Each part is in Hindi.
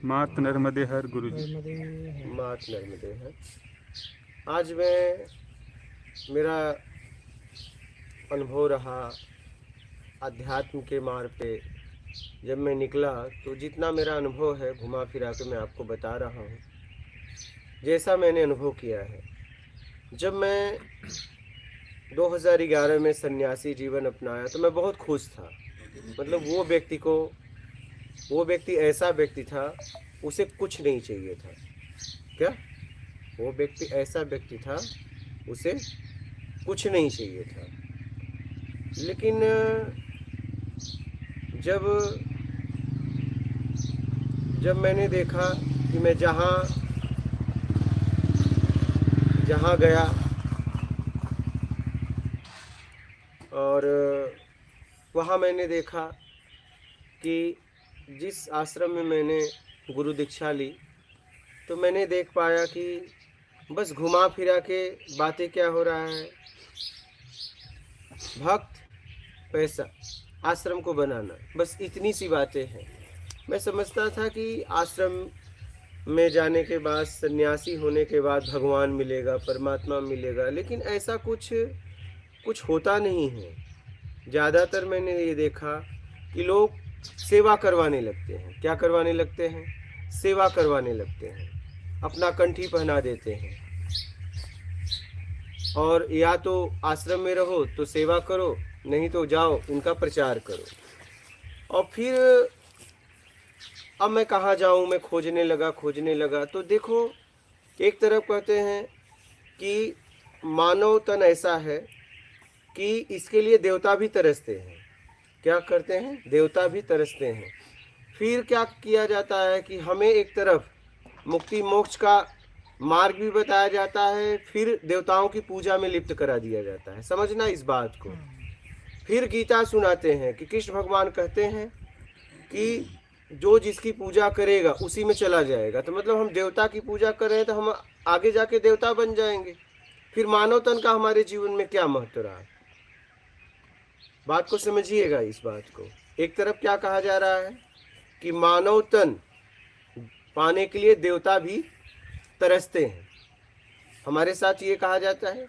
मात नर्मदे हर गुरु जी। मात नर्मदे हर। आज मैं मेरा अनुभव रहा अध्यात्म के मार्ग पे। जब मैं निकला तो जितना मेरा अनुभव है घुमा फिरा के मैं आपको बता रहा हूँ, जैसा मैंने अनुभव किया है। जब मैं 2011 में सन्यासी जीवन अपनाया तो मैं बहुत खुश था। मतलब वो व्यक्ति ऐसा व्यक्ति था, उसे कुछ नहीं चाहिए था। क्या? वो व्यक्ति ऐसा व्यक्ति था, उसे कुछ नहीं चाहिए था। लेकिन जब मैंने देखा कि मैं जहाँ गया और वहाँ मैंने देखा कि जिस आश्रम में मैंने गुरु दीक्षा ली, तो मैंने देख पाया कि बस घुमा फिरा के बातें क्या हो रहा है, भक्त, पैसा, आश्रम को बनाना, बस इतनी सी बातें हैं। मैं समझता था कि आश्रम में जाने के बाद, सन्यासी होने के बाद भगवान मिलेगा, परमात्मा मिलेगा, लेकिन ऐसा कुछ होता नहीं है। ज़्यादातर मैंने ये देखा कि लोग सेवा करवाने लगते हैं। क्या करवाने लगते हैं? सेवा करवाने लगते हैं, अपना कंठी पहना देते हैं, और या तो आश्रम में रहो तो सेवा करो, नहीं तो जाओ उनका प्रचार करो। और फिर अब मैं कहाँ जाऊँ, मैं खोजने लगा तो देखो, एक तरफ कहते हैं कि मानव तन ऐसा है कि इसके लिए देवता भी तरसते हैं। क्या करते हैं? देवता भी तरसते हैं। फिर क्या किया जाता है कि हमें एक तरफ मुक्ति मोक्ष का मार्ग भी बताया जाता है, फिर देवताओं की पूजा में लिप्त करा दिया जाता है। समझना इस बात को। फिर गीता सुनाते हैं कि कृष्ण भगवान कहते हैं कि जो जिसकी पूजा करेगा उसी में चला जाएगा। तो मतलब हम देवता की पूजा कर रहे हैं तो हम आगे जाके देवता बन जाएंगे। फिर मानव तन का हमारे जीवन में क्या महत्व रहा? बात को समझिएगा इस बात को। एक तरफ क्या कहा जा रहा है कि मानव तन पाने के लिए देवता भी तरसते हैं। हमारे साथ ये कहा जाता है,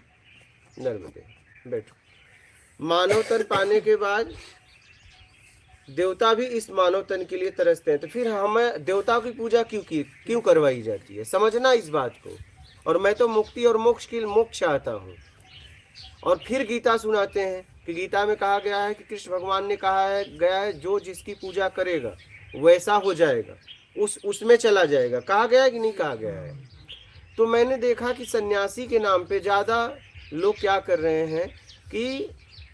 नर्मदे बैठो, मानव तन पाने के बाद देवता भी इस मानव तन के लिए तरसते हैं। तो फिर हमें देवता की पूजा क्यों करवाई जाती है? समझना इस बात को। और मैं तो मुक्ति और मोक्ष चाहता हूँ। और फिर गीता सुनाते हैं कि गीता में कहा गया है कि कृष्ण भगवान ने कहा है गया है, जो जिसकी पूजा करेगा वैसा हो जाएगा, उसमें चला जाएगा। कहा गया है कि नहीं कहा गया है? तो मैंने देखा कि सन्यासी के नाम पे ज़्यादा लोग क्या कर रहे हैं कि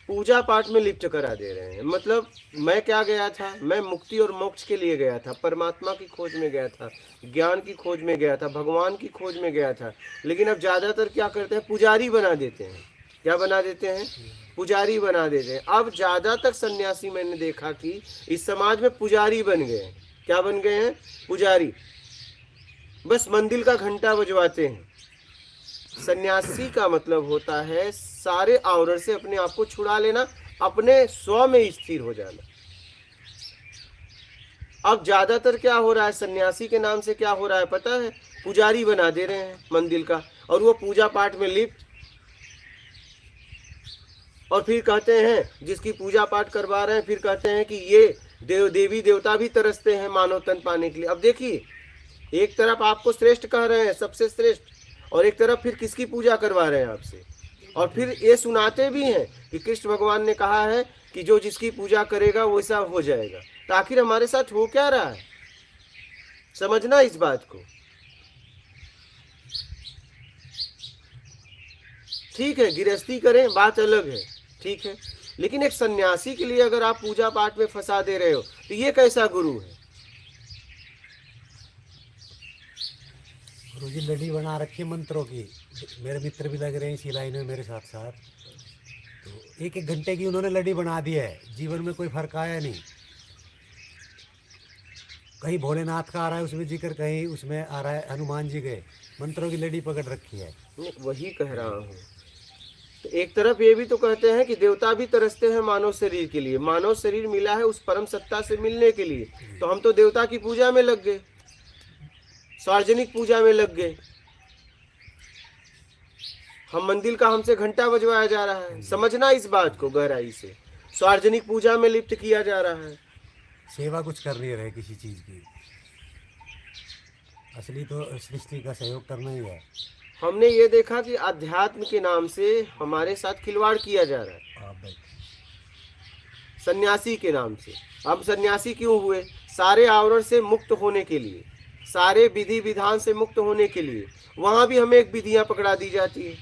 पूजा पाठ में लिप्त करा दे रहे हैं। मतलब मैं क्या गया था? मैं मुक्ति और मोक्ष के लिए गया था, परमात्मा की खोज में गया था, ज्ञान की खोज में गया था, भगवान की खोज में गया था। लेकिन अब ज़्यादातर क्या करते हैं? पुजारी बना देते हैं। क्या बना देते हैं? पुजारी बना देते हैं। अब ज़्यादातर सन्यासी मैंने देखा कि इस समाज में पुजारी बन गए हैं। क्या बन गए हैं? पुजारी। बस मंदिर का घंटा बजवाते हैं। सन्यासी का मतलब होता है सारे आवरण से अपने आप को छुड़ा लेना, अपने स्व में स्थिर हो जाना। अब ज्यादातर क्या हो रहा है? सन्यासी के नाम से क्या हो रहा है पता है? पुजारी बना दे रहे हैं मंदिर का, और वो पूजा पाठ में लिप्त। और फिर कहते हैं, जिसकी पूजा पाठ करवा रहे हैं, फिर कहते हैं कि ये देवी देवता भी तरसते हैं मानव तन पाने के लिए। अब देखिए, एक तरफ आपको श्रेष्ठ कह रहे हैं, सबसे श्रेष्ठ, और एक तरफ फिर किसकी पूजा करवा रहे हैं आपसे। और फिर ये सुनाते भी हैं कि कृष्ण भगवान ने कहा है कि जो जिसकी पूजा करेगा वैसा हो जाएगा। तो आखिर हमारे साथ हो क्या रहा है? समझना इस बात को। ठीक है, गृहस्थी करें, बात अलग है, ठीक है, लेकिन एक सन्यासी के लिए अगर आप पूजा पाठ में फंसा दे रहे हो तो ये कैसा गुरु है? गुरुजी लड़ी बना रखी है मंत्रों की। मेरे मित्र भी लग रहे हैं इसी लाइन में मेरे साथ साथ। तो एक घंटे की उन्होंने लड़ी बना दी है, जीवन में कोई फर्क आया नहीं। कहीं भोलेनाथ का आ रहा है उसमें जिक्र, कहीं उसमें आ रहा है हनुमान जी के। मंत्रों की लड़ी पकड़ रखी है। वही कह रहा हूँ, तो एक तरफ ये भी तो कहते हैं कि देवता भी तरसते हैं मानव शरीर के लिए, मानव शरीर मिला है उस परम सत्ता से मिलने के लिए, तो हम तो देवता की पूजा में लग गए, सार्वजनिक पूजा में लग गए। हम मंदिर का हमसे घंटा बजवाया जा रहा है, समझना इस बात को गहराई से, सार्वजनिक पूजा में लिप्त किया जा रहा है। सेवा कुछ कर नहीं रहे किसी चीज़ की, असली तो सृष्टि का सहयोग करना ही है। हमने ये देखा कि अध्यात्म के नाम से हमारे साथ खिलवाड़ किया जा रहा है, आप भाई सन्यासी के नाम से। हम सन्यासी क्यों हुए? सारे आवरण से मुक्त होने के लिए, सारे विधि विधान से मुक्त होने के लिए। वहां भी हमें एक विधियां पकड़ा दी जाती है।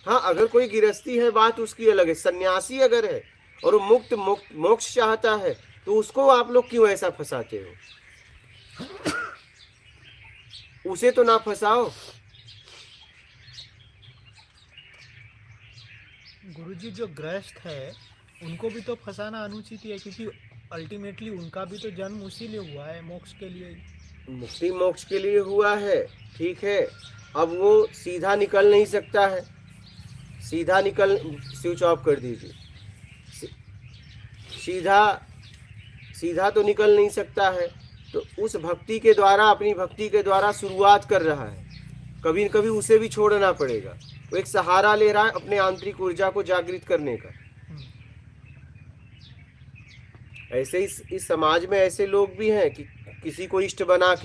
हाँ, अगर कोई गृहस्थी है बात उसकी अलग है, सन्यासी अगर है और वो मुक्त मोक्ष चाहता है तो उसको आप लोग क्यों ऐसा फंसाते हो? उसे तो ना फंसाओ। गुरुजी, जो गृहस्थ है उनको भी तो फंसाना अनुचित ही है, क्योंकि अल्टीमेटली उनका भी तो जन्म उसी लिए हुआ है, मोक्ष के लिए ही। मुक्ति मोक्ष के लिए हुआ है, ठीक है। अब वो सीधा निकल नहीं सकता है, सीधा निकल, स्विच ऑफ कर दीजिए। सीधा सीधा तो निकल नहीं सकता है, तो उस भक्ति के द्वारा, अपनी भक्ति के द्वारा शुरुआत कर रहा है। कभी न कभी उसे भी छोड़ना पड़ेगा। वो एक सहारा ले रहा है अपने आंतरिक ऊर्जा को जागृत करने का। ऐसे इस समाज में ऐसे लोग भी हैं कि किसी को इष्ट बना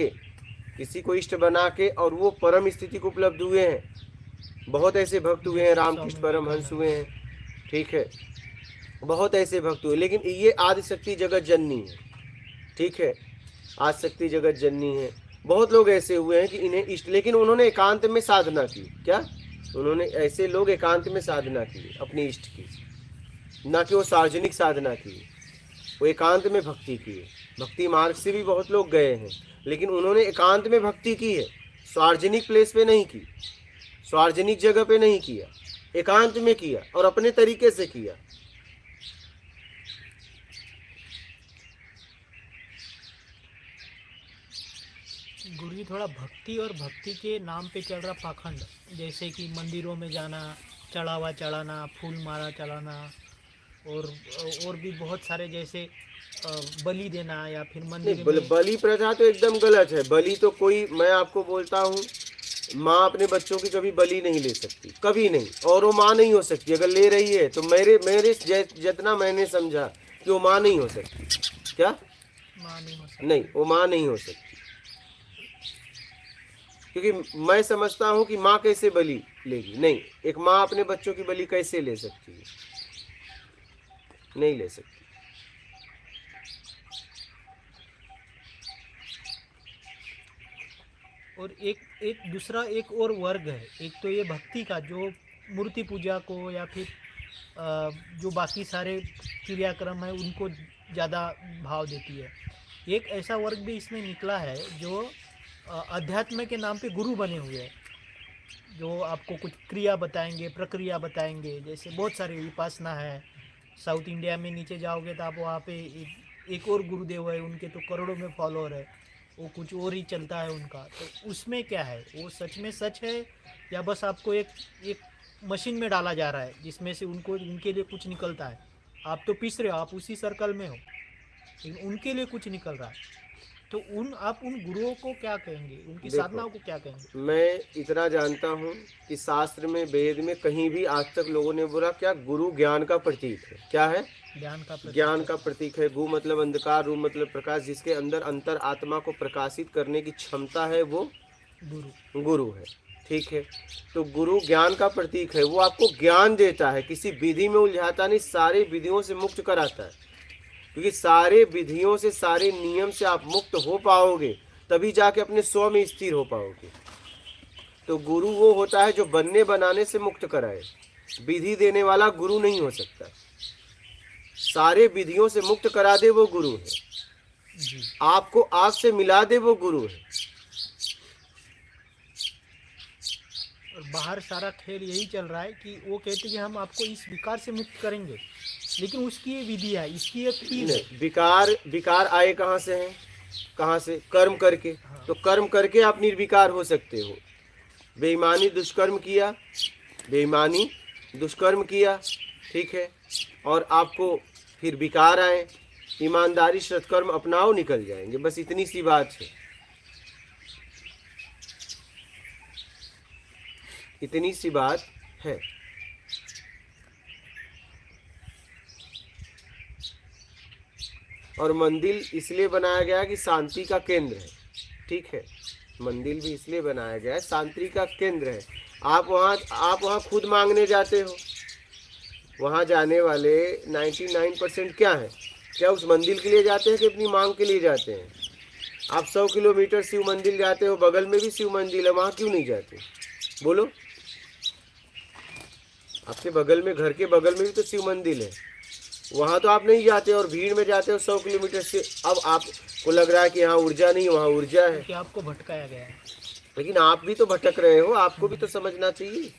के और वो परम स्थिति को उपलब्ध हुए हैं। बहुत ऐसे भक्त हुए हैं, रामकृष्ण परमहंस हुए हैं, ठीक है, बहुत ऐसे भक्त हुए। लेकिन ये आदिशक्ति जगत जननी है, ठीक है, आदिशक्ति जगत जननी है। बहुत लोग ऐसे हुए हैं कि इन्हें इष्ट, लेकिन उन्होंने एकांत में साधना की। क्या उन्होंने, ऐसे लोग एकांत में साधना की अपनी इष्ट की, ना कि वो सार्वजनिक साधना की, वो एकांत में भक्ति की है। भक्ति मार्ग से भी बहुत लोग गए हैं, लेकिन उन्होंने एकांत में भक्ति की है, सार्वजनिक प्लेस पे नहीं की, सार्वजनिक जगह पे नहीं किया, एकांत में किया और अपने तरीके से किया। गुरुजी, थोड़ा भक्ति और भक्ति के नाम पे चल रहा पाखंड, जैसे कि मंदिरों में जाना, चढ़ावा चढ़ाना, फूल माला चढ़ाना, और भी बहुत सारे, जैसे बलि देना या फिर मंदिर में। बलि प्रथा तो एकदम गलत है। बलि तो कोई, मैं आपको बोलता हूँ, माँ अपने बच्चों की कभी बलि नहीं ले सकती, कभी नहीं, और वो माँ नहीं हो सकती। अगर ले रही है तो मेरे जितना मैंने समझा कि वो माँ नहीं हो सकती। क्या माँ नहीं हो सकती? नहीं, वो माँ नहीं हो सकती, क्योंकि मैं समझता हूँ कि माँ कैसे बलि लेगी? नहीं, एक माँ अपने बच्चों की बलि कैसे ले सकती है? नहीं ले सकती। और एक दूसरा एक और वर्ग है, एक तो ये भक्ति का जो मूर्ति पूजा को या फिर जो बाकी सारे क्रियाक्रम है उनको ज़्यादा भाव देती है। एक ऐसा वर्ग भी इसमें निकला है जो अध्यात्म के नाम पे गुरु बने हुए हैं, जो आपको कुछ क्रिया बताएंगे, प्रक्रिया बताएंगे। जैसे बहुत सारे विपासना है, साउथ इंडिया में नीचे जाओगे तो आप वहाँ पे एक और गुरुदेव है, उनके तो करोड़ों में फॉलोअर है, वो कुछ और ही चलता है उनका। तो उसमें क्या है, वो सच में सच है या बस आपको एक मशीन में डाला जा रहा है जिसमें से उनके लिए कुछ निकलता है? आप तो पिस रहे हो, आप उसी सर्कल में हो, लेकिन उनके लिए कुछ निकल रहा है। तो आप उन गुरुओं को क्या कहेंगे, उनकी साधनाओं को क्या कहेंगे? मैं इतना जानता हूँ कि शास्त्र में, वेद में कहीं भी आज तक लोगों ने बोला क्या? गुरु ज्ञान का प्रतीक है। क्या है? ज्ञान का प्रतीक है। गु मतलब अंधकार, रू मतलब प्रकाश। जिसके अंदर अंतर आत्मा को प्रकाशित करने की क्षमता है वो गुरु है, ठीक है। तो गुरु ज्ञान का प्रतीक है, वो आपको ज्ञान देता है, किसी विधि में उलझाता नहीं, सारे विधियों से मुक्त कराता है। क्योंकि सारे विधियों से, सारे नियम से आप मुक्त हो पाओगे, तभी जाके अपने स्व में स्थिर हो पाओगे। तो गुरु वो होता है जो बनने बनाने से मुक्त कराए। विधि देने वाला गुरु नहीं हो सकता। सारे विधियों से मुक्त करा दे वो गुरु है। आपको आप से मिला दे वो गुरु है। और बाहर सारा खेल यही चल रहा है कि वो कहते हैं कि हम आपको इस विकार से मुक्त करेंगे, लेकिन उसकी ये विधि है, इसकी ये फीस है। नहीं, विकार आए कहाँ से हैं? कहाँ से? कर्म करके। तो कर्म करके आप निर्विकार हो सकते हो। बेईमानी दुष्कर्म किया, ठीक है, और आपको फिर विकार आए, ईमानदारी सत्कर्म अपनाओ, निकल जाएंगे। बस इतनी सी बात है, इतनी सी बात है। और मंदिर इसलिए बनाया गया कि शांति का केंद्र है, ठीक है। मंदिर भी इसलिए बनाया गया है, शांति का केंद्र है। आप वहाँ खुद मांगने जाते हो। वहाँ जाने वाले 99% क्या है? क्या उस मंदिर के लिए जाते हैं कि अपनी मांग के लिए जाते हैं? आप 100 किलोमीटर शिव मंदिर जाते हो, बगल में भी शिव मंदिर है, वहाँ क्यों नहीं जाते? बोलो। आपके बगल में, घर के बगल में भी तो शिव मंदिर है, वहाँ तो आप नहीं जाते और भीड़ में जाते हो 100 किलोमीटर से। अब आपको लग रहा है कि यहाँ ऊर्जा नहीं, वहाँ ऊर्जा है, कि आपको भटकाया गया है। लेकिन आप भी तो भटक रहे हो। आपको भी तो समझना चाहिए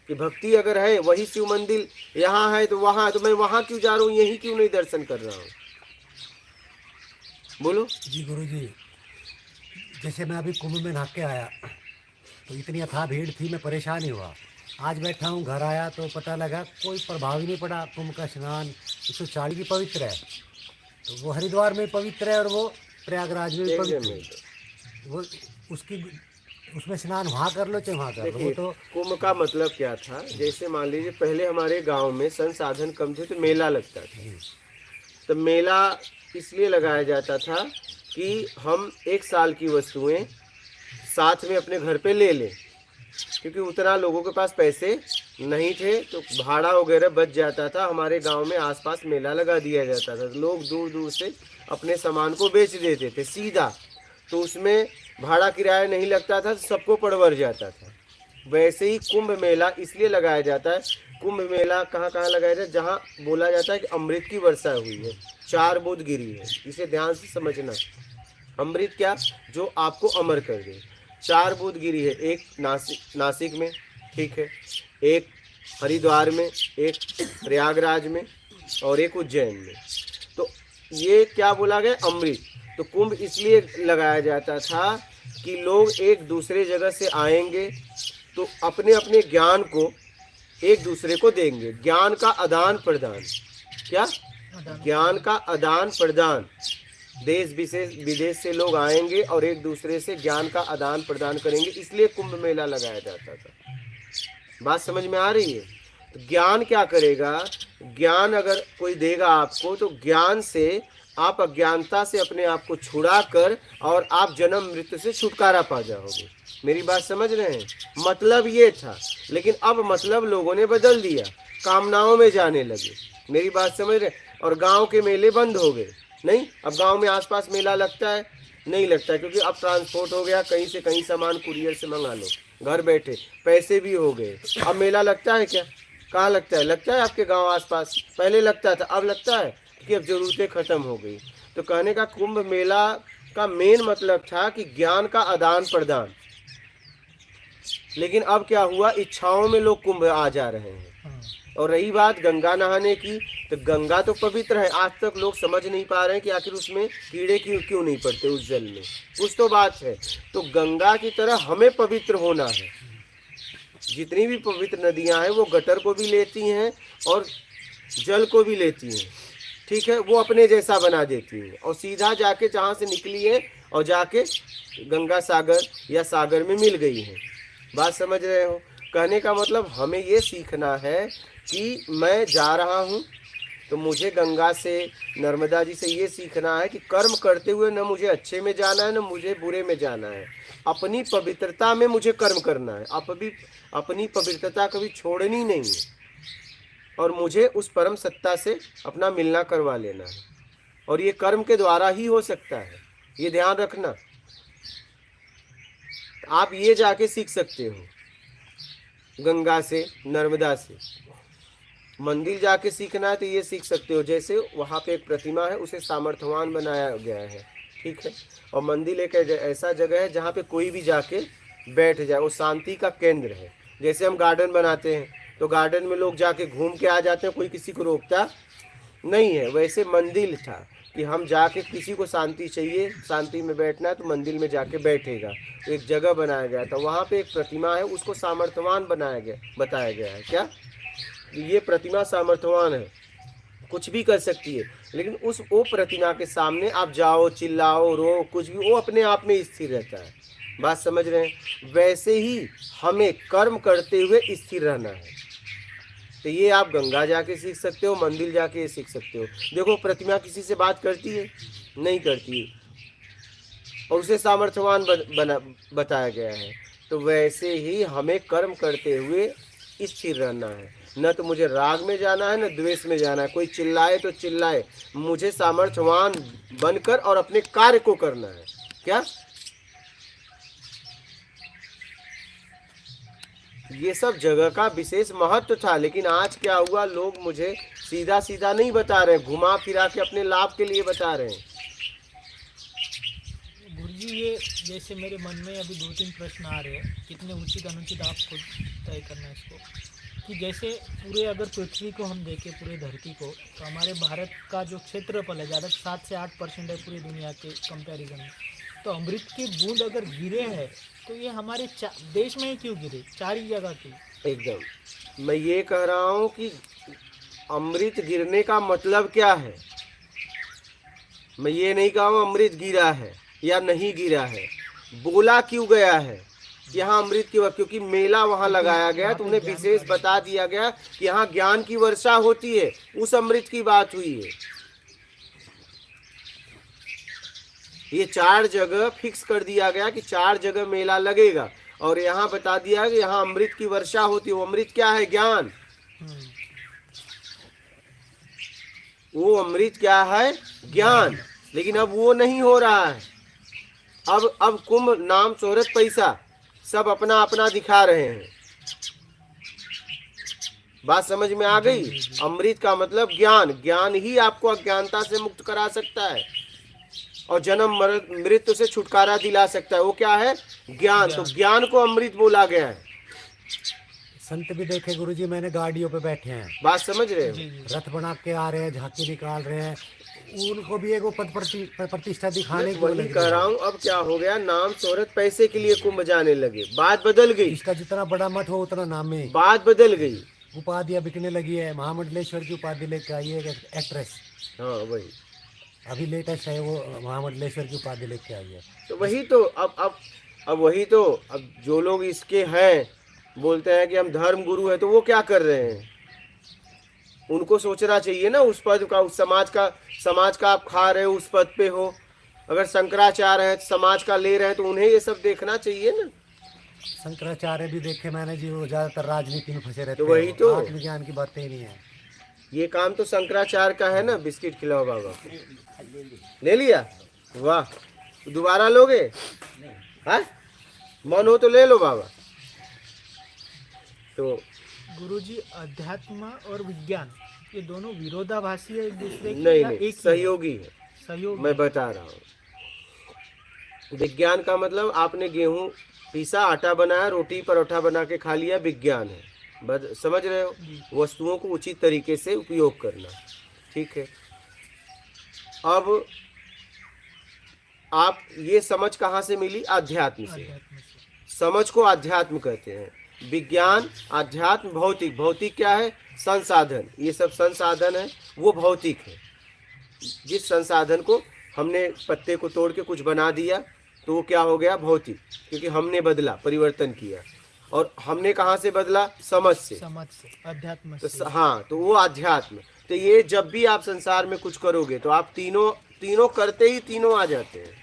कि भक्ति अगर है, वही शिव मंदिर यहाँ है तो वहाँ है, तो मैं वहाँ क्यों जा रहा हूँ, यही क्यों नहीं दर्शन कर रहा हूँ? बोलो। जी गुरुजी, जैसे मैं अभी कुंभ में नहा के आया तो इतनी अथाह भीड़ थी, मैं परेशान ही हुआ। आज बैठा हूँ, घर आया तो पता लगा कोई प्रभाव ही नहीं पड़ा। कुंभ का स्नान 140 भी पवित्र है, तो वो हरिद्वार में पवित्र है और वो प्रयागराज में भी पवित्र है। वो उसमें स्नान वहाँ कर लो चाहे वहाँ कर लो। वो तो कुंभ का मतलब क्या था? जैसे मान लीजिए पहले हमारे गांव में संसाधन कम थे तो मेला लगता था। तो मेला इसलिए लगाया जाता था कि हम 1 साल की वस्तुएं साथ में अपने घर पे ले लें, क्योंकि उतना लोगों के पास पैसे नहीं थे, तो भाड़ा वगैरह बच जाता था। हमारे गांव में आसपास मेला लगा दिया जाता था, लोग दूर दूर से अपने सामान को बेच देते थे सीधा, तो उसमें भाड़ा किराया नहीं लगता था, सबको पड़वर जाता था। वैसे ही कुंभ मेला इसलिए लगाया जाता है। कुंभ मेला कहाँ कहाँ लगाया जाता है? जहाँ बोला जाता है कि अमृत की वर्षा हुई है, 4 बूंद गिरी है। इसे ध्यान से समझना। अमृत क्या? जो आपको अमर कर दे। 4 बूंद गिरी है, एक नासिक में, ठीक है, एक हरिद्वार में, एक प्रयागराज में और एक उज्जैन में। तो ये क्या बोला गया? अमृत। तो कुंभ इसलिए लगाया जाता था कि लोग एक दूसरे जगह से आएंगे तो अपने अपने ज्ञान को एक दूसरे को देंगे। ज्ञान का आदान प्रदान। क्या? ज्ञान का आदान प्रदान। देश विदेश से लोग आएंगे और एक दूसरे से ज्ञान का आदान प्रदान करेंगे, इसलिए कुंभ मेला लगाया जाता था। बात समझ में आ रही है? तो ज्ञान क्या करेगा? ज्ञान अगर कोई देगा आपको, तो ज्ञान से आप अज्ञानता से अपने आप को छुड़ा कर और आप जन्म मृत्यु से छुटकारा पा जाओगे। मेरी बात समझ रहे हैं? मतलब ये था, लेकिन अब मतलब लोगों ने बदल दिया, कामनाओं में जाने लगे। मेरी बात समझ रहे? और गांव के मेले बंद हो गए। नहीं, अब गांव में आसपास मेला लगता है? नहीं लगता है, क्योंकि अब ट्रांसपोर्ट हो गया, कहीं से कहीं सामान कुरियर से मंगा लो, घर बैठे, पैसे भी हो गए। अब मेला लगता है क्या? कहाँ लगता है? लगता है आपके गांव आसपास? पहले लगता था, अब लगता है कि अब जरूरतें खत्म हो गई। तो कहने का कुंभ मेला का मेन मतलब था कि ज्ञान का आदान प्रदान। लेकिन अब क्या हुआ? इच्छाओं में लोग कुंभ आ जा रहे हैं। और रही बात गंगा नहाने की, तो गंगा तो पवित्र है, आज तक लोग समझ नहीं पा रहे हैं कि आखिर उसमें कीड़े क्यों नहीं पड़ते उस जल में। कुछ तो बात है। तो गंगा की तरह हमें पवित्र होना है। जितनी भी पवित्र नदियां हैं वो गटर को भी लेती हैं और जल को भी लेती हैं, ठीक है, वो अपने जैसा बना देती हैं और सीधा जाके जहाँ से निकली है और जाके गंगा सागर या सागर में मिल गई है। बात समझ रहे हो? कहने का मतलब हमें ये सीखना है कि मैं जा रहा हूँ तो मुझे गंगा से, नर्मदा जी से ये सीखना है कि कर्म करते हुए न मुझे अच्छे में जाना है न मुझे बुरे में जाना है। अपनी पवित्रता में मुझे कर्म करना है, अपनी पवित्रता कभी छोड़नी नहीं है और मुझे उस परम सत्ता से अपना मिलना करवा लेना है। और ये कर्म के द्वारा ही हो सकता है, ये ध्यान रखना। आप ये जाके सीख सकते हो गंगा से, नर्मदा से। मंदिर जाके सीखना है तो ये सीख सकते हो, जैसे वहाँ पे एक प्रतिमा है, उसे सामर्थ्यवान बनाया गया है, ठीक है। और मंदिर एक ऐसा जगह है जहाँ पे कोई भी जाके बैठ जाए, वो शांति का केंद्र है। जैसे हम गार्डन बनाते हैं तो गार्डन में लोग जाके घूम के आ जाते हैं, कोई किसी को रोकता नहीं है। वैसे मंदिर था कि हम जाके, किसी को शांति चाहिए, शांति में बैठना है तो मंदिर में जाके बैठेगा। तो एक जगह बनाया गया था, वहाँ पे एक प्रतिमा है, उसको सामर्थ्यवान बताया गया है। क्या ये प्रतिमा सामर्थ्यवान है, कुछ भी कर सकती है, लेकिन वो प्रतिमा के सामने आप जाओ, चिल्लाओ, रो, कुछ भी, वो अपने आप में स्थिर रहता है। बात समझ रहे हैं? वैसे ही हमें कर्म करते हुए स्थिर रहना है। तो ये आप गंगा जाके सीख सकते हो, मंदिर जाके सीख सकते हो। देखो प्रतिमा किसी से बात करती है? नहीं करती है, और उसे सामर्थ्यवान बताया गया है। तो वैसे ही हमें कर्म करते हुए स्थिर रहना है। न तो मुझे राग में जाना है, न द्वेष में जाना है। कोई चिल्लाए तो चिल्लाए, मुझे सामर्थ्यवान बनकर और अपने कार्य को करना है। क्या ये सब जगह का विशेष महत्व था, लेकिन आज क्या हुआ, लोग मुझे सीधा सीधा नहीं बता रहे, घुमा फिरा के अपने लाभ के लिए बता रहे हैं। गुरुजी, ये जैसे मेरे मन में अभी 2-3 प्रश्न आ रहे हैं, कितने उचित अनुचित आप खुद तय करना इसको। कि जैसे पूरे अगर पृथ्वी को हम देखें, पूरे धरती को, तो हमारे भारत का जो क्षेत्रफल है ज़्यादा 7 से 8% है पूरी दुनिया के कंपैरिजन में। तो अमृत की बूंद अगर गिरे हैं तो ये हमारे देश में ही क्यों गिरे, 4 ही जगह की? एकदम मैं ये कह रहा हूँ कि अमृत गिरने का मतलब क्या है। मैं ये नहीं कहा हूँ अमृत गिरा है या नहीं गिरा है, बोला क्यों गया है यहाँ अमृत की, क्योंकि मेला वहाँ लगाया गया, तो उन्हें विशेष बता दिया गया कि यहाँ ज्ञान की वर्षा होती है, उस अमृत की बात हुई है। ये 4 जगह फिक्स कर दिया गया कि 4 जगह मेला लगेगा, और यहाँ बता दिया कि यहाँ अमृत की वर्षा होती है। वो अमृत क्या है? ज्ञान। वो अमृत क्या है? ज्ञान। लेकिन अब वो नहीं हो रहा है। अब कुंभ, नाम, शोहरत, पैसा सब अपना अपना दिखा रहे हैं। बात समझ में आ गई? अमृत का मतलब ज्ञान। ज्ञान ही आपको अज्ञानता से मुक्त करा सकता है और जन्म मृत्यु से छुटकारा दिला सकता है। वो क्या है? ज्ञान। तो ज्ञान को अमृत बोला गया है। संत भी देखे गुरुजी, मैंने गाड़ियों पे बैठे हैं, बात समझ रहे हो? रथ बना के आ रहे हैं, झांकी निकाल रहे हैं, उनको भी एक वो पद प्रतिष्ठा दिखाने को वही कह रहा हूँ। अब क्या हो गया, नाम शोहरत पैसे के लिए कुंभ जाने लगे, बात बदल गई। इसका जितना बड़ा मत हो उतना नाम में बात बदल गई। उपाधियां बिकने लगी है। महामंडलेश्वर की उपाधि लेके आई है एक्ट्रेस, हाँ वही अभी लेटेस्ट है, वो महामंडलेश्वर की उपाधि लेके आई है। तो वही तो अब वही तो, अब जो लोग इसके हैं, बोलते हैं कि हम धर्म गुरु हैं, तो वो क्या कर रहे हैं? उनको सोचना चाहिए ना उस पद का, उस समाज का आप खा रहे हो, उस पद पे हो। अगर शंकराचार्य है, समाज का ले रहे हैं, तो उन्हें ये सब देखना चाहिए ना। शंकराचार्य भी देखे मैंने जी, वो ज्यादातर राजनीति में फंसे रहते तो वही तो, आत्मज्ञान की बातें ही नहीं है। ये काम तो शंकराचार्य का है ना। बिस्किट खिलाओ बाबा। ले लिया? वाह, दोबारा लोगे? हाँ, मन हो तो ले लो बाबा। तो गुरुजी, अध्यात्म और विज्ञान ये दोनों विरोधाभासी है एक दूसरे के? नहीं या नहीं, एक सहयोगी है। सहयोग? मैं बता रहा हूँ, विज्ञान का मतलब आपने गेहूं पीसा, आटा बनाया, रोटी परोठा बना के खा लिया, विज्ञान है। समझ रहे हो? वस्तुओं को उचित तरीके से उपयोग करना, ठीक है। अब आप ये समझ कहाँ से मिली? अध्यात्म से। समझ को अध्यात्म कहते हैं। विज्ञान, अध्यात्म, भौतिक। भौतिक क्या है? संसाधन। ये सब संसाधन है, वो भौतिक है। जिस संसाधन को हमने पत्ते को तोड़ के कुछ बना दिया तो वो क्या हो गया? भौतिक, क्योंकि हमने बदला, परिवर्तन किया। और हमने कहाँ से बदला? समझ से, अध्यात्म तो से। हाँ, तो वो अध्यात्म। तो ये जब भी आप संसार में कुछ करोगे तो आप तीनों करते ही तीनों आ जाते हैं।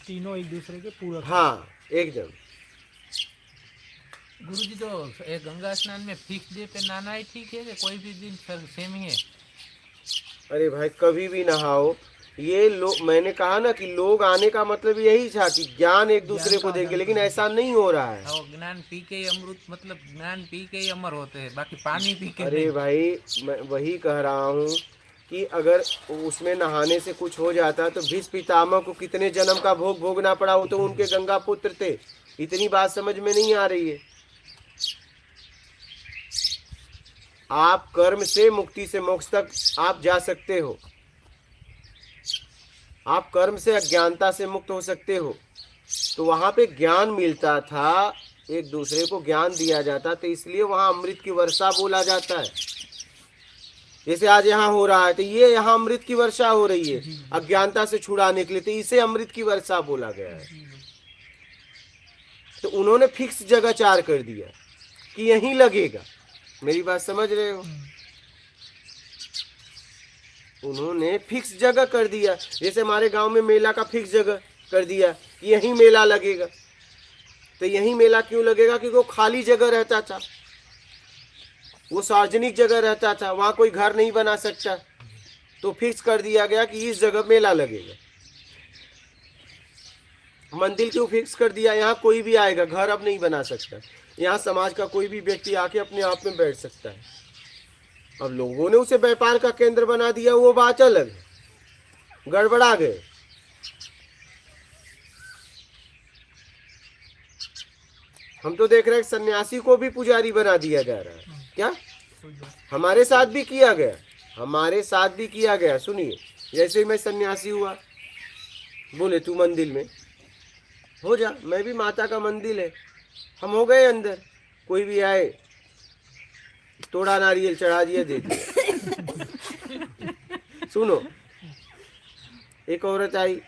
तीनों एक दूसरे के पूरक। हाँ, एकदम। गुरुजी, तो एक गंगा स्नान में फिक्स डे पे नहाना ही ठीक है कि कोई भी दिन सेम ही है? अरे भाई, कभी भी नहाओ। ये मैंने कहा ना कि लोग आने का मतलब यही था कि ज्ञान एक दूसरे को देंगे, लेकिन ऐसा नहीं हो रहा है। और ज्ञान पी के ही अमृत, मतलब ज्ञान पी के ही अमर होते हैं, बाकी पानी पी के अरे नहीं। भाई, मैं वही कह रहा हूँ कि अगर उसमें नहाने से कुछ हो जाता तो भीष्म पितामह को कितने जन्म का भोग भोगना पड़ा। वो तो उनके गंगा पुत्र थे। इतनी बात समझ में नहीं आ रही है। आप कर्म से मुक्ति से मोक्ष तक आप जा सकते हो, आप कर्म से अज्ञानता से मुक्त हो सकते हो। तो वहां पे ज्ञान मिलता था, एक दूसरे को ज्ञान दिया जाता, तो इसलिए वहां अमृत की वर्षा बोला जाता है। जैसे आज यहाँ हो रहा है, तो ये यहाँ अमृत की वर्षा हो रही है अज्ञानता से छुड़ाने के लिए, तो इसे अमृत की वर्षा बोला गया है। तो उन्होंने फिक्स जगह चार कर दिया कि यहीं लगेगा। मेरी बात समझ रहे हो? उन्होंने फिक्स जगह कर दिया, जैसे हमारे गांव में मेला का फिक्स जगह कर दिया कि यहीं मेला लगेगा। तो यहीं मेला क्यों लगेगा? क्योंकि वो खाली जगह रहता था, वो सार्वजनिक जगह रहता था, वहां कोई घर नहीं बना सकता, तो फिक्स कर दिया गया कि इस जगह मेला लगेगा। मंदिर क्यों फिक्स कर दिया? यहाँ कोई भी आएगा, घर अब नहीं बना सकता, यहाँ समाज का कोई भी व्यक्ति आके अपने आप में बैठ सकता है। अब लोगों ने उसे व्यापार का केंद्र बना दिया, वो बात अलग है, गड़बड़ा गए। हम तो देख रहे हैं सन्यासी को भी पुजारी बना दिया जा रहा है। क्या? हमारे साथ भी किया गया, हमारे साथ भी किया गया। सुनिए, जैसे ही मैं सन्यासी हुआ, बोले तू मंदिर में हो जा, मैं भी माता का मंदिर है, हम हो गए अंदर। कोई भी आए, तोड़ा नारियल चढ़ा दिया, दे दिया। सुनो, एक औरत आई,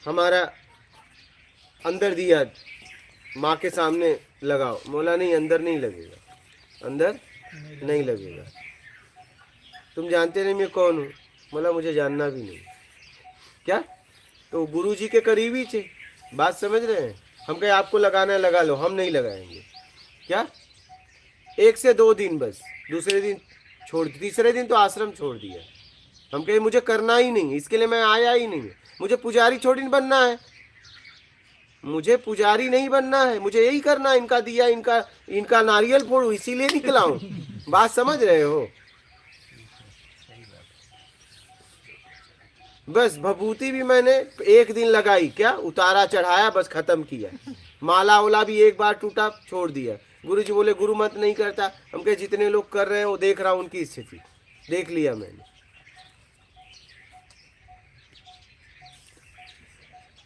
हमारा अंदर दिया, माँ के सामने लगाओ। बोला नहीं, अंदर नहीं लगेगा, अंदर नहीं लगेगा। तुम जानते नहीं मैं कौन हूँ? बोला मुझे जानना भी नहीं। क्या? तो गुरुजी के करीबी थे, बात समझ रहे हैं? हम कहे आपको लगाना है लगा लो, हम नहीं लगाएंगे। क्या? 1 से 2 दिन बस, दूसरे दिन छोड़, तीसरे दिन तो आश्रम छोड़ दिया। हम कहे मुझे करना ही नहीं, इसके लिए मैं आया ही नहीं, मुझे पुजारी छोड़ी नहीं बनना है, मुझे पुजारी नहीं बनना है, मुझे यही करना है, इनका दिया, इनका नारियल फोड़ू, इसीलिए निकला हूँ। बात समझ रहे हो? बस भभूति भी मैंने 1 दिन लगाई, क्या उतारा चढ़ाया, बस खत्म किया। माला ओला भी एक बार टूटा, छोड़ दिया। गुरुजी बोले गुरु मत नहीं करता। हम कहे जितने लोग कर रहे हैं वो देख रहा हूँ, उनकी स्थिति देख लिया मैंने।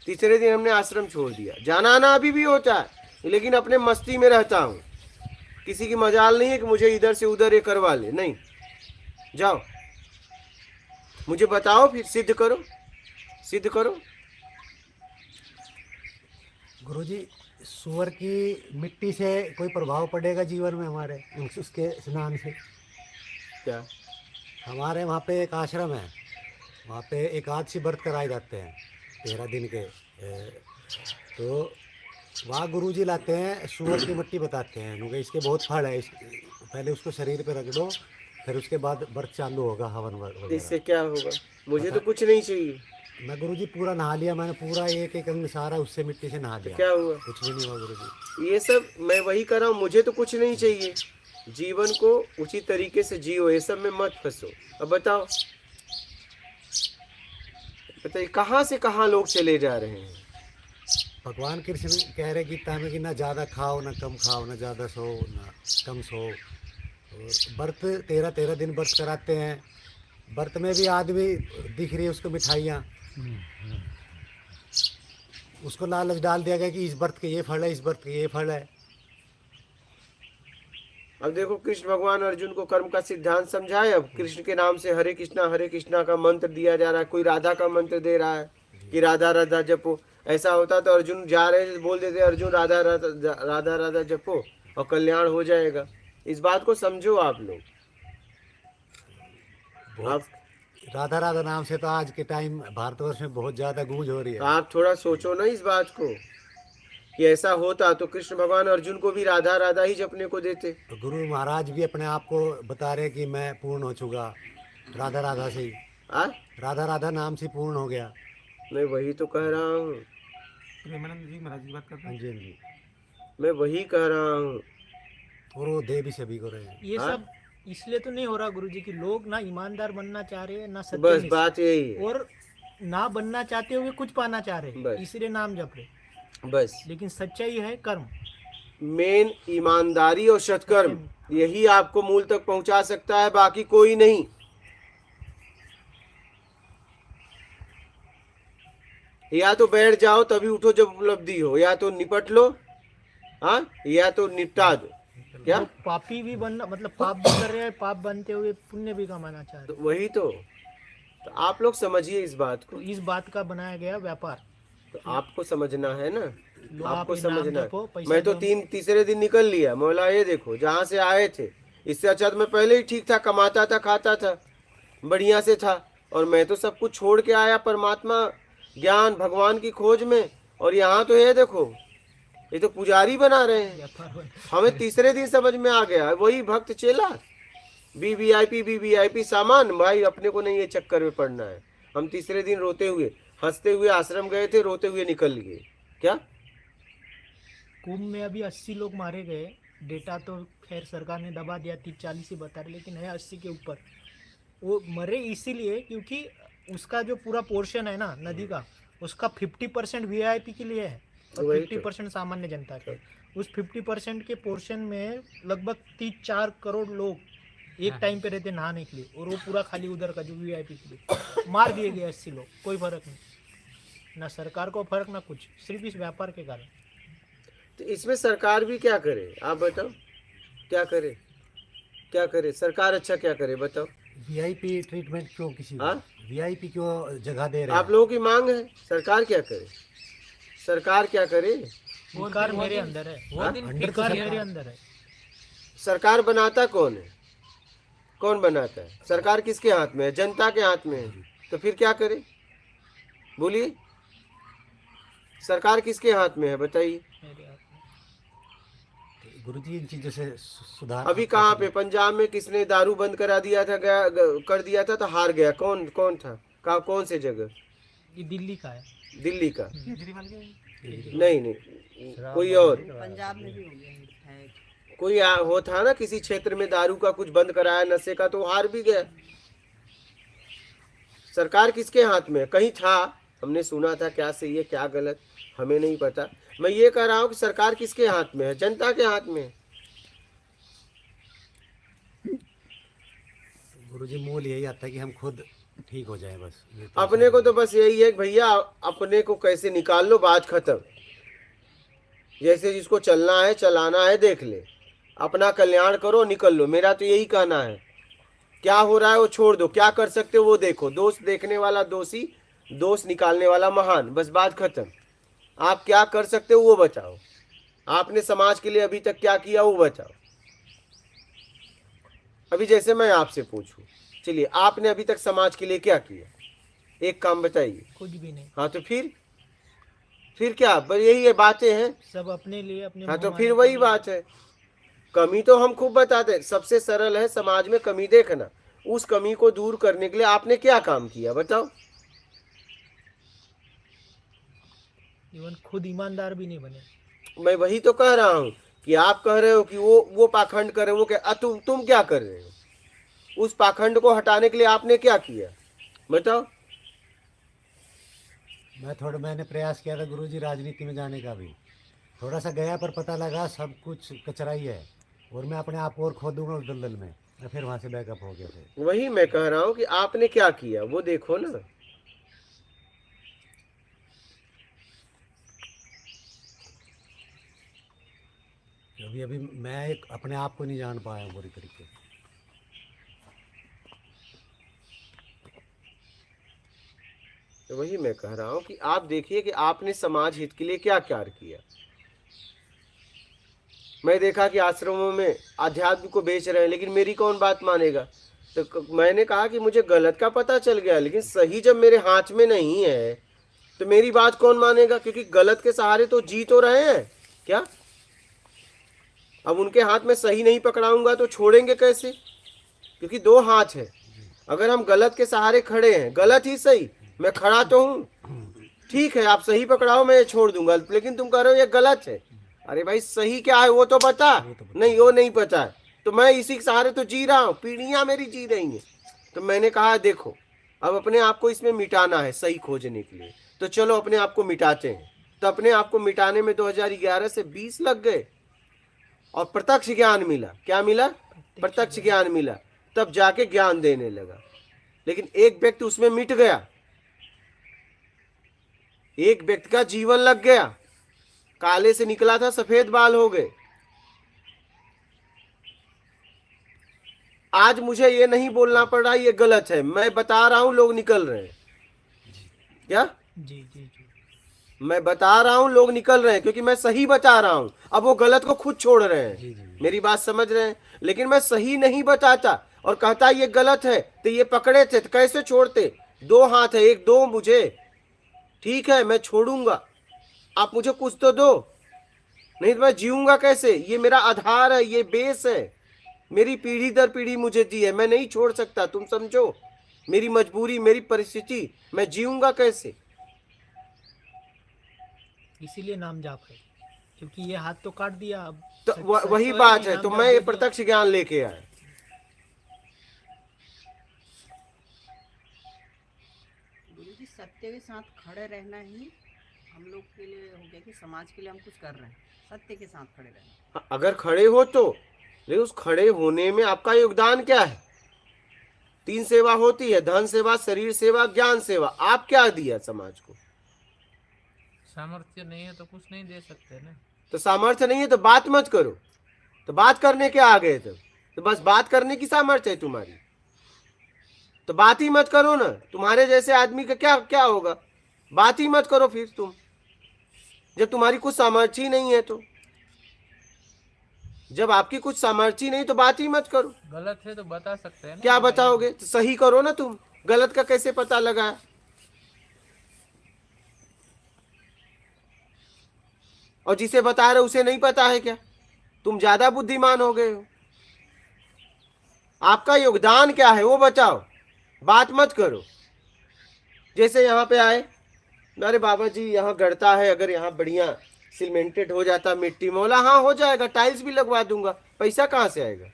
तीसरे दिन हमने आश्रम छोड़ दिया। जाना आना अभी भी होता है, लेकिन अपने मस्ती में रहता हूँ, किसी की मजाल नहीं है कि मुझे इधर से उधर ये करवा ले, नहीं। जाओ मुझे बताओ, फिर सिद्ध करो, सिद्ध करो। गुरुजी, सूअर की मिट्टी से कोई प्रभाव पड़ेगा जीवन में हमारे, उसके स्नान से? क्या? हमारे वहाँ पे एक आश्रम है, वहाँ पे एकादशी व्रत कराए जाते हैं 13 दिन के। तो वहाँ गुरुजी लाते हैं, सूअर की मिट्टी बताते हैं, क्योंकि इसके बहुत फल है, पहले उसको शरीर पे रख दो, फिर उसके बाद व्रत चालू होगा, हवन वगैरह। इससे क्या होगा? मुझे तो कुछ नहीं चाहिए। मैं गुरुजी पूरा नहा लिया, मैंने पूरा एक अंग सारा उससे मिट्टी से नहा लिया। क्या हुआ? कुछ भी नहीं हुआ गुरुजी। ये सब मैं वही कर रहा हूँ, मुझे तो कुछ नहीं चाहिए। जीवन को उचित तरीके से जियो, ये सब में मत फंसो। अब बताओ, बताइए कहाँ से कहाँ लोग चले जा रहे हैं। भगवान कृष्ण कह रहे गीता में कि ना ज़्यादा खाओ ना कम खाओ, ना ज़्यादा सो ना कम सो। व्रत 13 दिन व्रत कराते हैं। व्रत में भी आदमी दिख रही है उसको मिठाइयाँ, उसको लालच डाल दिया गया कि इस व्रत के ये फल है, इस व्रत के ये फल है। अब देखो, कृष्ण भगवान अर्जुन को कर्म का सिद्धांत समझाए। अब कृष्ण के नाम से हरे कृष्णा का मंत्र दिया जा रहा है, कोई राधा का मंत्र दे रहा है कि राधा राधा जपो। ऐसा होता तो अर्जुन जा रहे थे, बोल देते अर्जुन राधा राधा राधा राधा जपो और कल्याण हो जाएगा। इस बात को समझो आप लोग। आप राधा राधा नाम से तो आज के टाइम भारतवर्ष में बहुत ज़्यादा गूंज हो रही है। आप थोड़ा सोचो ना इस बात को कि ऐसा होता तो कृष्ण भगवान अर्जुन को भी राधा राधा ही जपने को देते। तो गुरु महाराज भी अपने आप को बता रहे कि मैं पूर्ण हो चुका, राधा राधा से ही, राधा राधा नाम से पूर्ण हो गया। मैं वही तो कह रहा हूँ, प्रेमानंद जी महाराज की बात करते हैं। हाँ जी, हाँ जी। मैं वही कह रहा हूँ। और वो दे भी सभी को रहे हैं। ये सब इसलिए तो नहीं हो रहा गुरुजी कि लोग ना ईमानदार बनना चाह रहे हैं, ना बस सत्यनिष्ठ, बात यही है। और ना बनना चाहते हुए कुछ पाना चाह रहे बस। हैं, इसलिए नाम जप रहे। बस लेकिन सच्चाई है कर्म। मेन ईमानदारी और सत्कर्म, यही आपको मूल तक पहुंचा सकता है, बाकी कोई नहीं। या तो बैठ जाओ तभी उठो जब उपलब्धि हो, या तो निपट लो, हाँ, या तो निपटा दो। क्या वो पापी भी बनना, मतलब पाप भी कर रहे हैं, पाप बनते हुए पुण्य भी कमाना चाह रहे तो वही तो आप लोग समझिए इस बात हैं। को। तो इस बात का बनाया गया व्यापार। तो आपको समझना है ना, लो आपको आप इनाम समझना है। रखो, पैसा मैं तो दो। तीसरे दिन निकल लिया, मौला ये देखो जहाँ से आए थे इससे अच्छा तो मैं पहले ही ठीक था, कमाता था, खाता था, बढ़िया से था, और मैं तो सब कुछ छोड़ के आया परमात्मा ज्ञान भगवान की खोज में। और यहाँ तो ये देखो, ये तो पुजारी बना रहे हैं। व्यापार बन हमें तीसरे दिन समझ में आ गया, वही भक्त चेला, वीवीआईपी सामान, भाई अपने को नहीं ये चक्कर में पड़ना है। हम तीसरे दिन रोते हुए हंसते हुए आश्रम गए थे, रोते हुए निकल लिए। क्या कुंभ में अभी 80 लोग मारे गए। डेटा तो खैर सरकार ने दबा दिया, 30-40 ही बता रहे, लेकिन है 80 के ऊपर। वो मरे इसीलिए क्योंकि उसका जो पूरा पोर्शन है ना नदी का, उसका 50% वीआईपी के लिए है और वही तो। 50% सामान्य जनता के। उस 50% के पोर्शन में लगभग 3-4 करोड़ लोग एक टाइम पे रहते नहाने के लिए, और वो पूरा खाली उधर का जो वीआईपी के लिए मार दिए गए 80 लोग। कोई फर्क नहीं, ना सरकार को फर्क ना कुछ, सिर्फ इस व्यापार के कारण। तो इसमें सरकार भी क्या करे, आप बताओ, क्या करे, क्या करे सरकार, अच्छा क्या करे बताओ। वीआईपी ट्रीटमेंट क्यों किसी को, हाँ? वीआईपी क्यों जगह दे रहे आप लोगों की मांग है, सरकार क्या करे, सरकार क्या करे। अधिकार मेरे अंदर है, वो दिन अंडर फिक्स अधिकार किया मेरे था। अंदर है। सरकार बनाता कौन है, कौन बनाता है, सरकार किसके हाथ में है, जनता के हाथ में है। तो फिर क्या करे, बोलिए, सरकार किसके हाथ में है बताइए। मेरे हाथ में। गुरुजी इन चीजों से सुधार। अभी कहाँ पे, पंजाब में किसने दारू बंद करा दिया था, कर दिया था तो हार गया, कौन कौन था, कहाँ, कौन से जगह, ये दिल्ली का है। दिल्ली का, केजरीवाल नहीं, कोई और, पंजाब में भी हो गया है। कोई हो था ना किसी क्षेत्र में दारू का कुछ बंद कराया, नशे का, तो हार भी गया। सरकार किसके हाथ में है, कहीं था, हमने सुना था, क्या सही है क्या गलत हमें नहीं पता। मैं ये कह रहा हूँ कि सरकार किसके हाथ में है, जनता के हाथ में है। गुरुजी मूल यही आता है कि हम खुद ठीक हो जाए बस। अपने को तो बस यही है कि भैया अपने को कैसे निकाल लो, बात खत्म। जैसे जिसको चलना है चलाना है देख ले, अपना कल्याण करो, निकल लो। मेरा तो यही कहना है, क्या हो रहा है वो छोड़ दो, क्या कर सकते हो वो देखो। दोष देखने वाला दोषी, दोष निकालने वाला महान, बस बात खत्म। आप क्या कर सकते हो वो बताओ, आपने समाज के लिए अभी तक क्या किया वो बताओ। अभी जैसे मैं आपसे पूछूं, चलिए आपने अभी तक समाज के लिए क्या किया, एक काम बताइए। कुछ भी नहीं, हाँ तो फिर क्या, बस यही है, बातें हैं। सब अपने लिए, अपने हाँ तो मुंह फिर मांगे वही के लिए। बात है, कमी तो हम खूब बताते हैं। सबसे सरल है समाज में कमी देखना, उस कमी को दूर करने के लिए आपने क्या काम किया बताओ। इवन खुद ईमानदार भी नहीं बने। मैं वही तो कह रहा हूँ कि आप कह रहे हो कि वो पाखंड कर रहे हो, वो क्या, तुम क्या कर रहे हो, उस पाखंड को हटाने के लिए आपने क्या किया बताओ। मैंने प्रयास किया था गुरुजी राजनीति में जाने का भी, थोड़ा सा गया पर पता लगा सब कुछ कचरा ही है, और मैं अपने आप को और खो दूंगा उस दलदल में। मैं फिर वहां से बैकअप हो गया फिर। वही मैं कह रहा हूँ कि आपने क्या किया वो देखो ना। अभी मैं अपने आप को नहीं जान पाया हूँ बुरी तरीके से। तो वही मैं कह रहा हूँ कि आप देखिए कि आपने समाज हित के लिए क्या कार्य किया। मैं देखा कि आश्रमों में आध्यात्म को बेच रहे हैं, लेकिन मेरी कौन बात मानेगा। तो मैंने कहा कि मुझे गलत का पता चल गया, लेकिन सही जब मेरे हाथ में नहीं है तो मेरी बात कौन मानेगा, क्योंकि गलत के सहारे तो जी तो रहे हैं क्या। अब उनके हाथ में सही नहीं पकड़ाऊंगा तो छोड़ेंगे कैसे, क्योंकि दो हाथ है। अगर हम गलत के सहारे खड़े हैं, गलत ही सही, मैं खड़ा तो हूँ, ठीक है आप सही पकड़ाओ मैं ये छोड़ दूंगा, लेकिन तुम कह रहे हो ये गलत है। अरे भाई सही क्या है वो तो बता, नहीं वो नहीं पता है, तो मैं इसी के सहारे तो जी रहा हूँ, पीढ़ियां मेरी जी रही हैं। तो मैंने कहा देखो अब अपने आप को इसमें मिटाना है सही खोजने के लिए, तो चलो अपने आप को मिटाते हैं। तो अपने आप को मिटाने में 2011 से 20 लग गए, और प्रत्यक्ष ज्ञान मिला। क्या मिला? प्रत्यक्ष ज्ञान मिला। तब जाके ज्ञान देने लगा। लेकिन एक व्यक्ति उसमें मिट गया, एक व्यक्ति का जीवन लग गया, काले से निकला था सफेद बाल हो गए। आज मुझे ये नहीं बोलना पड़ रहा ये गलत है, मैं बता रहा हूं, लोग निकल रहे हैं। क्या? जी जी जी। मैं बता रहा हूं, लोग निकल रहे हैं, क्योंकि मैं सही बता रहा हूं। अब वो गलत को खुद छोड़ रहे हैं। मेरी बात समझ रहे हैं? लेकिन मैं सही नहीं बताता और कहता ये गलत है, तो ये पकड़े थे तो कैसे छोड़ते? दो हाथ है, एक दो मुझे, ठीक है मैं छोड़ूंगा, आप मुझे कुछ तो दो, नहीं तो मैं जीऊंगा कैसे? ये मेरा आधार है, ये बेस है, मेरी पीढ़ी दर पीढ़ी मुझे दी है, मैं नहीं छोड़ सकता। तुम समझो मेरी मजबूरी, मेरी परिस्थिति, मैं जीऊंगा कैसे? इसीलिए नाम जाप है, क्योंकि ये हाथ तो काट दिया। अब तो वही है बात कि है। नाम तो जाप मैं दे ये दिया। प्रत्यक्ष ज्ञान लेके आया। गुरु जी, सत्य के साथ खड़े रहना ही हम लोग के लिए हो गया कि समाज के लिए हम कुछ कर रहे हैं। सत्य के साथ खड़े रहना। अगर खड़े हो तो, लेकिन उस खड़े होने में आपका योगदान क्या है? 3 सेवा होती है, धन सेवा, शरीर सेवा, ज्ञान सेवा। आप क्या दिया समाज को? सामर्थ्य नहीं है तो कुछ नहीं दे सकते ना। तो सामर्थ्य नहीं है तो बात मत करो। तो बात करने के आ गए तो बस बात करने की सामर्थ्य है तुम्हारी, तो बात ही मत करो ना। तुम्हारे जैसे आदमी का क्या क्या होगा? बात ही मत करो फिर तुम, जब तुम्हारी कुछ सामर्थ्य ही नहीं है तो। जब आपकी कुछ सामर्थ्य ही नहीं तो बात ही मत करो। गलत है तो बता सकते हैं ना। क्या बताओगे? तो सही करो ना तुम, गलत का कैसे पता लगा? और जिसे बता रहे उसे नहीं पता है क्या? तुम ज्यादा बुद्धिमान हो गए हो। आपका योगदान क्या है वो बताओ, बात मत करो। जैसे यहाँ पे आए, अरे बाबा जी यहाँ गढ़ता है, अगर यहाँ बढ़िया सीमेंटेड हो जाता, मिट्टी मोला, हाँ हो जाएगा, टाइल्स भी लगवा दूंगा, पैसा कहाँ से आएगा?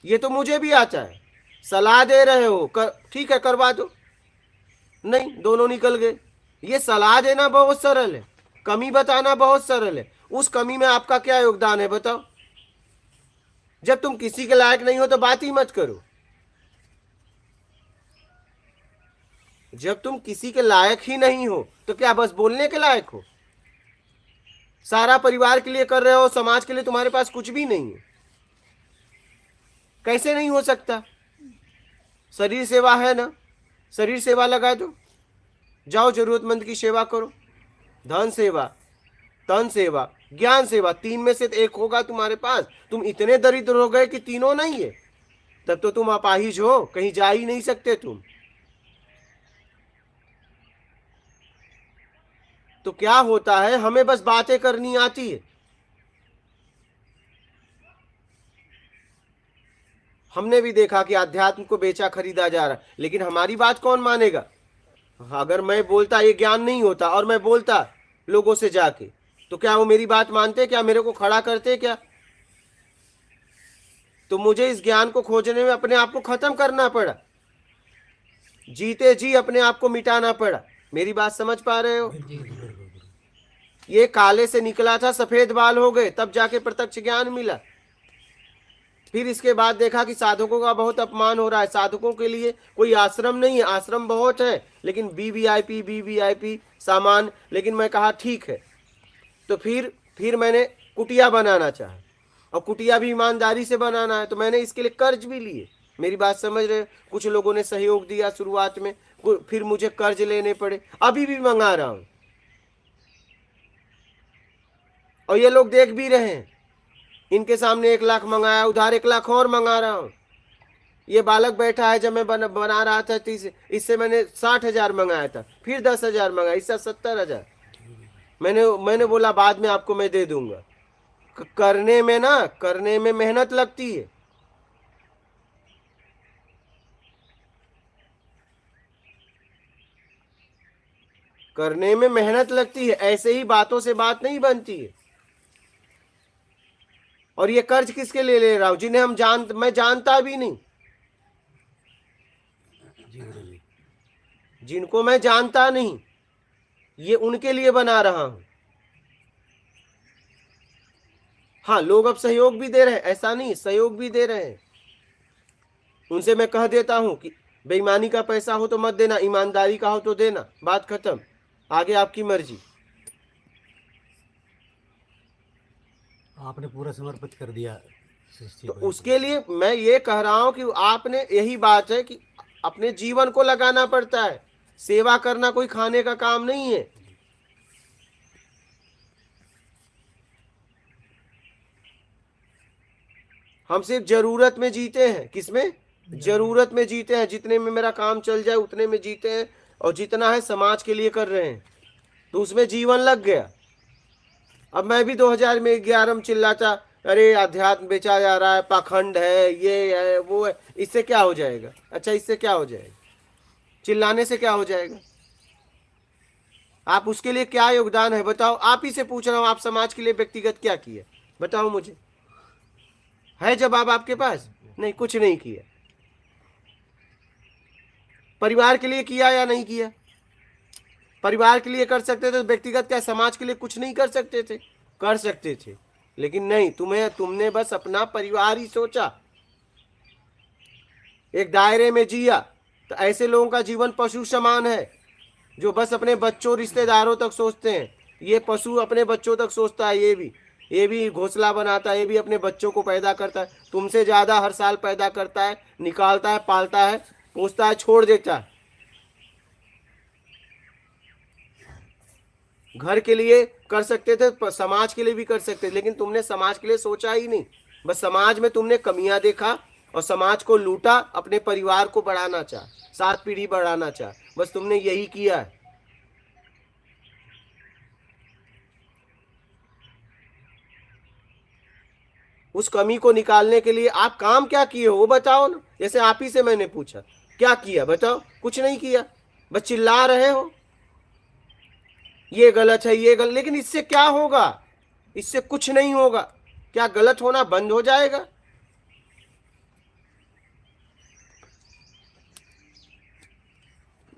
ये तो मुझे भी आता है। सलाह दे रहे हो, ठीक है करवा दो। नहीं, दोनों निकल गए। ये सलाह देना बहुत सरल है, कमी बताना बहुत सरल है। उस कमी में आपका क्या योगदान है बताओ? जब तुम किसी के लायक नहीं हो तो बात ही मत करो। जब तुम किसी के लायक ही नहीं हो तो क्या बस बोलने के लायक हो? सारा परिवार के लिए कर रहे हो, समाज के लिए तुम्हारे पास कुछ भी नहीं है। कैसे नहीं हो सकता? शरीर सेवा है ना, शरीर सेवा लगा दो, जाओ जरूरतमंद की सेवा करो। धन सेवा, तन सेवा, ज्ञान सेवा, 3 में से एक होगा तुम्हारे पास। तुम इतने दरिद्र हो गए कि तीनों नहीं है, तब तो तुम अपाहिज हो, कहीं जा ही नहीं सकते तुम। तो क्या होता है, हमें बस बातें करनी आती है। हमने भी देखा कि अध्यात्म को बेचा खरीदा जा रहा है, लेकिन हमारी बात कौन मानेगा? अगर मैं बोलता ये ज्ञान नहीं होता और मैं बोलता लोगों से जाके, तो क्या वो मेरी बात मानते? क्या मेरे को खड़ा करते? क्या? तो मुझे इस ज्ञान को खोजने में अपने आप को खत्म करना पड़ा, जीते जी अपने आप को मिटाना पड़ा। मेरी बात समझ पा रहे हो? ये काले से निकला था, सफेद बाल हो गए, तब जाके प्रत्यक्ष ज्ञान मिला। फिर इसके बाद देखा कि साधकों का बहुत अपमान हो रहा है, साधकों के लिए कोई आश्रम नहीं है। आश्रम बहुत है लेकिन वीवीआईपी सामान। लेकिन मैं कहा ठीक है, तो फिर मैंने कुटिया बनाना चाहा, और कुटिया भी ईमानदारी से बनाना है, तो मैंने इसके लिए कर्ज भी लिए। मेरी बात समझ रहे? कुछ लोगों ने सहयोग दिया शुरुआत में, फिर मुझे कर्ज लेने पड़े, अभी भी मंगा रहा हूं। और ये लोग देख भी रहे हैं, इनके सामने 1 लाख मंगाया, उधार 1 लाख और मंगा रहा हूं। ये बालक बैठा है, जब मैं बना रहा था इससे मैंने 60,000 मंगाया था, फिर 10,000 मंगाया, इससे 70,000। मैंने बोला बाद में आपको मैं दे दूंगा। करने में मेहनत लगती है। करने में मेहनत लगती है, ऐसे ही बातों से बात नहीं बनती है। और ये कर्ज किसके लिए ले रहा हूं? जिन्हें मैं जानता भी नहीं, जिनको मैं जानता नहीं, ये उनके लिए बना रहा हूं। हाँ, लोग अब सहयोग भी दे रहे हैं, ऐसा नहीं, सहयोग भी दे रहे हैं। उनसे मैं कह देता हूं कि बेईमानी का पैसा हो तो मत देना, ईमानदारी का हो तो देना, बात खत्म, आगे आपकी मर्जी। आपने पूरा समर्पित कर दिया सृष्टि तो को। उसके लिए मैं ये कह रहा हूं कि आपने, यही बात है कि अपने जीवन को लगाना पड़ता है। सेवा करना कोई खाने का काम नहीं है। हम सिर्फ जरूरत में जीते हैं। किसमें? जरूरत में जीते हैं। जितने में मेरा काम चल जाए उतने में जीते हैं, और जितना है समाज के लिए कर रहे हैं, तो उसमें जीवन लग गया। अब मैं भी 2011 में चिल्लाता, अरे अध्यात्म बेचा जा रहा है, पाखंड है, ये है, वो है, इससे क्या हो जाएगा? अच्छा, इससे क्या हो जाएगा? चिल्लाने से क्या हो जाएगा? आप उसके लिए क्या योगदान है बताओ? आप ही से पूछ रहा हूं, आप समाज के लिए व्यक्तिगत क्या किया बताओ मुझे। है जवाब आपके पास? नहीं, कुछ नहीं किया। परिवार के लिए किया या नहीं किया? परिवार के लिए कर सकते थे, व्यक्तिगत क्या समाज के लिए कुछ नहीं कर सकते थे? कर सकते थे, लेकिन नहीं, तुमने बस अपना परिवार ही सोचा, एक दायरे में जिया। तो ऐसे लोगों का जीवन पशु समान है, जो बस अपने बच्चों रिश्तेदारों तक सोचते हैं। ये पशु अपने बच्चों तक सोचता है, ये भी घोंसला बनाता है, ये भी अपने बच्चों को पैदा करता है, तुमसे ज्यादा हर साल पैदा करता है, निकालता है, पालता है, पोसता है, छोड़ देता है। घर के लिए कर सकते थे, समाज के लिए भी कर सकते थे, लेकिन तुमने समाज के लिए सोचा ही नहीं। बस समाज में तुमने कमियां देखा और समाज को लूटा, अपने परिवार को बढ़ाना चाहा, 7 पीढ़ी बढ़ाना चाहा, बस तुमने यही किया है। उस कमी को निकालने के लिए आप काम क्या किए हो वो बताओ ना। जैसे आप ही से मैंने पूछा, क्या किया बताओ? कुछ नहीं किया, बस चिल्ला रहे हो, ये गलत है, ये गलत। लेकिन इससे क्या होगा? इससे कुछ नहीं होगा। क्या गलत होना बंद हो जाएगा?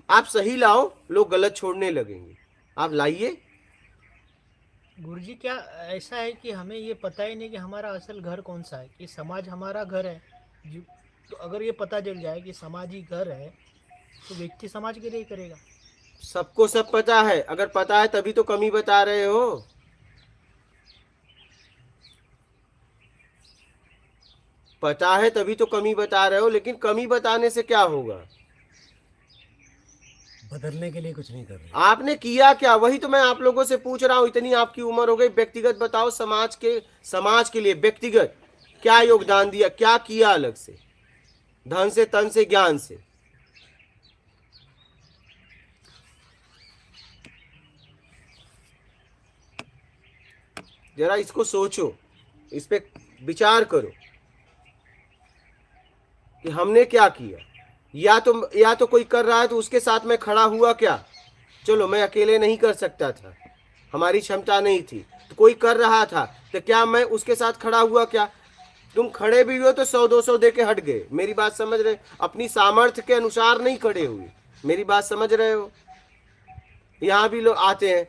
आप सही लाओ, लोग गलत छोड़ने लगेंगे। आप लाइए। गुरुजी, क्या ऐसा है कि हमें ये पता ही नहीं कि हमारा असल घर कौन सा है, कि समाज हमारा घर है तो अगर ये पता चल जाए कि समाज ही घर है, तो व्यक्ति समाज के लिए ही करेगा। सबको सब पता है। अगर पता है तभी तो कमी बता रहे हो। पता है तभी तो कमी बता रहे हो, लेकिन कमी बताने से क्या होगा? बदलने के लिए कुछ नहीं कर रहे। आपने किया क्या? वही तो मैं आप लोगों से पूछ रहा हूं। इतनी आपकी उम्र हो गई, व्यक्तिगत बताओ, समाज के लिए व्यक्तिगत क्या योगदान दिया, क्या किया अलग से, धन से, तन से, ज्ञान से? जरा इसको सोचो, इस पे विचार करो कि हमने क्या किया। या तो कोई कर रहा है तो उसके साथ में खड़ा हुआ क्या? चलो, मैं अकेले नहीं कर सकता था, हमारी क्षमता नहीं थी, तो कोई कर रहा था तो क्या मैं उसके साथ खड़ा हुआ क्या? तुम खड़े भी हो तो 100-200 दे के हट गए। मेरी बात समझ रहे? अपनी सामर्थ्य के अनुसार नहीं खड़े हुए। मेरी बात समझ रहे हो? यहाँ भी लोग आते हैं,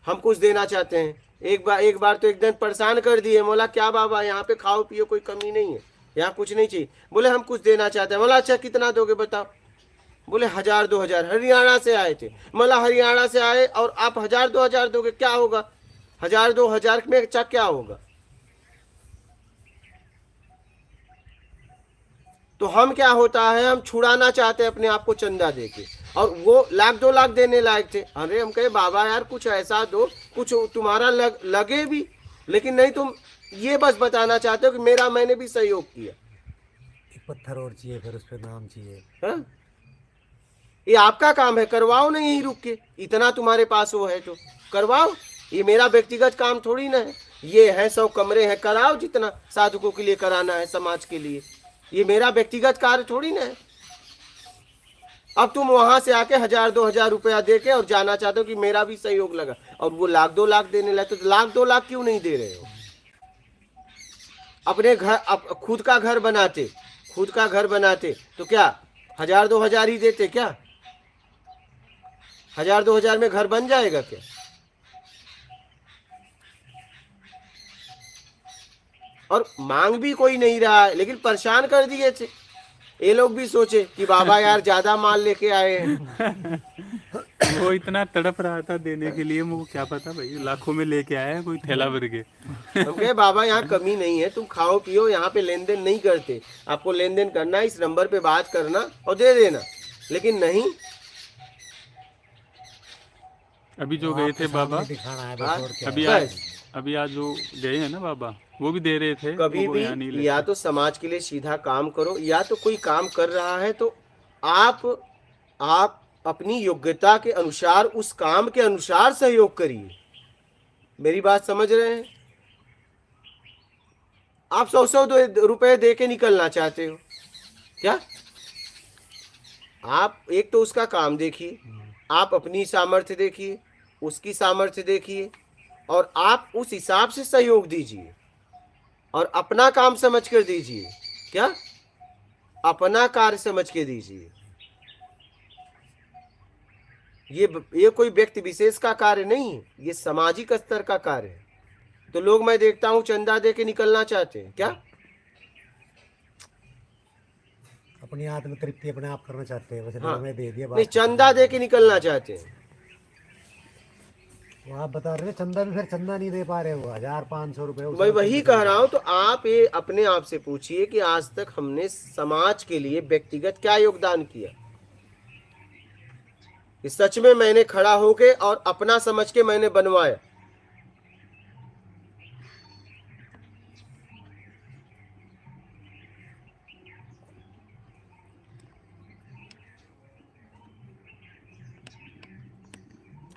हम कुछ देना चाहते हैं। एक बार तो एक दिन परेशान कर दिए। बोला, क्या बाबा, यहाँ पे खाओ पियो, कोई कमी नहीं है, यहाँ कुछ नहीं चाहिए। बोले, हम कुछ देना चाहते हैं। बोला, अच्छा कितना दोगे बताओ? बोले, 1000-2000। हरियाणा से आए थे। मतलब हरियाणा से आए और आप 1000-2000 दोगे, क्या होगा? 1000-2000 में अच्छा क्या होगा? तो हम क्या होता है, हम छुड़ाना चाहते हैं अपने आप को चंदा देके, और वो 1-2 लाख देने लायक थे। अरे हम कहे, बाबा यार कुछ ऐसा दो, कुछ तुम्हारा लगे भी, लेकिन नहीं, तुम ये बस बताना चाहते हो कि मैंने भी सहयोग किया। एक पत्थर और चाहिए, फिर उस पर नाम चाहिए। हाँ? ये आपका काम है, करवाओ ना यहीं रुक के। इतना तुम्हारे पास वो है तो करवाओ। ये मेरा व्यक्तिगत काम थोड़ी ना है। ये है 100 कमरे हैं, कराओ जितना साधुकों के लिए कराना है, समाज के लिए। ये मेरा व्यक्तिगत कार्य थोड़ी ना है। अब तुम वहां से आके 1000-2000 रुपया दे के और जाना चाहते हो कि मेरा भी सहयोग लगा, और वो 1-2 लाख देने लगे। तो 1-2 लाख क्यों नहीं दे रहे हो? अपने घर, खुद का घर बनाते तो क्या 1000-2000 ही देते? क्या 1000-2000 में घर बन जाएगा क्या? और मांग भी कोई नहीं रहा है, लेकिन परेशान कर दिए थे। ये लोग भी सोचे कि बाबा यार ज्यादा माल लेके आए हैं। वो इतना तड़प रहा था देने के लिए, मुझको क्या पता भाई लाखों में लेके आया है कोई थैला भर के। हम कहे बाबा यहाँ कमी नहीं है, तुम खाओ पियो, यहाँ पे लेन देन नहीं करते, आपको लेन देन करना है इस नंबर पे बात करना और दे देना। लेकिन नहीं, अभी जो गए थे बाबा, दिखाना है हाँ, बस और क्या। अभी आज जो गए हैं ना बाबा, वो भी दे रहे थे। कभी वो यहाँ नहीं भी लेते। या तो समाज के लिए सीधा काम करो, या तो कोई काम कर रहा है तो आप अपनी योग्यता के अनुसार उस काम के अनुसार सहयोग करिए। मेरी बात समझ रहे हैं? आप 100 रुपए दे के निकलना चाहते हो क्या? आप एक तो उसका काम देखिए, आप अपनी सामर्थ्य देखिए, उसकी सामर्थ्य देखिए, और आप उस हिसाब से सहयोग दीजिए और अपना काम समझ कर दीजिए। क्या? अपना कार्य समझ के दीजिए। ये कोई व्यक्ति विशेष का कार्य नहीं है, ये सामाजिक स्तर का कार्य है। तो लोग मैं देखता हूं चंदा दे के निकलना चाहते हैं। क्या? अपनी आत्म तृप्ति अपने आप करना चाहते हैं, वैसे हाँ। हमें दे दिया नहीं, बात। चंदा दे के निकलना चाहते हैं। वो आप बता रहे थे चंदा भी, फिर चंदा नहीं दे पा रहे हो, 1500 रुपए। मैं वही कह रहा हूं। तो आप ये अपने आप से पूछिए कि आज तक हमने समाज के लिए व्यक्तिगत क्या योगदान किया कि सच में मैंने खड़ा होके और अपना समझ के मैंने बनवाया।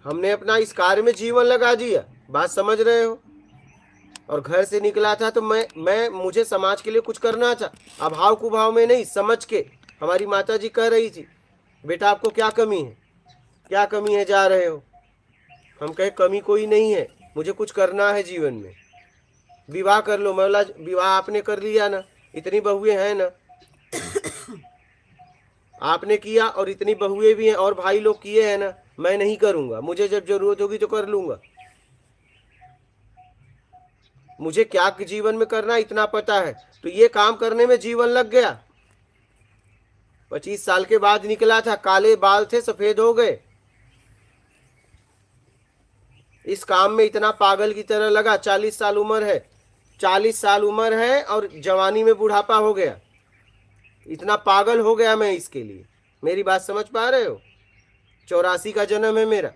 हमने अपना इस कार्य में जीवन लगा दिया, बात समझ रहे हो? और घर से निकला था तो मुझे समाज के लिए कुछ करना था, अभाव कुभाव में नहीं, समझ के। हमारी माता जी कह रही थी, बेटा आपको क्या कमी है, क्या कमी है जा रहे हो? हम कहे कमी कोई नहीं है, मुझे कुछ करना है जीवन में। विवाह कर लो। मैं बोला विवाह आपने कर लिया ना, इतनी बहुएं हैं ना, आपने किया और इतनी बहुएं भी हैं और भाई लोग किए हैं ना। मैं नहीं करूंगा, मुझे जब जरूरत होगी तो कर लूंगा। मुझे क्या जीवन में करना इतना पता है। तो ये काम करने में जीवन लग गया। 25 साल के बाद निकला था, काले बाल थे सफेद हो गए। इस काम में इतना पागल की तरह लगा। 40 साल उम्र है, 40 साल उम्र है और जवानी में बुढ़ापा हो गया। इतना पागल हो गया मैं इसके लिए। मेरी बात समझ पा रहे हो? 84 का जन्म है मेरा।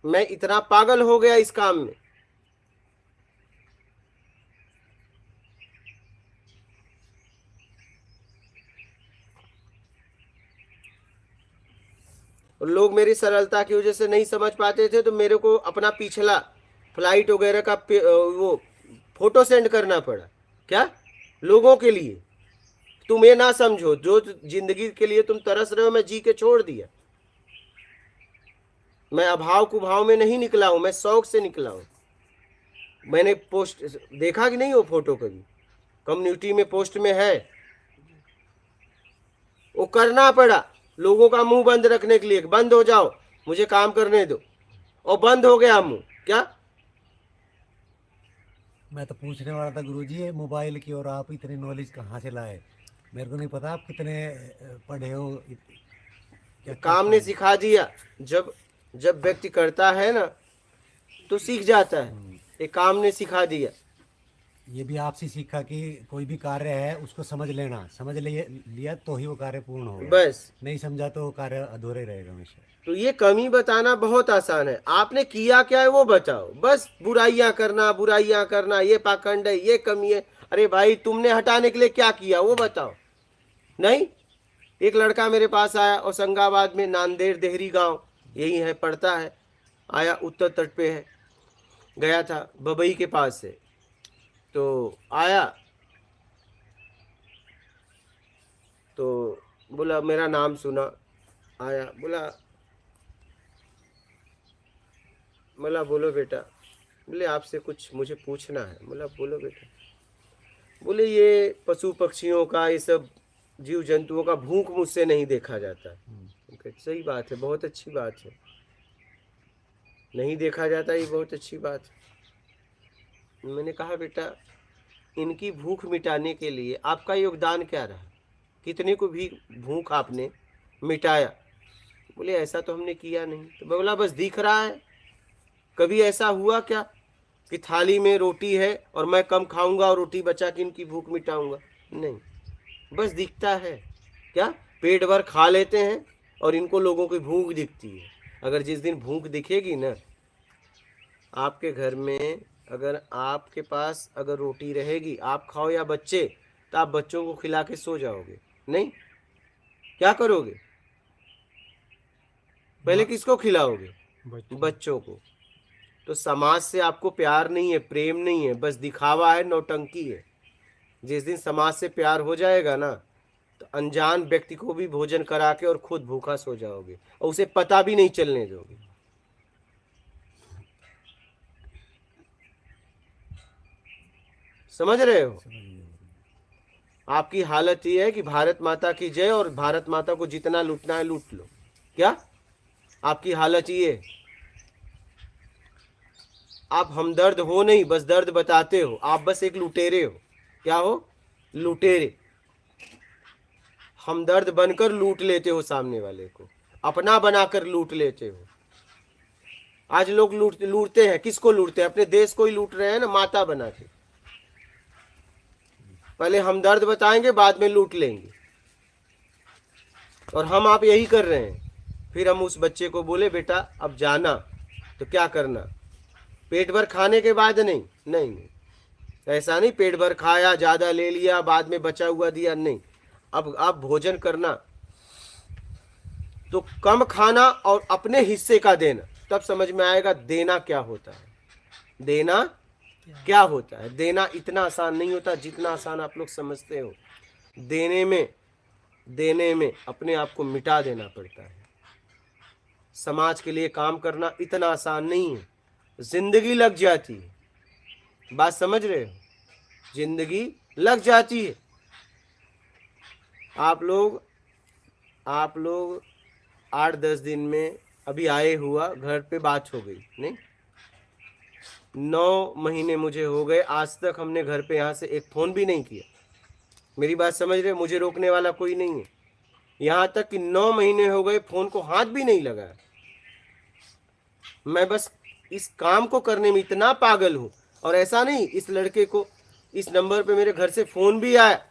मैं इतना पागल हो गया इस काम में। और लोग मेरी सरलता की वजह से नहीं समझ पाते थे, तो मेरे को अपना पिछला फ्लाइट वगैरह का वो फोटो सेंड करना पड़ा। क्या? लोगों के लिए। तुम ये ना समझो, जो जिंदगी के लिए तुम तरस रहे हो मैं जी के छोड़ दिया। मैं अभाव कुभाव में नहीं निकला हूं, मैं शौक से निकला हूं। मैंने पोस्ट देखा कि नहीं, वो फोटो कभी कम्युनिटी में पोस्ट में है, वो करना पड़ा लोगों का मुंह बंद रखने के लिए। बंद हो जाओ, मुझे काम करने दो। और बंद हो गया मुंह। क्या? मैं तो पूछने वाला था गुरुजी, ये मोबाइल की, और आप इतनी नॉलेज कहाँ से लाए? मेरे को नहीं पता आप कितने पढ़े हो। क्या काम ने सिखा दिया। जब व्यक्ति करता है ना तो सीख जाता है। ये काम ने सिखा दिया। ये भी आपसे सीखा कि कोई भी कार्य है उसको समझ लेना, समझ लिया तो ही वो कार्य पूर्ण होगा। बस। नहीं समझा तो वो कार्य अधूरे रहेगा हमेशा। तो ये कमी बताना बहुत आसान है। आपने किया क्या है वो बताओ। बस बुराइयां करना, ये पाखंड है, ये कमी है। अरे भाई तुमने हटाने के लिए क्या किया वो बताओ। नहीं, एक लड़का मेरे पास आया होशंगाबाद में, नांदेड़ देहरी गांव यही है, पढ़ता है। आया, उत्तर तट पे है, गया था बबई के पास से। तो आया तो बोला मेरा नाम सुना, आया, बोला बोलो बेटा। बोले आपसे कुछ मुझे पूछना है। बोला बोलो बेटा। बोले ये पशु पक्षियों का, ये सब जीव जंतुओं का भूख मुझसे नहीं देखा जाता। सही बात है, बहुत अच्छी बात है। नहीं देखा जाता, ये बहुत अच्छी बात है। मैंने कहा बेटा इनकी भूख मिटाने के लिए आपका योगदान क्या रहा, कितने को भी भूख आपने मिटाया? बोले ऐसा तो हमने किया नहीं। तो बोला बस दिख रहा है, कभी ऐसा हुआ क्या कि थाली में रोटी है और मैं कम खाऊंगा और रोटी बचा के इनकी भूख मिटाऊंगा? नहीं, बस दिखता है। क्या पेट भर खा लेते हैं और इनको लोगों की भूख दिखती है। अगर जिस दिन भूख दिखेगी ना आपके घर में, अगर आपके पास अगर रोटी रहेगी, आप खाओ या बच्चे, तो आप बच्चों को खिला के सो जाओगे। नहीं, क्या करोगे? पहले किसको खिलाओगे? बच्चों को। तो समाज से आपको प्यार नहीं है, प्रेम नहीं है, बस दिखावा है, नौटंकी है। जिस दिन समाज से प्यार हो जाएगा ना तो अनजान व्यक्ति को भी भोजन करा के और खुद भूखा सो जाओगे और उसे पता भी नहीं चलने दोगे। समझ रहे हो? आपकी हालत ये है कि भारत माता की जय और भारत माता को जितना लूटना है लूट लो। क्या आपकी हालत ये है? आप हमदर्द हो नहीं, बस दर्द बताते हो। आप बस एक लुटेरे हो। क्या हो? लुटेरे। हमदर्द बनकर लूट लेते हो सामने वाले को, अपना बनाकर लूट लेते हो। आज लोग लूटते हैं। किसको लूटते हैं? अपने देश को ही लूट रहे हैं ना, माता बना के। पहले हमदर्द बताएंगे, बाद में लूट लेंगे। और हम आप यही कर रहे हैं। फिर हम उस बच्चे को बोले बेटा अब जाना, तो क्या करना? पेट भर खाने के बाद नहीं, नहीं नहीं, ऐसा नहीं पेट भर खाया, ज्यादा ले लिया, बाद में बचा हुआ दिया, नहीं। अब आप भोजन करना तो कम खाना और अपने हिस्से का देना, तब समझ में आएगा देना क्या होता है। देना क्या होता है? देना इतना आसान नहीं होता जितना आसान आप लोग समझते हो। देने में अपने आप को मिटा देना पड़ता है। समाज के लिए काम करना इतना आसान नहीं है, जिंदगी लग जाती है। बात समझ रहे हो? जिंदगी लग जाती है। आप लोग 8-10 दिन में अभी आए हुआ, घर पे बात हो गई नहीं? 9 महीने मुझे हो गए, आज तक हमने घर पे यहाँ से एक फ़ोन भी नहीं किया। मेरी बात समझ रहे? मुझे रोकने वाला कोई नहीं है। यहाँ तक कि 9 महीने हो गए फ़ोन को हाथ भी नहीं लगाया। मैं बस इस काम को करने में इतना पागल हूँ। और ऐसा नहीं, इस लड़के को इस नंबर पे मेरे घर से फ़ोन भी आया,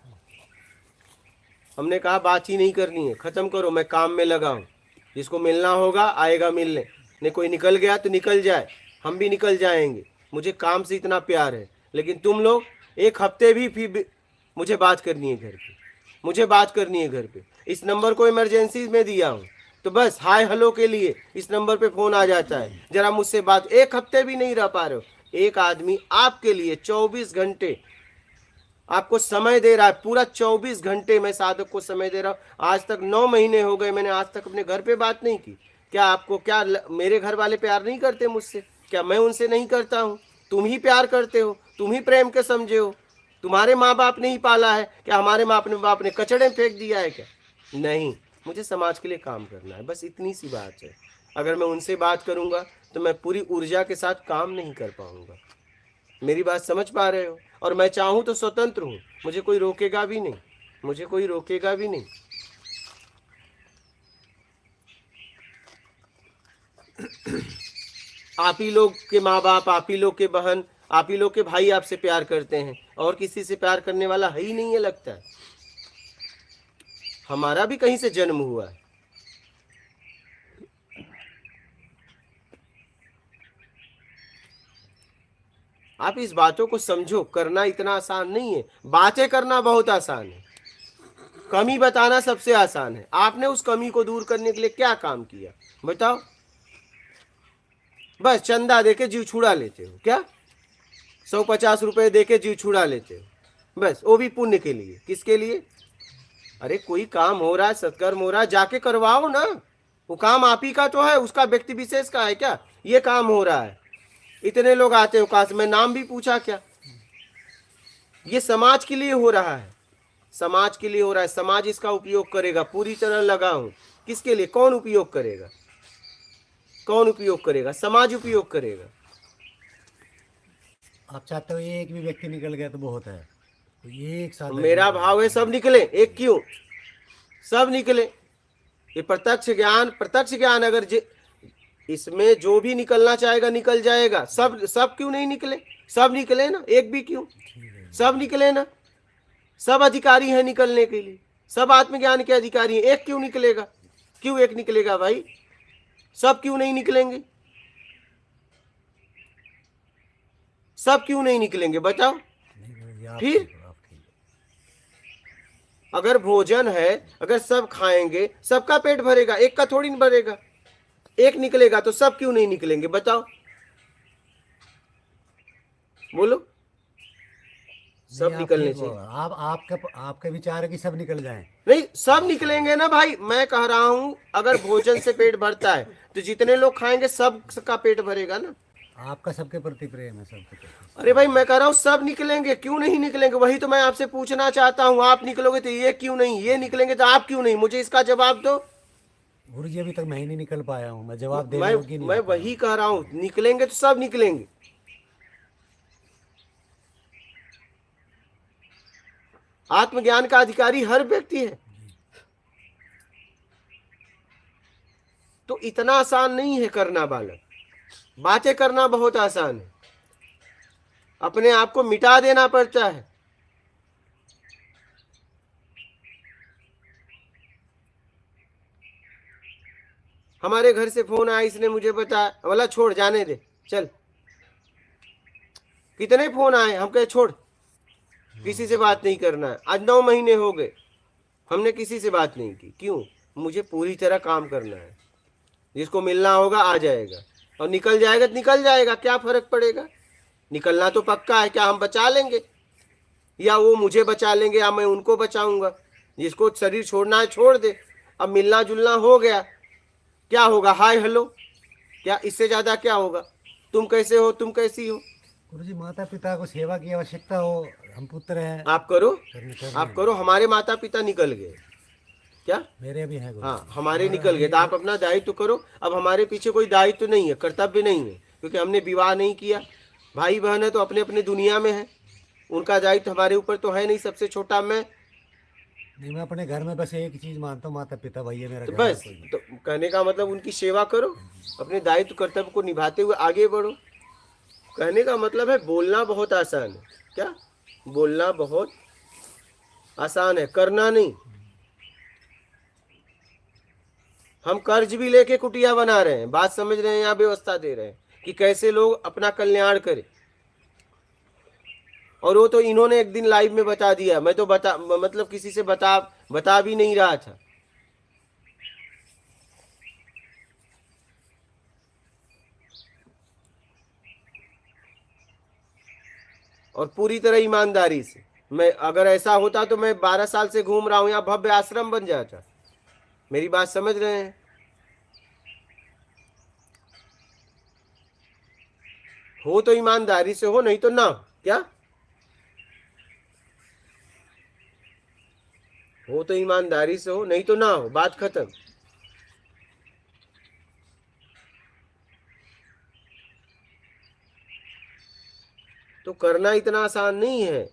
हमने कहा बात ही नहीं करनी है, ख़त्म करो, मैं काम में लगा हूँ। जिसको मिलना होगा आएगा मिलने, नहीं कोई निकल गया तो निकल जाए, हम भी निकल जाएंगे। मुझे काम से इतना प्यार है। लेकिन तुम लोग एक हफ्ते भी फिर मुझे बात करनी है घर पे, मुझे बात करनी है घर पे। इस नंबर को इमरजेंसी में दिया हूँ तो बस हाय हेलो के लिए इस नंबर पे फ़ोन आ जाता है, ज़रा मुझसे बात। एक हफ्ते भी नहीं रह पा रहे हो। एक आदमी आपके लिए 24 घंटे आपको समय दे रहा है, पूरा 24 घंटे मैं साधक को समय दे रहा हूँ। आज तक 9 महीने हो गए, मैंने आज तक अपने घर पे बात नहीं की। क्या आपको, क्या मेरे घर वाले प्यार नहीं करते मुझसे? क्या मैं उनसे नहीं करता हूँ? तुम ही प्यार करते हो, तुम ही प्रेम के समझे हो। तुम्हारे माँ बाप ने ही पाला है, क्या हमारे माँ बाप ने कचड़े फेंक दिया है क्या? नहीं, मुझे समाज के लिए काम करना है, बस इतनी सी बात है। अगर मैं उनसे बात करूँगा तो मैं पूरी ऊर्जा के साथ काम नहीं कर पाऊँगा। मेरी बात समझ पा रहे हो? और मैं चाहूँ तो स्वतंत्र हूँ, मुझे कोई रोकेगा भी नहीं, मुझे कोई रोकेगा भी नहीं। आप ही लोग के माँ बाप, आप ही लोग के बहन, आप ही लोग के भाई आपसे प्यार करते हैं, और किसी से प्यार करने वाला है ही नहीं है लगता है। हमारा भी कहीं से जन्म हुआ है। आप इस बातों को समझो, करना इतना आसान नहीं है। बातें करना बहुत आसान है, कमी बताना सबसे आसान है। आपने उस कमी को दूर करने के लिए क्या काम किया बताओ? बस चंदा देके जीव छुड़ा लेते हो। क्या 150 रुपए देके जीव छुड़ा लेते हो, बस वो भी पुण्य के लिए। किसके लिए? अरे कोई काम हो रहा है, सत्कर्म हो रहा है, जाके करवाओ ना। वो काम आप ही का तो है, उसका व्यक्ति विशेष का है क्या? ये काम हो रहा है, इतने लोग आते हो, काश मैं नाम भी पूछा क्या? ये समाज के लिए हो रहा है, समाज के लिए हो रहा है। समाज इसका उपयोग करेगा, पूरी तरह लगा हूं। किसके लिए? कौन उपयोग करेगा? कौन उपयोग करेगा? समाज उपयोग करेगा। आप चाहते हो एक भी व्यक्ति निकल गया तो बहुत है, तो एक साथ मेरा भाव है सब निकले, एक क्यों, सब निकले। ये प्रत्यक्ष ज्ञान अगर इसमें जो भी निकलना चाहेगा निकल जाएगा। सब क्यों नहीं निकले, सब निकले ना, एक भी क्यों, सब निकले ना, सब अधिकारी है निकलने के लिए, सब आत्मज्ञान के अधिकारी हैं, एक क्यों निकलेगा, क्यों एक निकलेगा भाई, सब क्यों नहीं निकलेंगे, सब क्यों नहीं निकलेंगे बताओ। फिर अगर भोजन है, अगर सब खाएंगे सबका पेट भरेगा, एक का थोड़ी नहीं भरेगा, एक निकलेगा तो सब क्यों नहीं निकलेंगे बताओ, बोलो। सब निकलने चाहिए। आपके विचार है कि सब निकल जाएं। नहीं, सब निकलेंगे ना भाई, मैं कह रहा हूं अगर भोजन से पेट भरता है तो जितने लोग खाएंगे सबका पेट भरेगा ना। आपका सबके प्रति प्रेम है, सबके प्रति। अरे भाई मैं कह रहा हूँ सब निकलेंगे, क्यों नहीं निकलेंगे, वही तो मैं आपसे पूछना चाहता हूँ। आप निकलोगे तो ये क्यों नहीं, ये निकलेंगे तो आप क्यों नहीं, मुझे इसका जवाब दो। गुरु जी अभी तक मैं ही नहीं निकल पाया हूँ, मैं जवाब देने योग्य नहीं मैं वही कह रहा हूँ, निकलेंगे तो सब निकलेंगे। आत्मज्ञान का अधिकारी हर व्यक्ति है, तो इतना आसान नहीं है करना बालक, बातें करना बहुत आसान है, अपने आप को मिटा देना पड़ता है। हमारे घर से फोन आया, इसने मुझे बताया, बोला छोड़ जाने दे चल। कितने फोन आए, हम कहे छोड़, किसी से बात नहीं करना है। आज 9 महीने हो गए हमने किसी से बात नहीं की, क्यों, मुझे पूरी तरह काम करना है, जिसको मिलना होगा आ जाएगा, और निकल जाएगा तो निकल जाएगा, क्या फर्क पड़ेगा। निकलना तो पक्का है, क्या हम बचा लेंगे या वो मुझे बचा लेंगे या मैं उनको बचाऊंगा। जिसको शरीर छोड़ना है छोड़ दे, अब मिलना जुलना हो गया, क्या होगा, हाय हेलो, क्या इससे ज्यादा क्या होगा। तुम कैसे हो, तुम कैसी हो। गुरु जी माता पिता को सेवा की आवश्यकता हो, हम पुत्र हैं, आप करो, करने आप करो। हमारे माता पिता निकल गए, क्या मेरे भी हैं गुरु। हाँ हमारे निकल गए, तो आप अपना दायित्व करो। अब हमारे पीछे कोई दायित्व नहीं है, कर्तव्य नहीं है, क्योंकि हमने विवाह नहीं किया। भाई बहन है तो अपने अपने दुनिया में है, उनका दायित्व हमारे ऊपर तो है नहीं। सबसे छोटा मैं, नहीं मैं अपने घर में बस एक चीज मानता हूँ, माता पिता भैया मेरा तो घर बस है, कोई तो कहने का मतलब उनकी सेवा करो, अपने दायित्व कर्तव्य को निभाते हुए आगे बढ़ो। कहने का मतलब है बोलना बहुत आसान है, क्या बोलना बहुत आसान है, करना नहीं। हम कर्ज भी लेके कुटिया बना रहे हैं, बात समझ रहे हैं, यहाँ व्यवस्था दे रहे हैं कि कैसे लोग अपना कल्याण करें। और वो तो इन्होंने एक दिन लाइव में बता दिया, मैं तो मतलब किसी से बता भी नहीं रहा था। और पूरी तरह ईमानदारी से, मैं अगर ऐसा होता तो मैं 12 साल से घूम रहा हूं, यहाँ भव्य आश्रम बन जाता। मेरी बात समझ रहे हैं। हो तो ईमानदारी से हो, नहीं तो ना, क्या हो तो ईमानदारी से हो, नहीं तो ना हो, बात खत्म। तो करना इतना आसान नहीं है।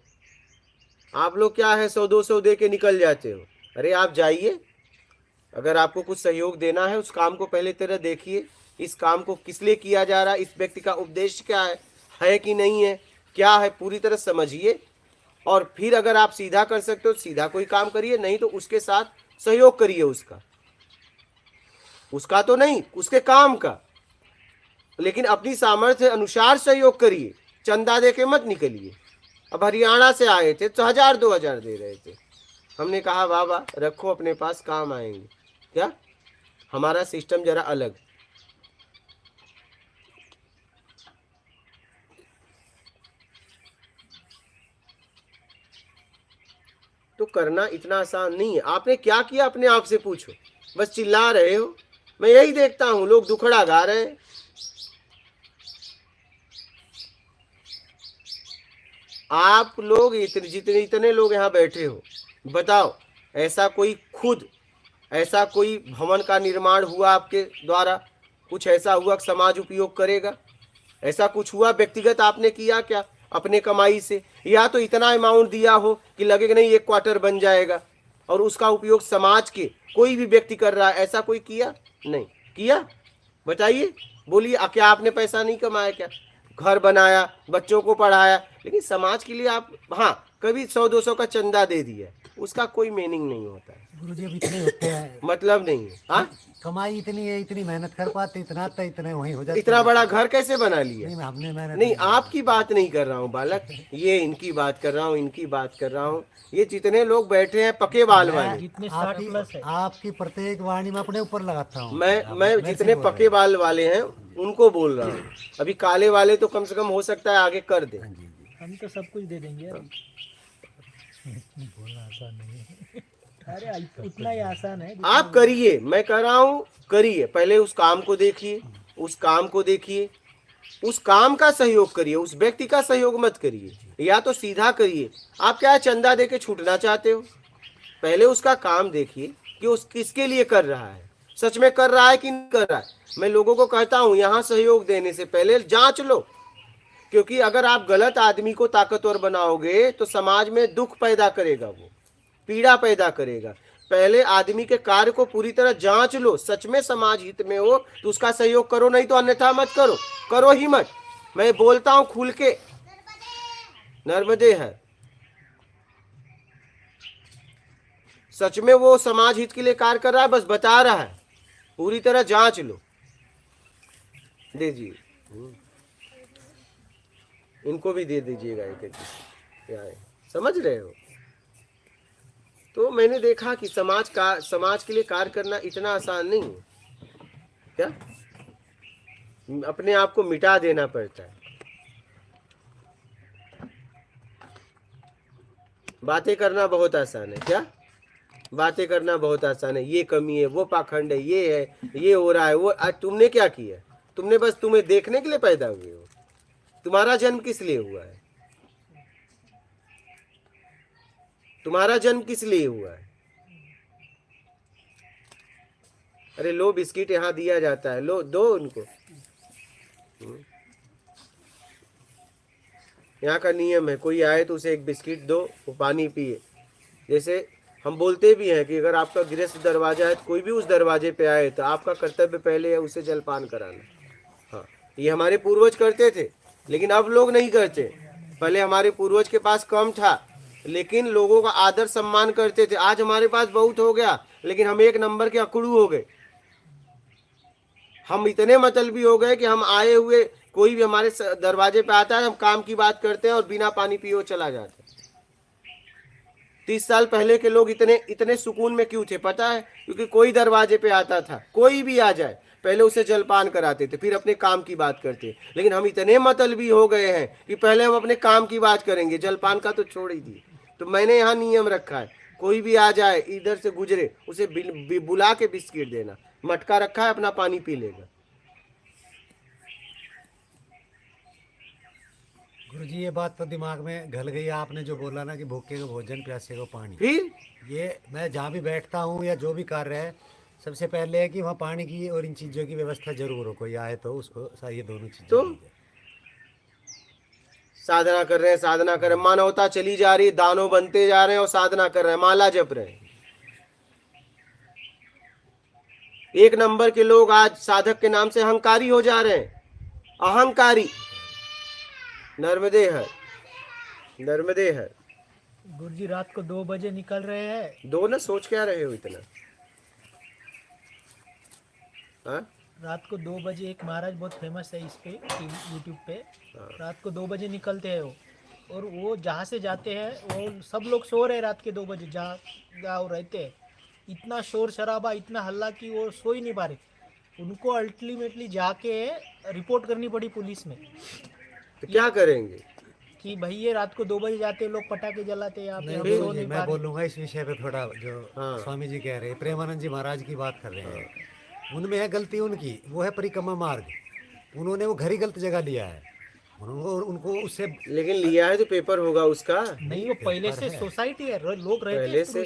आप लोग क्या है 100-200 दे के निकल जाते हो। अरे आप जाइए, अगर आपको कुछ सहयोग देना है उस काम को पहले तरह देखिए, इस काम को किस लिए किया जा रहा है, इस व्यक्ति का उद्देश्य क्या है कि नहीं है, क्या है, पूरी तरह समझिए। और फिर अगर आप सीधा कर सकते हो सीधा कोई काम करिए, नहीं तो उसके साथ सहयोग करिए, उसका तो नहीं, उसके काम का, लेकिन अपनी सामर्थ्य अनुसार सहयोग करिए। चंदा दे के मत निकलिए। अब हरियाणा से आए थे तो 1000-2000 दे रहे थे, हमने कहा बाबा रखो अपने पास, काम आएंगे। क्या, हमारा सिस्टम जरा अलग। तो करना इतना आसान नहीं है। आपने क्या किया अपने आप से पूछो, बस चिल्ला रहे हो। मैं यही देखता हूं, लोग दुखड़ा गा रहे हैं। आप लोग जितने लोग यहाँ बैठे हो, बताओ ऐसा कोई भवन का निर्माण हुआ आपके द्वारा, कुछ ऐसा हुआ कि समाज उपयोग करेगा, ऐसा कुछ हुआ व्यक्तिगत आपने किया क्या? अपने कमाई से, या तो इतना अमाउंट दिया हो कि लगे कि नहीं 1 क्वार्टर बन जाएगा, और उसका उपयोग समाज के कोई भी व्यक्ति कर रहा है, ऐसा कोई किया? नहीं किया। बताइए, बोलिए, क्या आपने पैसा नहीं कमाया? क्या घर बनाया, बच्चों को पढ़ाया, लेकिन समाज के लिए आप हाँ कभी 100-200 का चंदा दे दिया, उसका कोई मीनिंग नहीं होता है, गुरुजी अब इतने होते हैं, मतलब नहीं है। हाँ, कमाई इतनी है, इतनी मेहनत कर पाते, इतना तो इतने वहीं हो जाते। इतना बड़ा घर कैसे बना लिया? नहीं, हमने मेहनत नहीं, आपकी बात नहीं कर रहा हूँ बालक, ये इनकी बात कर रहा हूँ, इनकी बात कर रहा हूँ। ये जितने लोग बैठे हैं पके बाल वाले, जितने 60 प्लस है, आपकी प्रत्येक वाणी में अपने ऊपर लगाता हूँ। मैं जितने पके बाल वाले हैं उनको बोल रहा हूँ। अभी काले वाले तो कम से कम हो सकता है आगे कर दे। हम तो सब कुछ दे देंगे यार। बोलना आसान नहीं है। अरे इतना ही आसान है। आप करिए, मैं कह रहा हूँ करिए, पहले उस काम को देखिए, उस काम को देखिए, उस काम का सहयोग करिए, उस व्यक्ति का सहयोग मत करिए, या तो सीधा करिए। आप क्या चंदा दे के छूटना चाहते हो? पहले उसका काम देखिए कि उस किसके लिए कर रहा है, सच में कर रहा है कि नहीं कर रहा है। मैं लोगों को कहता हूँ यहाँ सहयोग देने से पहले जांच लो, क्योंकि अगर आप गलत आदमी को ताकतवर बनाओगे तो समाज में दुख पैदा करेगा, वो पीड़ा पैदा करेगा। पहले आदमी के कार्य को पूरी तरह जांच लो, सच में समाज हित में हो तो उसका सहयोग करो, नहीं तो अन्यथा मत करो, करो ही मत। मैं बोलता हूं खुल के, नर्मदे है, सच में वो समाज हित के लिए कार्य कर रहा है, बस बता रहा है, पूरी तरह जांच लो। दीजिए, इनको भी दे दीजिएगा एक एक, समझ रहे हो? तो मैंने देखा कि समाज के लिए कार्य करना इतना आसान नहीं है। क्या अपने आप को मिटा देना पड़ता है। बातें करना बहुत आसान है। क्या बातें करना बहुत आसान है? ये कमी है, वो पाखंड है, ये है, ये हो रहा है, वो। आज तुमने क्या किया? तुमने बस तुम्हें देखने के लिए पैदा हुए हो। तुम्हारा जन्म किस लिए हुआ है? तुम्हारा जन्म किस लिए हुआ है? अरे लो, बिस्किट यहाँ दिया जाता है, लो, दो उनको। यहाँ का नियम है, कोई आए तो उसे एक बिस्किट दो, वो पानी पिए। जैसे हम बोलते भी हैं कि अगर आपका गृहस्थ दरवाजा है तो कोई भी उस दरवाजे पे आए तो आपका कर्तव्य पहले है उसे जलपान कराना। हाँ, ये हमारे पूर्वज करते थे, लेकिन अब लोग नहीं करते। पहले हमारे पूर्वज के पास कम था, लेकिन लोगों का आदर सम्मान करते थे। आज हमारे पास बहुत हो गया, लेकिन हम 1 नंबर के अकड़ू हो गए। हम इतने मतलबी हो गए कि हम आए हुए, कोई भी हमारे दरवाजे पे आता है, हम काम की बात करते हैं और बिना पानी पिए चला जाता है। 30 साल पहले के लोग इतने सुकून में क्यों थे पता है? क्योंकि कोई दरवाजे पे आता था, कोई भी आ जाए, पहले उसे जलपान कराते थे, फिर अपने काम की बात करते। लेकिन हम इतने मतलबी हो गए हैं कि पहले हम अपने काम की बात करेंगे, जलपान का तो छोड़ ही दिए। तो मैंने यहाँ नियम रखा है, कोई भी आ जाए, इधर से गुजरे, उसे बुला के बिस्किट देना। मटका रखा है, अपना पानी पी लेगा। गुरुजी, ये बात तो दिमाग में घल गई। आपने जो बोला ना कि भूखे को भोजन, प्यासे को पानी, फिर ये मैं जहाँ भी बैठता हूँ या जो भी कार्य है, सबसे पहले है कि वहाँ पानी की और इन चीज़ों की व्यवस्था जरूर हो। कोई आए तो उसको ये दोनों चीज़ें तो मिल जाए। साधना कर रहे हैं, साधना कर रहे हैं, मानवता चली जा रही है, दानव बनते जा रहे हैं और साधना कर रहे हैं, माला जप रहे हैं। 1 नंबर के लोग आज साधक के नाम से अहंकारी हो जा रहे हैं, अहंकारी। नर्मदे है, नर्मदे है। गुरुजी रात को 2 बजे निकल रहे हैं। दो ना, सोच क्या रहे हो इतना? हाँ? रात को 2 बजे एक महाराज बहुत फेमस है इस पे यूट्यूब पे। रात को 2 बजे निकलते हैं वो, और वो जहाँ से जाते हैं वो सब लोग सो रहे हैं रात के 2 बजे, जहाँ वो रहते हैं। इतना शोर शराबा, इतना हल्ला कि वो सो ही नहीं पा रहे। उनको अल्टीमेटली जाके रिपोर्ट करनी पड़ी पुलिस में तो क्या करेंगे कि भाई ये रात को 2 बजे जाते हैं, लोग पटाखे जलाते हैं यहाँ पे, हम नहीं, सो गुरुजी, नहीं पा मैं रहे। बोलूँगा इस विषय पे थोड़ा। जो हाँ। स्वामी जी कह रहे हैं, प्रेमानंद जी महाराज की बात कर रहे हैं, उनमें है गलती उनकी, वो है परिक्रमा मार्ग। उन्होंने वो घर ही गलत जगह लिया है, उनको उससे। लेकिन लिया है तो पेपर होगा उसका। नहीं, वो पहले से सोसाइटी है, लोग रहते पहले हैं से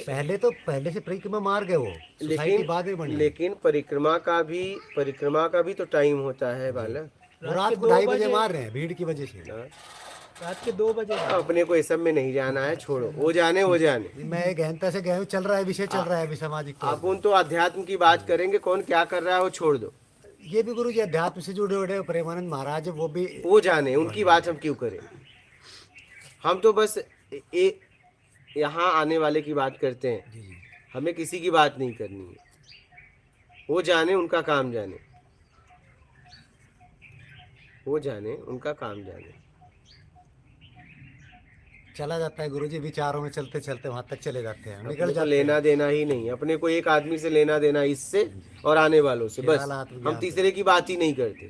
पहले से परिक्रमा मार्ग है वो, सोसाइटी बाद में बनी। लेकिन परिक्रमा का भी तो टाइम होता है बालक। वो रात को 2:30 बजे मार रहे हैं भीड़ की वजह से। हाँ। रात के 2 बजे अपने को इस सब में नहीं जाना है, छोड़ो, वो जाने वो जाने। मैं गहनता से गया हूँ, चल रहा है विषय, चल रहा है अभी सामाजिक तौर अपन तो अध्यात्म की बात करेंगे, कौन क्या कर रहा है वो छोड़ दो, पे। ये भी गुरु जी अध्यात्म से जुड़े हुए प्रेमानंद महाराज, वो भी वो जाने, उनकी बात हम क्यों करें। हम तो बस यहाँ आने वाले की बात करते हैं, जी जी। हमें किसी की बात नहीं करनी है। वो जाने, उनका काम जाने, वो जाने, उनका काम जाने। चला जाता है गुरु जी, विचारों में चलते चलते वहां तक चले जाते हैं, अपने निकल को जाते लेना हैं। देना ही नहीं, अपने को एक आदमी से लेना देना इससे और आने वालों से, केवल बस। आत्मज्ञान हम से। तीसरे की बात ही नहीं करते।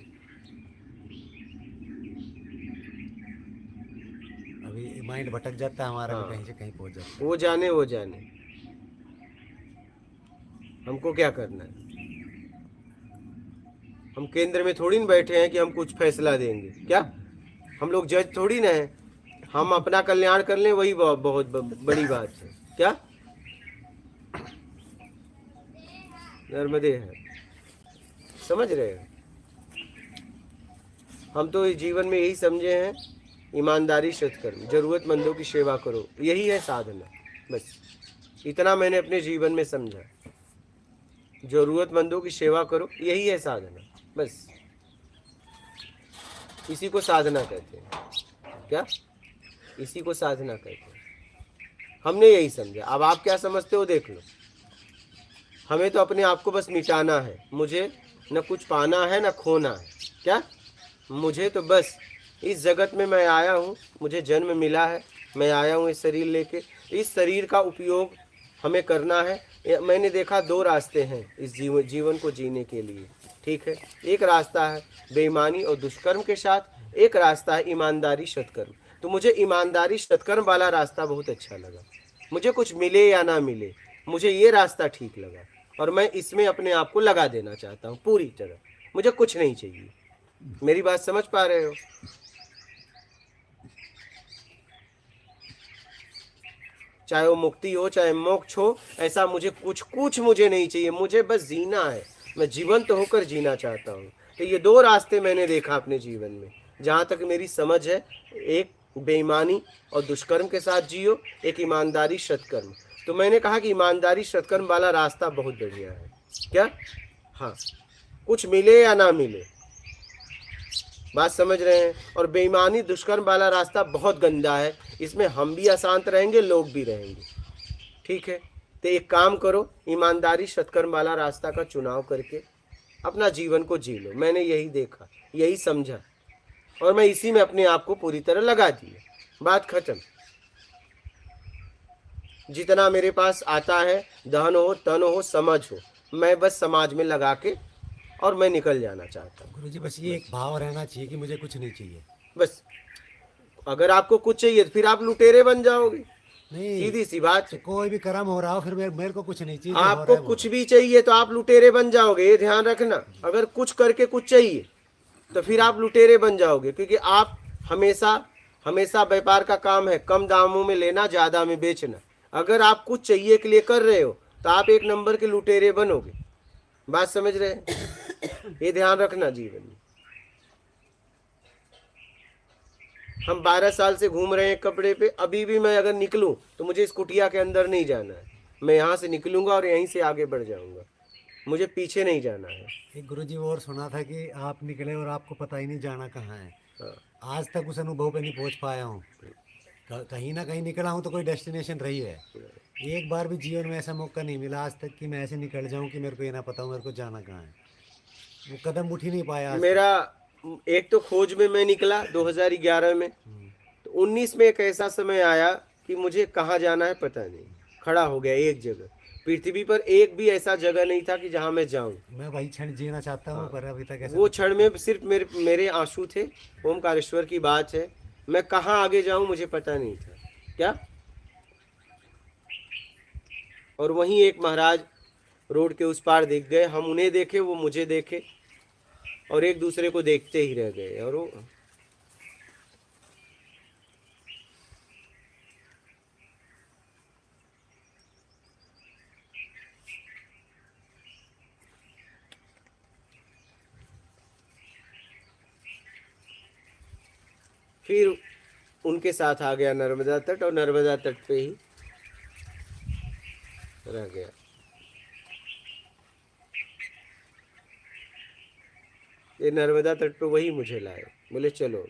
अभी माइंड भटक जाता है हमारा, हाँ। भी कहीं से कहीं पहुंच जाता है। वो जाने वो जाने, हमको क्या करना है। हम केंद्र में थोड़ी न बैठे हैं कि हम कुछ फैसला देंगे, क्या हम लोग जज थोड़ी ना है। हम अपना कल्याण कर लें, वही बहुत बड़ी बात है, क्या नर्मदे है, समझ रहे हैं। हम तो इस जीवन में यही समझे हैं, ईमानदारी, सत्कर्म, जरूरतमंदों की सेवा करो, यही है साधना, बस इतना मैंने अपने जीवन में समझा। जरूरतमंदों की सेवा करो, यही है साधना, बस इसी को साधना कहते हैं, क्या इसी को साधना कहते हैं। हमने यही समझा, अब आप क्या समझते हो देख लो। हमें तो अपने आप को बस मिटाना है, मुझे न कुछ पाना है न खोना है, क्या मुझे तो बस इस जगत में मैं आया हूँ, मुझे जन्म मिला है, मैं आया हूँ इस शरीर लेके, इस शरीर का उपयोग हमें करना है। मैंने देखा 2 रास्ते हैं इस जीवन को जीने के लिए, ठीक है। एक रास्ता है बेईमानी और दुष्कर्म के साथ, एक रास्ता है ईमानदारी, सत्कर्म। तो मुझे ईमानदारी सत्कर्म वाला रास्ता बहुत अच्छा लगा। मुझे कुछ मिले या ना मिले, मुझे ये रास्ता ठीक लगा और मैं इसमें अपने आप को लगा देना चाहता हूँ पूरी तरह। मुझे कुछ नहीं चाहिए। मेरी बात समझ पा रहे हो? चाहे वो मुक्ति हो चाहे मोक्ष हो, ऐसा मुझे कुछ मुझे नहीं चाहिए। मुझे बस जीना है, मैं जीवंत होकर जीना चाहता हूँ। तो ये 2 रास्ते मैंने देखा अपने जीवन में, जहाँ तक मेरी समझ है। एक बेईमानी और दुष्कर्म के साथ जियो, एक ईमानदारी सत्कर्म। तो मैंने कहा कि ईमानदारी सत्कर्म वाला रास्ता बहुत बढ़िया है, क्या हाँ, कुछ मिले या ना मिले, बात समझ रहे हैं। और बेईमानी दुष्कर्म वाला रास्ता बहुत गंदा है, इसमें हम भी अशांत रहेंगे, लोग भी रहेंगे, ठीक है। तो एक काम करो, ईमानदारी सत्कर्म वाला रास्ता का चुनाव करके अपना जीवन को जी लो। मैंने यही देखा, यही समझा और मैं इसी में अपने आप को पूरी तरह लगा दिया, बात खत्म। जितना मेरे पास आता है, धन हो, तन हो, समझ हो, मैं बस समाज में लगा के और मैं निकल जाना चाहता हूँ। गुरु जी बस ये एक भाव रहना चाहिए कि मुझे कुछ नहीं चाहिए। बस अगर आपको कुछ चाहिए तो फिर आप लुटेरे बन जाओगे, नहीं, सीधी सी बात है। कोई भी कर्म हो रहा हो, फिर मेरे को कुछ नहीं चाहिए, जो हो रहा आपको है वो कुछ भी चाहिए तो आप लुटेरे बन जाओगे, ये ध्यान रखना। अगर कुछ करके कुछ चाहिए तो फिर आप लुटेरे बन जाओगे, क्योंकि आप हमेशा व्यापार का काम है कम दामों में लेना, ज़्यादा में बेचना। अगर आप कुछ चाहिए के लिए कर रहे हो तो आप एक नंबर के लुटेरे बनोगे, बात समझ रहे हैं? ये ध्यान रखना जीवन में। हम 12 साल से घूम रहे हैं कपड़े पे, अभी भी मैं अगर निकलूं तो मुझे इस कुटिया के अंदर नहीं जाना है। मैं यहाँ से निकलूंगा और यहीं से आगे बढ़ जाऊंगा, मुझे पीछे नहीं जाना है। एक गुरु जी और सुना था कि आप निकले और आपको पता ही नहीं जाना कहाँ है। हाँ। आज तक उस अनुभव पे नहीं पहुंच पाया हूँ। कहीं ना कहीं निकला हूँ तो कोई डेस्टिनेशन रही है। एक बार भी जीवन में ऐसा मौका नहीं मिला आज तक कि मैं ऐसे निकल जाऊँ कि मेरे को ये ना पता हो मेरे को जाना कहाँ है। वो कदम उठ ही नहीं पाया आज तक। मेरा एक तो खोज में मैं निकला 2011 में, तो 19 में एक ऐसा समय आया कि मुझे कहाँ जाना है पता नहीं, खड़ा हो गया एक जगह। पृथ्वी पर एक भी ऐसा जगह नहीं था कि जहाँ मैं जाऊं। मैं वही क्षण जीना चाहता हूँ, पर अभी तक ऐसा वो क्षण में सिर्फ मेरे आंसू थे। ओमकारेश्वर की बात है, मैं कहाँ आगे जाऊं मुझे पता नहीं था, क्या। और वहीं एक महाराज रोड के उस पार दिख गए, हम उन्हें देखे, वो मुझे देखे और एक दूसरे को देखते ही रह गए। और वो फिर उनके साथ आ गया नर्मदा तट, और नर्मदा तट पे ही रह गया। ये नर्मदा तट पे वही मुझे लाए, बोले चलो।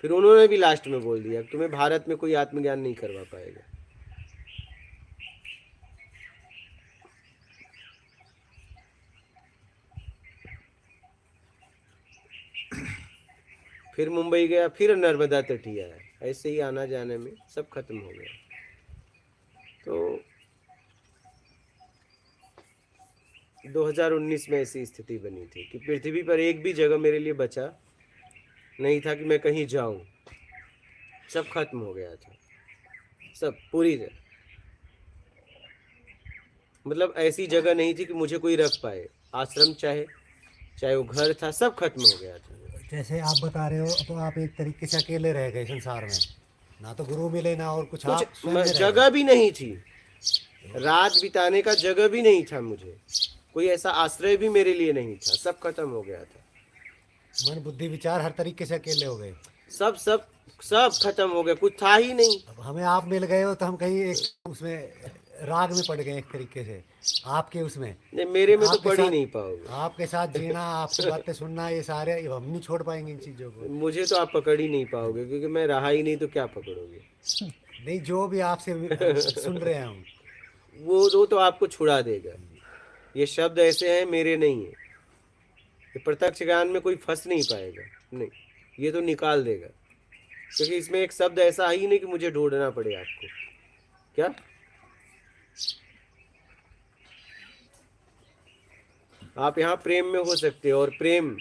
फिर उन्होंने भी लास्ट में बोल दिया तुम्हें भारत में कोई आत्मज्ञान नहीं करवा पाएगा। फिर मुंबई गया, फिर नर्मदा तट ही आया। ऐसे ही आना जाने में सब खत्म हो गया। तो 2019 में ऐसी स्थिति बनी थी कि पृथ्वी पर एक भी जगह मेरे लिए बचा नहीं था कि मैं कहीं जाऊं। सब खत्म हो गया था, सब पूरी तरह। मतलब ऐसी जगह नहीं थी कि मुझे कोई रख पाए। आश्रम चाहे वो घर था, सब खत्म हो गया था। जैसे आप बता रहे हो, तो आप एक तरीके से अकेले रह गए संसार में, ना तो गुरु मिले ना और कुछ, आप स्वयं रह गए। जगह भी नहीं थी, रात बिताने का जगह भी नहीं था मुझे, कोई ऐसा आश्रय भी मेरे लिए नहीं था। सब खत्म हो गया था। मन बुद्धि विचार हर तरीके से अकेले हो गए। सब सब सब खत्म हो गया, कुछ था ही नहीं। अब हमें आप मिल गए हो तो हम कहीं एक उसमें राग में पड़ गए एक तरीके से, आपके उसमें। नहीं, मेरे में तो आपके पढ़ ही साथ- नहीं पाओगे। आपके साथ जीना, आपकी बातें सुनना, ये सारे हम नहीं छोड़ पाएंगे इन चीज़ों को। मुझे तो आप पकड़ ही नहीं पाओगे, क्योंकि मैं रहा ही नहीं, तो क्या पकड़ोगे। नहीं, जो भी आपसे सुन रहे हैं हम, वो तो आपको छुड़ा देगा। ये शब्द ऐसे हैं, मेरे नहीं है। ये प्रत्यक्ष ज्ञान में कोई फंस नहीं पाएगा, नहीं, ये तो निकाल देगा। क्योंकि इसमें एक शब्द ऐसा ही नहीं कि मुझे ढूंढना पड़े आपको। क्या आप यहाँ प्रेम में हो सकते हो, और प्रेम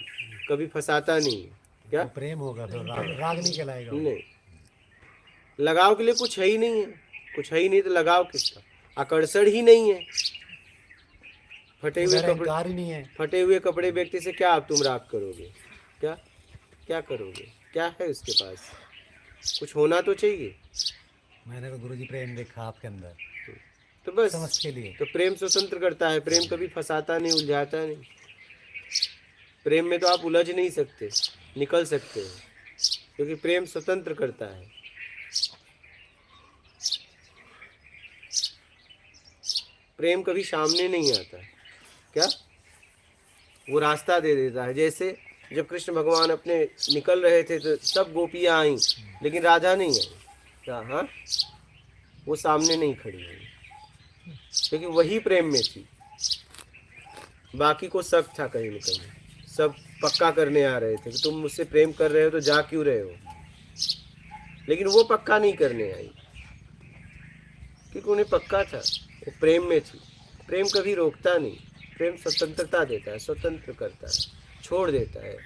कभी फंसाता नहीं है। क्या तो प्रेम होगा तो राग नहीं कहलाएगा। नहीं, लगाव के लिए कुछ है ही नहीं है। कुछ है ही नहीं तो लगाव किसका। आकर्षण ही नहीं है। फटे हुए कपड़े, अहंकार ही नहीं है। फटे हुए कपड़े व्यक्ति से क्या आप तुम राग करोगे। क्या क्या करोगे, क्या है उसके पास। कुछ होना तो चाहिए। मैंने तो गुरुजी प्रेम देखा आपके अंदर, तो बस, समझ के लिए। तो प्रेम स्वतंत्र करता है। प्रेम कभी फंसाता नहीं, उलझाता नहीं। प्रेम में तो आप उलझ नहीं सकते, निकल सकते हो, क्योंकि प्रेम स्वतंत्र करता है। प्रेम कभी सामने नहीं आता। क्या, वो रास्ता दे देता है। जैसे जब कृष्ण भगवान अपने निकल रहे थे तो सब गोपियां आई, लेकिन राधा नहीं आई। क्या, हाँ, वो सामने नहीं खड़ी हुई, क्योंकि वही प्रेम में थी। बाकी को शक था कहीं न कहीं। सब पक्का करने आ रहे थे कि तुम मुझसे प्रेम कर रहे हो तो जा क्यों रहे हो। लेकिन वो पक्का नहीं करने आई, क्योंकि उन्हें पक्का था, वो प्रेम में थी। प्रेम कभी रोकता नहीं। प्रेम स्वतंत्रता देता है, स्वतंत्र करता है, छोड़ देता है।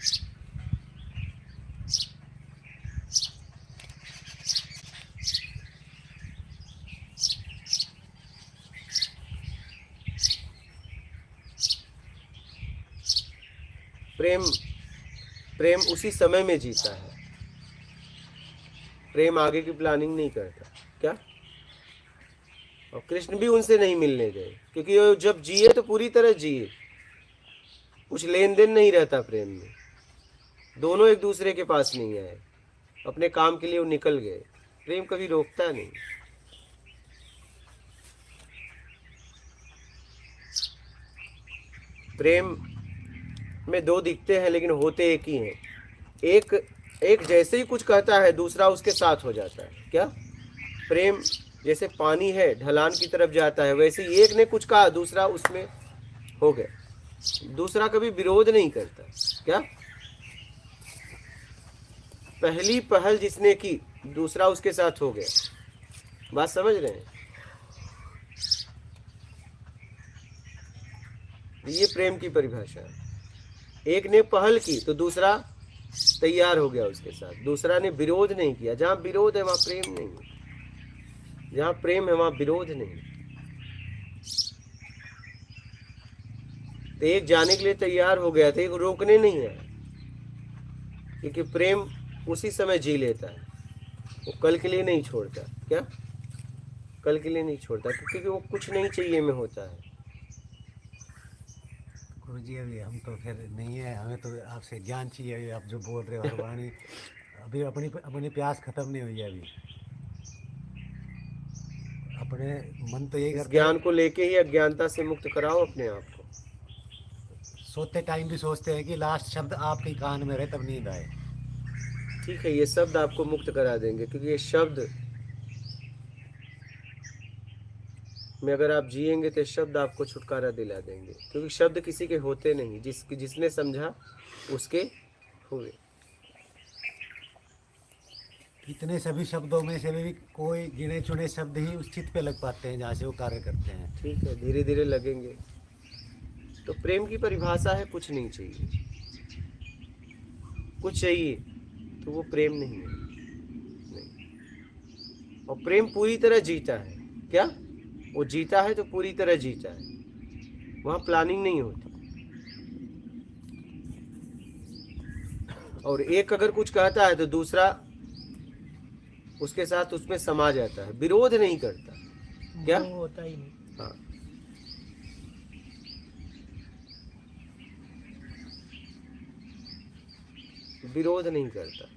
प्रेम उसी समय में जीता है। प्रेम आगे की प्लानिंग नहीं करता। क्या, और कृष्ण भी उनसे नहीं मिलने गए, क्योंकि वो जब जिए तो पूरी तरह जिए, कुछ लेन देन नहीं रहता प्रेम में। दोनों एक दूसरे के पास नहीं आए, अपने काम के लिए वो निकल गए। प्रेम कभी रोकता नहीं। प्रेम में दो दिखते हैं, लेकिन होते एक ही हैं। एक जैसे ही कुछ कहता है, दूसरा उसके साथ हो जाता है। क्या, प्रेम जैसे पानी है, ढलान की तरफ जाता है, वैसे ही एक ने कुछ कहा, दूसरा उसमें हो गया। दूसरा कभी विरोध नहीं करता। क्या, पहली पहल जिसने की, दूसरा उसके साथ हो गया। बात समझ रहे हैं। ये प्रेम की परिभाषा है। एक ने पहल की तो दूसरा तैयार हो गया उसके साथ। दूसरा ने विरोध नहीं किया। जहाँ विरोध है वहाँ प्रेम नहीं है, जहाँ प्रेम है वहाँ विरोध नहीं। तो एक जाने के लिए तैयार हो गया था, एक रोकने नहीं आया, क्योंकि प्रेम उसी समय जी लेता है। वो कल के लिए नहीं छोड़ता। क्या, कल के लिए नहीं छोड़ता, क्योंकि वो कुछ नहीं चाहिए में होता है। गुरुजी अभी हम तो फिर नहीं है, हमें तो आपसे ज्ञान चाहिए। आप जो बोल रहे हो हर वाणी, अभी अपनी अपनी प्यास खत्म नहीं हुई है अभी। अपने मन तो यही इस करता है, ज्ञान को लेके ही अज्ञानता से मुक्त कराओ अपने आप को। सोते टाइम भी सोचते हैं कि लास्ट शब्द आपके कान में रहे तब नींद आए। ठीक है, ये शब्द आपको मुक्त करा देंगे, क्योंकि ये शब्द में अगर आप जिएंगे तो शब्द आपको छुटकारा दिला देंगे, क्योंकि शब्द किसी के होते नहीं, जिसने समझा उसके हुए। इतने सभी शब्दों में से भी कोई गिने चुने शब्द ही उस चित्त पे लग पाते हैं जहाँ से वो कार्य करते हैं। ठीक है, धीरे धीरे लगेंगे। तो प्रेम की परिभाषा है कुछ नहीं चाहिए। कुछ चाहिए तो वो प्रेम नहीं है। नहीं। और प्रेम पूरी तरह जीता है। क्या वो जीता है? तो पूरी तरह जीता है, वहां प्लानिंग नहीं होती। और एक अगर कुछ कहता है तो दूसरा उसके साथ उसमें समा जाता है, विरोध नहीं करता। क्या वो होता ही नहीं। हाँ, विरोध नहीं करता।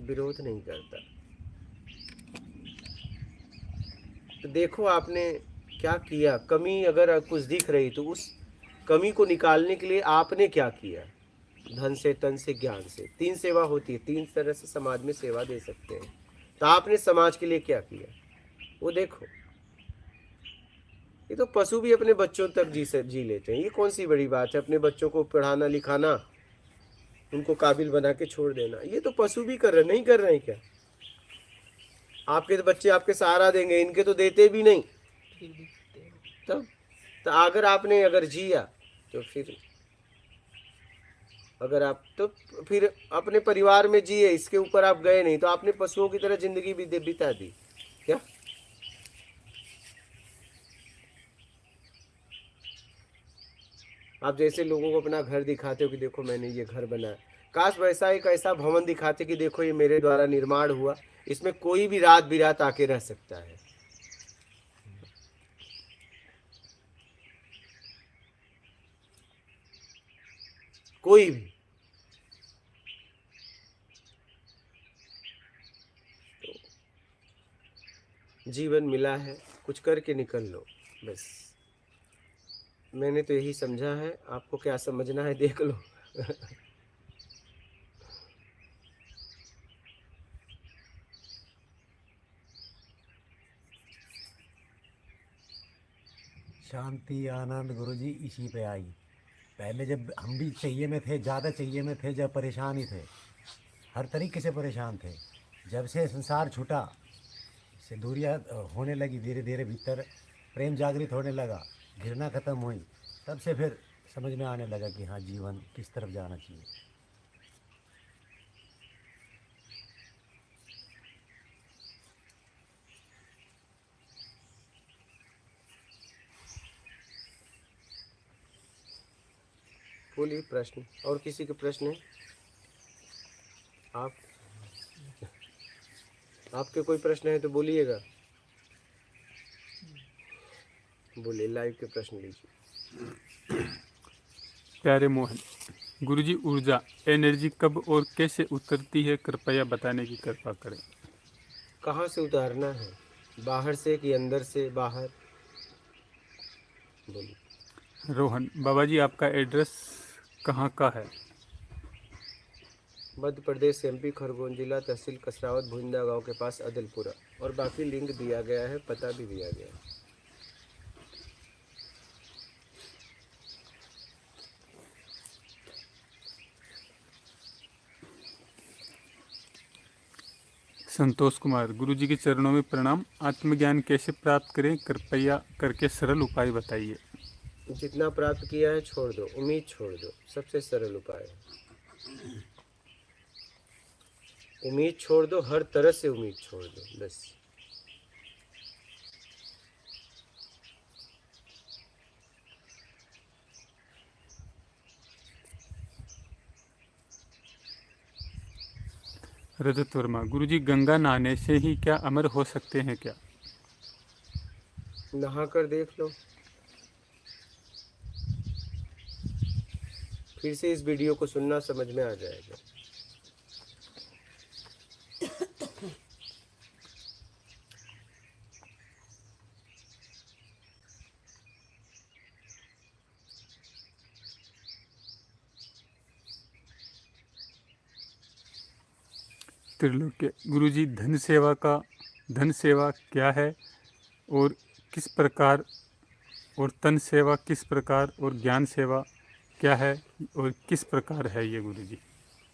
विरोध नहीं करता। तो देखो आपने क्या किया। कमी अगर कुछ दिख रही तो उस कमी को निकालने के लिए आपने क्या किया? धन से, तन से, ज्ञान से। 3 सेवा होती है, 3 तरह से समाज में सेवा दे सकते हैं। तो आपने समाज के लिए क्या किया वो देखो। ये तो पशु भी अपने बच्चों तक जी लेते हैं। ये कौन सी बड़ी बात है अपने बच्चों को पढ़ाना लिखाना, उनको काबिल बना के छोड़ देना। ये तो पशु भी कर रहे, नहीं कर रहे हैं क्या? आपके तो बच्चे आपके सहारा देंगे, इनके तो देते भी नहीं। फिर भी करते हैं। तब तो अगर जिया तो फिर अगर आप तो फिर अपने परिवार में जिए, इसके ऊपर आप गए नहीं तो आपने पशुओं की तरह जिंदगी भी बिता दी क्या? आप जैसे लोगों को अपना घर दिखाते हो कि देखो मैंने ये घर बनाया, काश वैसा एक ऐसा भवन दिखाते कि देखो ये मेरे द्वारा निर्माण हुआ, इसमें कोई भी रात बिरात आके रह सकता है। कोई भी। तो जीवन मिला है, कुछ करके निकल लो बस। मैंने तो यही समझा है, आपको क्या समझना है देख लो। शांति आनंद गुरुजी इसी पे आई। पहले जब हम भी चाहिए में थे, ज़्यादा चाहिए में थे, जब परेशान ही थे, हर तरीके से परेशान थे। जब से संसार छूटा, से दूरियां होने लगी, धीरे धीरे भीतर प्रेम जागृत होने लगा, घृणा खत्म हुई, तब से फिर समझ में आने लगा कि हाँ जीवन किस तरफ जाना चाहिए। बोलिए प्रश्न। और किसी के प्रश्न है? आपके कोई प्रश्न है तो बोलिएगा। बोलिए, लाइव के प्रश्न लीजिए। प्यारे मोहन, गुरुजी ऊर्जा एनर्जी कब और कैसे उतरती है, कृपया बताने की कृपा करें। कहाँ से उतारना है, बाहर से कि अंदर से बाहर? बोलिए। रोहन, बाबा जी आपका एड्रेस कहाँ का है? मध्य प्रदेश, एमपी, खरगोन जिला, तहसील कसरावत, भुंदा गांव के पास, अदलपुरा। और बाकी लिंक दिया गया है, पता भी दिया गया है। संतोष कुमार, गुरुजी के चरणों में प्रणाम। आत्मज्ञान कैसे प्राप्त करें, कृपया करके सरल उपाय बताइए। जितना प्राप्त किया है छोड़ दो, उम्मीद छोड़ दो, सबसे सरल उपाय है। उम्मीद छोड़ दो, हर तरह से उम्मीद छोड़ दो बस। रजत वर्मा, गुरुजी गंगा नहाने से ही क्या अमर हो सकते हैं क्या? नहा कर देख लो। फिर से इस वीडियो को सुनना, समझ में आ जाएगा। त्रिलोक्य गुरुजी, धन सेवा क्या है और किस प्रकार, और तन सेवा किस प्रकार, और ज्ञान सेवा क्या है और किस प्रकार है ये गुरुजी?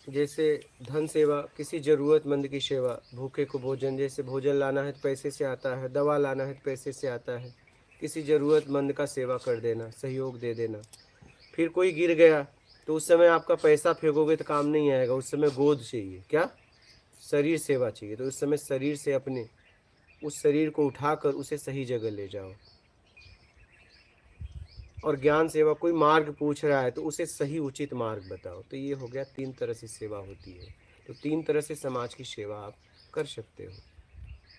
जैसे धन सेवा, किसी ज़रूरतमंद की सेवा, भूखे को भोजन, जैसे भोजन लाना है तो पैसे से आता है, दवा लाना है तो पैसे से आता है, किसी ज़रूरतमंद का सेवा कर देना, सहयोग दे देना। फिर कोई गिर गया तो उस समय आपका पैसा फेंकोगे तो काम नहीं आएगा, उस समय गोद चाहिए, क्या शरीर सेवा चाहिए, तो उस समय शरीर से अपने उस शरीर को उठाकर उसे सही जगह ले जाओ। और ज्ञान सेवा, कोई मार्ग पूछ रहा है तो उसे सही उचित मार्ग बताओ। तो ये हो गया, 3 तरह से सेवा होती है। तो 3 तरह से समाज की सेवा आप कर सकते हो,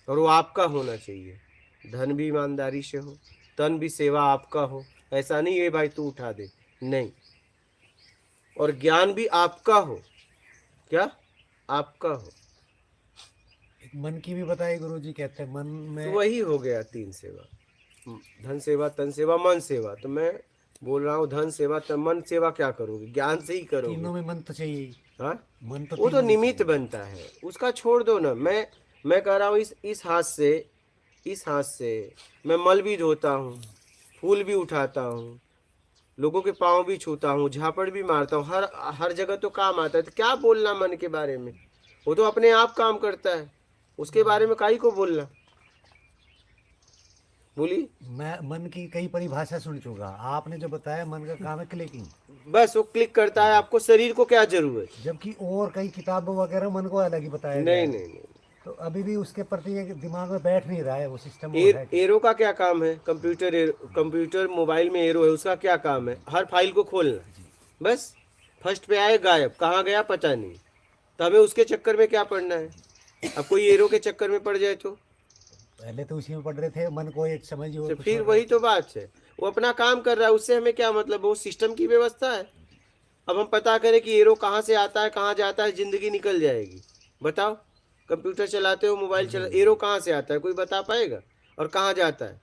और वो आपका होना चाहिए। धन भी ईमानदारी से हो, तन भी सेवा आपका हो, ऐसा नहीं है भाई तू उठा दे, नहीं। और ज्ञान भी आपका हो, क्या आपका हो। एक मन की भी बताई गुरुजी, कहते हैं मन में। तो वही हो गया 3 सेवा, धन सेवा, तन सेवा, मन सेवा। तो मैं बोल रहा हूँ धन सेवा, तन मन सेवा क्या करोगे, ज्ञान से ही करोगे। तीनों में मन तो चाहिए। हाँ, मन तो वो तो तीनों में निमित्त चाहिए। बनता है, उसका छोड़ दो ना। मैं कह रहा हूँ इस हाथ से मैं मल भी धोता हूँ, फूल भी उठाता हूँ, लोगों के पाँव भी छूता हूँ, झापड़ भी मारता हूँ, हर जगह तो काम आता है। तो क्या बोलना मन के बारे में, वो तो अपने आप काम करता है, उसके बारे में काहे को बोलना। बोली, मैं मन की कई परिभाषा सुन चुका, आपने जो बताया मन का काम है क्लिकिंग, बस वो क्लिक करता है। आपको शरीर को क्या जरूरत। जबकि और कई किताबों वगैरह मन को अलग ही बताया गया नहीं है। नहीं नहीं, तो अभी भी उसके प्रति एक दिमाग में बैठ नहीं रहा है वो सिस्टम। और है एरो का क्या काम है, कंप्यूटर मोबाइल में एरो है, उसका क्या काम है, हर फाइल को खोलना, बस। फर्स्ट पे आए गायब, कहाँ गया पता नहीं, तो हमें उसके चक्कर में क्या पड़ना है। अब कोई एरो के चक्कर में पड़ जाए तो पहले तो उसी में पढ़ रहे थे, मन को एक समझिए और कुछ फिर और। वही तो बात है। वो अपना काम कर रहा है, उससे हमें क्या मतलब, वो सिस्टम की व्यवस्था है। अब हम पता करें कि एरो कहाँ से आता है, कहाँ जाता है, जिंदगी निकल जाएगी। बताओ, कंप्यूटर चलाते हो, मोबाइल चला, एरो कहाँ से आता है, कोई बता पाएगा, और कहाँ जाता है।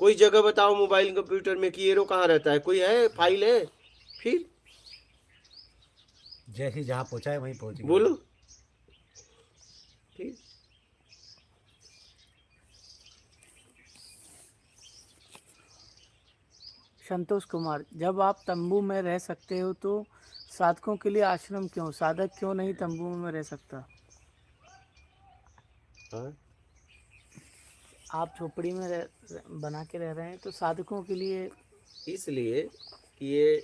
कोई जगह बताओ मोबाइल कंप्यूटर में कि एरो कहाँ रहता है, कोई है, फाइल है। फिर जैसे जहाँ पहुँचा है वहीं पहुँच गया। बोलो, फिर संतोष कुमार, जब आप तंबू में रह सकते हो तो साधकों के लिए आश्रम क्यों? साधक क्यों नहीं तंबू में रह सकता? हाँ, आप झोपड़ी में बना के रह रहे हैं, तो साधकों के लिए इसलिए कि ये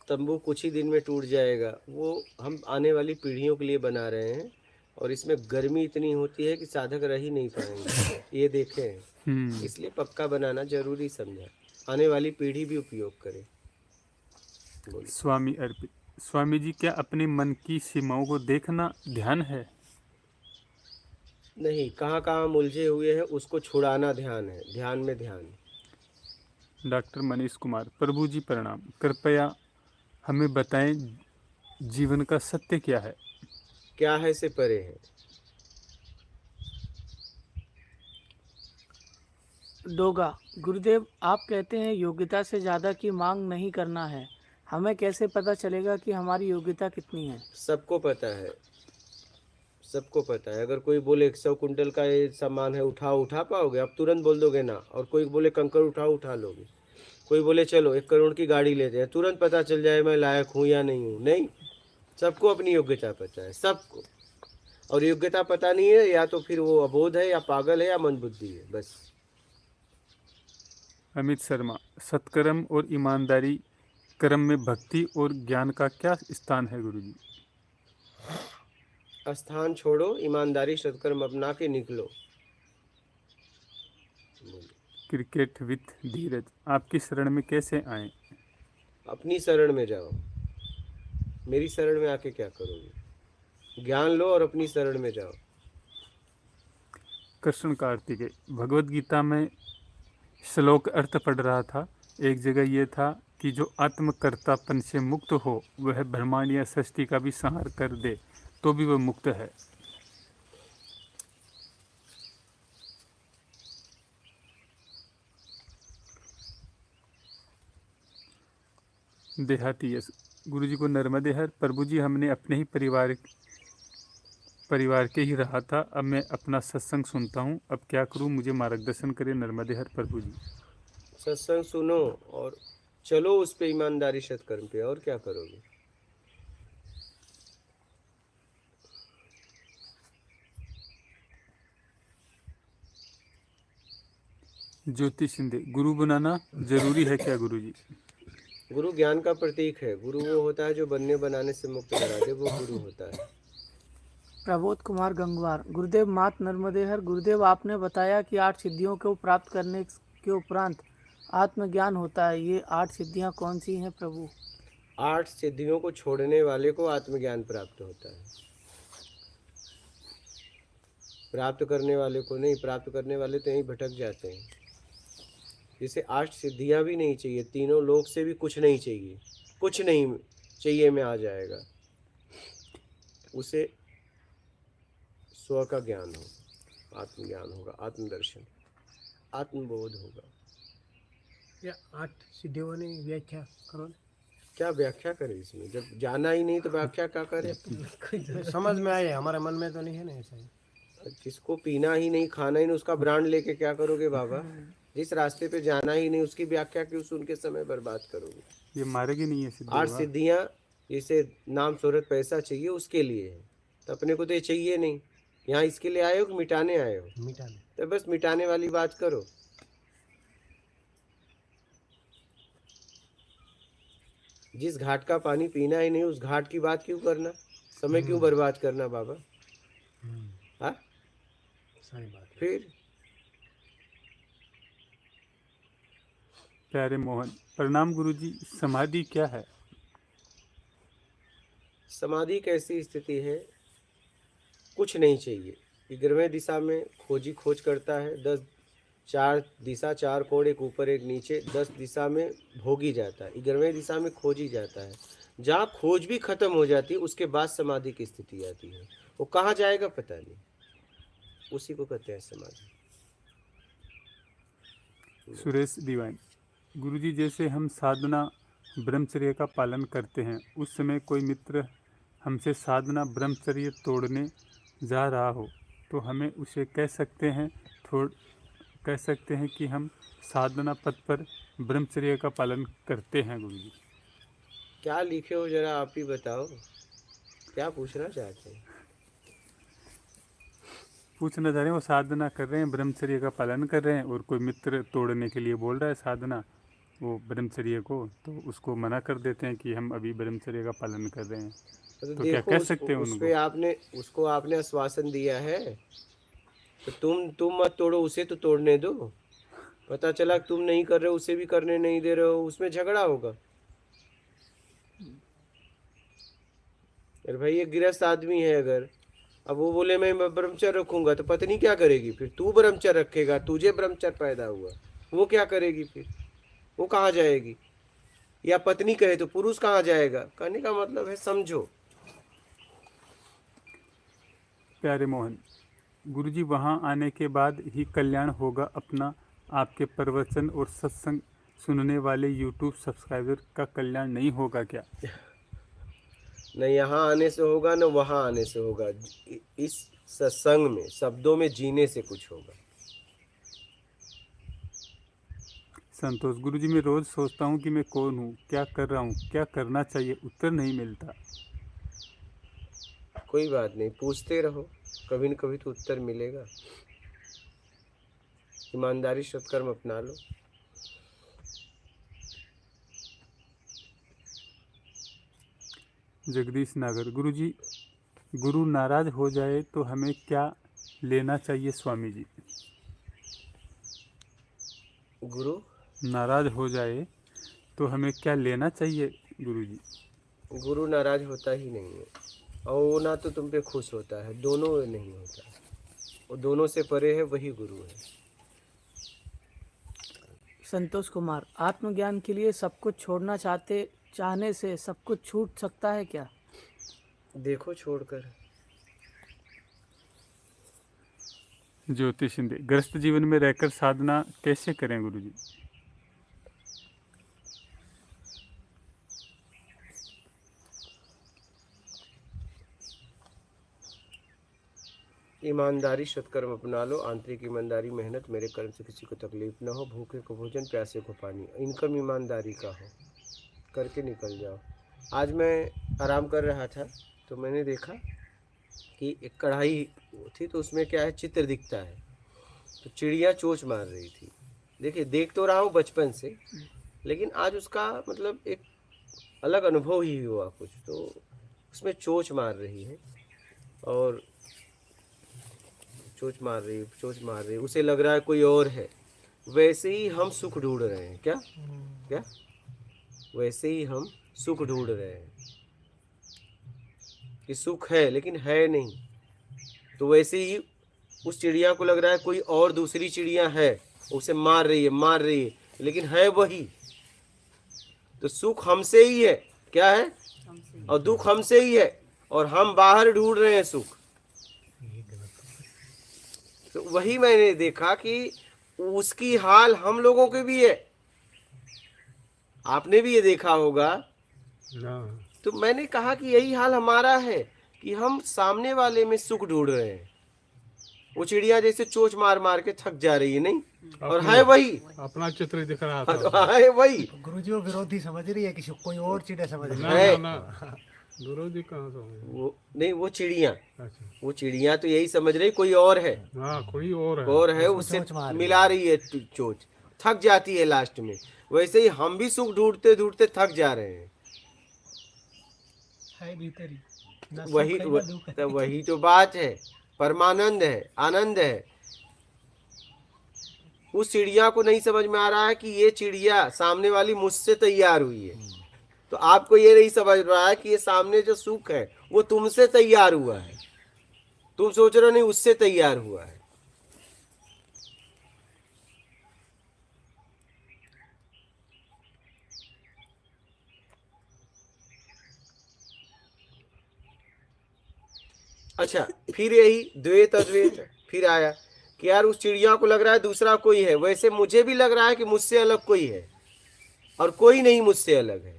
तंबू कुछ ही दिन में टूट जाएगा। वो हम आने वाली पीढ़ियों के लिए बना रहे हैं, और इसमें गर्मी इतनी होती है कि साधक रह ही नहीं पाएंगे, ये देखे हैं। इसलिए पक्का बनाना जरूरी समझा, आने वाली पीढ़ी भी उपयोग करे। बोलिए। स्वामी अर्पित, स्वामी जी, क्या अपने मन की सीमाओं को देखना ध्यान है? नहीं, कहाँ कहाँ हम उलझे हुए हैं उसको छुड़ाना ध्यान है, ध्यान में ध्यान। डॉक्टर मनीष कुमार, प्रभु जी प्रणाम, कृपया हमें बताएं जीवन का सत्य क्या है? क्या है से परे है। डोगा, गुरुदेव आप कहते हैं योग्यता से ज़्यादा की मांग नहीं करना है, हमें कैसे पता चलेगा कि हमारी योग्यता कितनी है? सबको पता है, सबको पता है। अगर कोई बोले 100 कुंटल का ये सामान है, उठा पाओगे आप? तुरंत बोल दोगे ना। और कोई बोले कंकड़ उठा लोगे। कोई बोले चलो 1 करोड़ की गाड़ी लेते हैं, तुरंत पता चल जाए मैं लायक हूँ या नहीं हूँ? नहीं, सबको अपनी योग्यता पता है, सबको। और योग्यता पता नहीं है, या तो फिर वो अबोध है, या पागल है, या मंदबुद्धि है, बस। अमित शर्मा, सत्कर्म और ईमानदारी कर्म में भक्ति और ज्ञान का क्या स्थान है गुरुजी? स्थान छोड़ो, ईमानदारी सत्कर्म अपना के निकलो। क्रिकेट विथ धीरज, आपकी शरण में कैसे आए? अपनी शरण में जाओ, मेरी शरण में आके क्या करोगे। ज्ञान लो और अपनी शरण में जाओ। कृष्ण कार्तिकेय भगवत गीता में श्लोक अर्थ पढ़ रहा था। एक जगह ये था कि जो आत्मकर्तापन से मुक्त हो वह ब्रह्मांड या सृष्टि का भी संहार कर दे तो भी वह मुक्त है। देहाती यस गुरु जी को नर्मदे हर। प्रभु जी हमने अपने ही परिवार के ही रहा था, अब मैं अपना सत्संग सुनता हूँ, अब क्या करूँ, मुझे मार्गदर्शन करें नर्मदे हर प्रभु जी। सत्संग सुनो और चलो उस पे ईमानदारी सत्कर्म पे, और क्या करोगे। ज्योति शिंदे गुरु बनाना जरूरी है क्या गुरु जी? गुरु ज्ञान का प्रतीक है। गुरु वो होता है जो बनने बनाने से मुक्त करा दे, वो गुरु होता है। प्रबोध कुमार गंगवार गुरुदेव मात नर्मदे हर। गुरुदेव आपने बताया कि 8 सिद्धियों को प्राप्त करने के उपरांत आत्मज्ञान होता है, ये 8 सिद्धियां कौन सी हैं प्रभु? 8 सिद्धियों को छोड़ने वाले को आत्मज्ञान प्राप्त होता है, प्राप्त करने वाले को नहीं। प्राप्त करने वाले तो यहीं भटक जाते हैं। जिसे 8 सिद्धियां भी नहीं चाहिए, तीनों लोक से भी कुछ नहीं चाहिए, कुछ नहीं चाहिए में आ जाएगा, उसे स्व का ज्ञान होगा, आत्मज्ञान होगा, आत्मदर्शन, आत्मबोध होगा। या 8 सिद्धियों ने व्याख्या करो। क्या व्याख्या करें इसमें, जब जाना ही नहीं तो व्याख्या क्या करें। समझ में आए, हमारे मन में तो नहीं है ना ऐसा ही। जिसको पीना ही नहीं, खाना ही नहीं, उसका ब्रांड लेके क्या करोगे बाबा। जिस रास्ते पे जाना ही नहीं उसकी व्याख्या क्यों सुन के समय बर्बाद करोगे। ये मार्ग ही नहीं है सिद्धि 8 बाबा। सिद्धियां जिसे नाम शोहरत पैसा चाहिए उसके लिए है, तो अपने को तो ये चाहिए नहीं। यहाँ इसके लिए आए हो कि मिटाने आए हो? मिटाने। तो बस मिटाने वाली बात करो। जिस घाट का पानी पीना ही नहीं उस घाट की बात क्यों करना, समय क्यों बर्बाद करना बाबा। हाँ सही बात है। फिर प्यारे मोहन प्रणाम गुरु जी, समाधि क्या है? समाधि एक ऐसी स्थिति है, कुछ नहीं चाहिए। 11वें दिशा में खोज करता है। 4 दिशा, 4 कोण, एक ऊपर एक नीचे, 10 दिशा में भोगी जाता है। 11वें दिशा में खोजी जाता है। जहाँ खोज भी खत्म हो जाती है उसके बाद समाधि की स्थिति आती है। वो कहाँ जाएगा पता नहीं, उसी को कहते हैं समाधि। सुरेश दीवान गुरु जी, जैसे हम साधना ब्रह्मचर्य का पालन करते हैं, उस समय कोई मित्र हमसे साधना ब्रह्मचर्य तोड़ने जा रहा हो तो हमें उसे कह सकते हैं कि हम साधना पथ पर ब्रह्मचर्य का पालन करते हैं गुरु जी। क्या लिखे हो जरा आप ही बताओ, क्या पूछना चाहते हैं। पूछना चाह रहे हैं, वो साधना कर रहे हैं, ब्रह्मचर्य का पालन कर रहे हैं और कोई मित्र तोड़ने के लिए बोल रहा है साधना वो ब्रह्मचर्य को, तो उसको मना कर देते हैं कि हम अभी ब्रह्मचर्य का पालन कर रहे हैं, तो क्या देखो कह सकते हैं उनको? उसको आपने आश्वासन दिया है, तो तुम मत तोड़ो, उसे तो तोड़ने दो। पता चला तुम नहीं कर रहे हो, उसे भी करने नहीं दे रहे हो, उसमें झगड़ा होगा। अरे भाई ये गृहस्थ आदमी है, अगर अब वो बोले मैं ब्रह्मचर्य रखूंगा तो पत्नी क्या करेगी फिर? तू ब्रह्मचर्य रखेगा, तुझे ब्रह्मचर्य पैदा हुआ, वो क्या करेगी फिर? वो कहाँ जाएगी? या पत्नी कहे तो पुरुष कहाँ जाएगा? कहने का मतलब है समझो। प्यारे मोहन गुरु जी, वहाँ आने के बाद ही कल्याण होगा अपना। आपके प्रवचन और सत्संग सुनने वाले यूट्यूब सब्सक्राइबर का कल्याण नहीं होगा क्या? न यहाँ आने से होगा न वहाँ आने से होगा। इस सत्संग में शब्दों में जीने से कुछ होगा। संतोष गुरु जी, मैं रोज़ सोचता हूँ कि मैं कौन हूँ, क्या कर रहा हूँ, क्या करना चाहिए, उत्तर नहीं मिलता। कोई बात नहीं, पूछते रहो, कभी न कभी तो उत्तर मिलेगा। ईमानदारी सत्कर्म अपना लो। जगदीश नागर गुरु जी, गुरु नाराज हो जाए तो हमें क्या लेना चाहिए स्वामी जी? गुरु नाराज हो जाए तो हमें क्या लेना चाहिए गुरु जी? गुरु नाराज होता ही नहीं है, और वो ना तो तुम पे खुश होता है, दोनों नहीं होता है। वो दोनों से परे है, वही गुरु है। संतोष कुमार, आत्मज्ञान के लिए सब कुछ छोड़ना चाहने से सब कुछ छूट सकता है क्या? देखो छोड़कर। ज्योति शिंदे, ग्रस्त जीवन में रहकर साधना कैसे करें गुरुजी? ईमानदारी सत्कर्म अपना लो, आंतरिक ईमानदारी, मेहनत, मेरे कर्म से किसी को तकलीफ ना हो, भूखे को भोजन, प्यासे को पानी, इनकम ईमानदारी का हो, करके निकल जाओ। आज मैं आराम कर रहा था तो मैंने देखा कि एक कढ़ाई थी, तो उसमें क्या है, चित्र दिखता है, तो चिड़िया चोंच मार रही थी। देखिए, देख तो रहा हूँ बचपन से, लेकिन आज उसका मतलब एक अलग अनुभव ही हुआ कुछ, तो उसमें चोंच मार रही है और चोंच मार रही है, उसे लग रहा है कोई और है। वैसे ही हम सुख ढूंढ रहे हैं। क्या वैसे ही हम सुख ढूंढ रहे हैं कि सुख है लेकिन है नहीं। तो वैसे ही उस चिड़िया को लग रहा है कोई और दूसरी चिड़िया है, उसे मार रही है, लेकिन है वही। तो सुख हमसे ही है, क्या है, और दुख हमसे ही है, और हम बाहर ढूंढ रहे हैं सुख। तो वही मैंने देखा कि उसकी हाल हम लोगों के भी है, आपने भी ये देखा होगा। तो मैंने कहा कि यही हाल हमारा है कि हम सामने वाले में सुख ढूंढ रहे हैं। वो चिड़िया जैसे चोंच मार मार के थक जा रही है, नहीं, और है वही, अपना चित्र दिख रहा था। है वही। गुरुजी वो विरोधी समझ रही है, किसी कोई और चिड़िया समझ रही ना है। ना ना, विरोधी कहाँ से होंगे? वो नहीं, वो चिड़िया, अच्छा, वो चिड़िया तो यही समझ रही कोई और है, हाँ कोई और है। उससे चोंच मार रही मिला रही है चोंच, थक जाती है लास्ट में। वैसे ही हम भी सुख ढूंढते ढूंढते थक जा रहे हैं। है भीतर ही, ना सुख वही है, ना दुख है। तो वही तो बात है, परमानंद है, आनंद है। उस चिड़िया को नहीं समझ में आ रहा है कि ये चिड़िया सामने वाली मुझसे तैयार हुई है। तो आपको ये नहीं समझ रहा है कि ये सामने जो सुख है वो तुमसे तैयार हुआ है। तुम सोच रहे हो नहीं, उससे तैयार हुआ है। अच्छा, फिर यही द्वैत अद्वैत फिर आया कि यार उस चिड़िया को लग रहा है दूसरा कोई है, वैसे मुझे भी लग रहा है कि मुझसे अलग कोई है, और कोई नहीं मुझसे अलग है।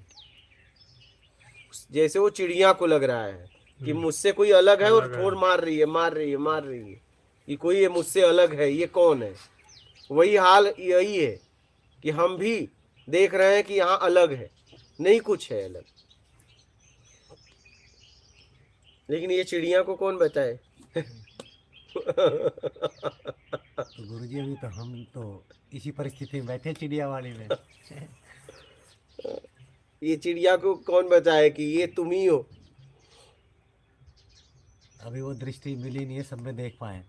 जैसे वो चिड़िया को लग रहा है कि मुझसे कोई अलग है, और ठोर मार रही है कि कोई ये मुझसे अलग है, ये कौन है। वही हाल यही है कि हम भी देख रहे हैं कि यहाँ अलग है, नहीं कुछ है अलग, लेकिन ये चिड़िया को कौन बताए। तो गुरुजी अभी तो हम तो इसी परिस्थिति में बैठे चिड़िया वाली में। ये चिड़िया को कौन बताए कि ये तुम ही हो। अभी वो दृष्टि मिली नहीं है, सब में देख पाए।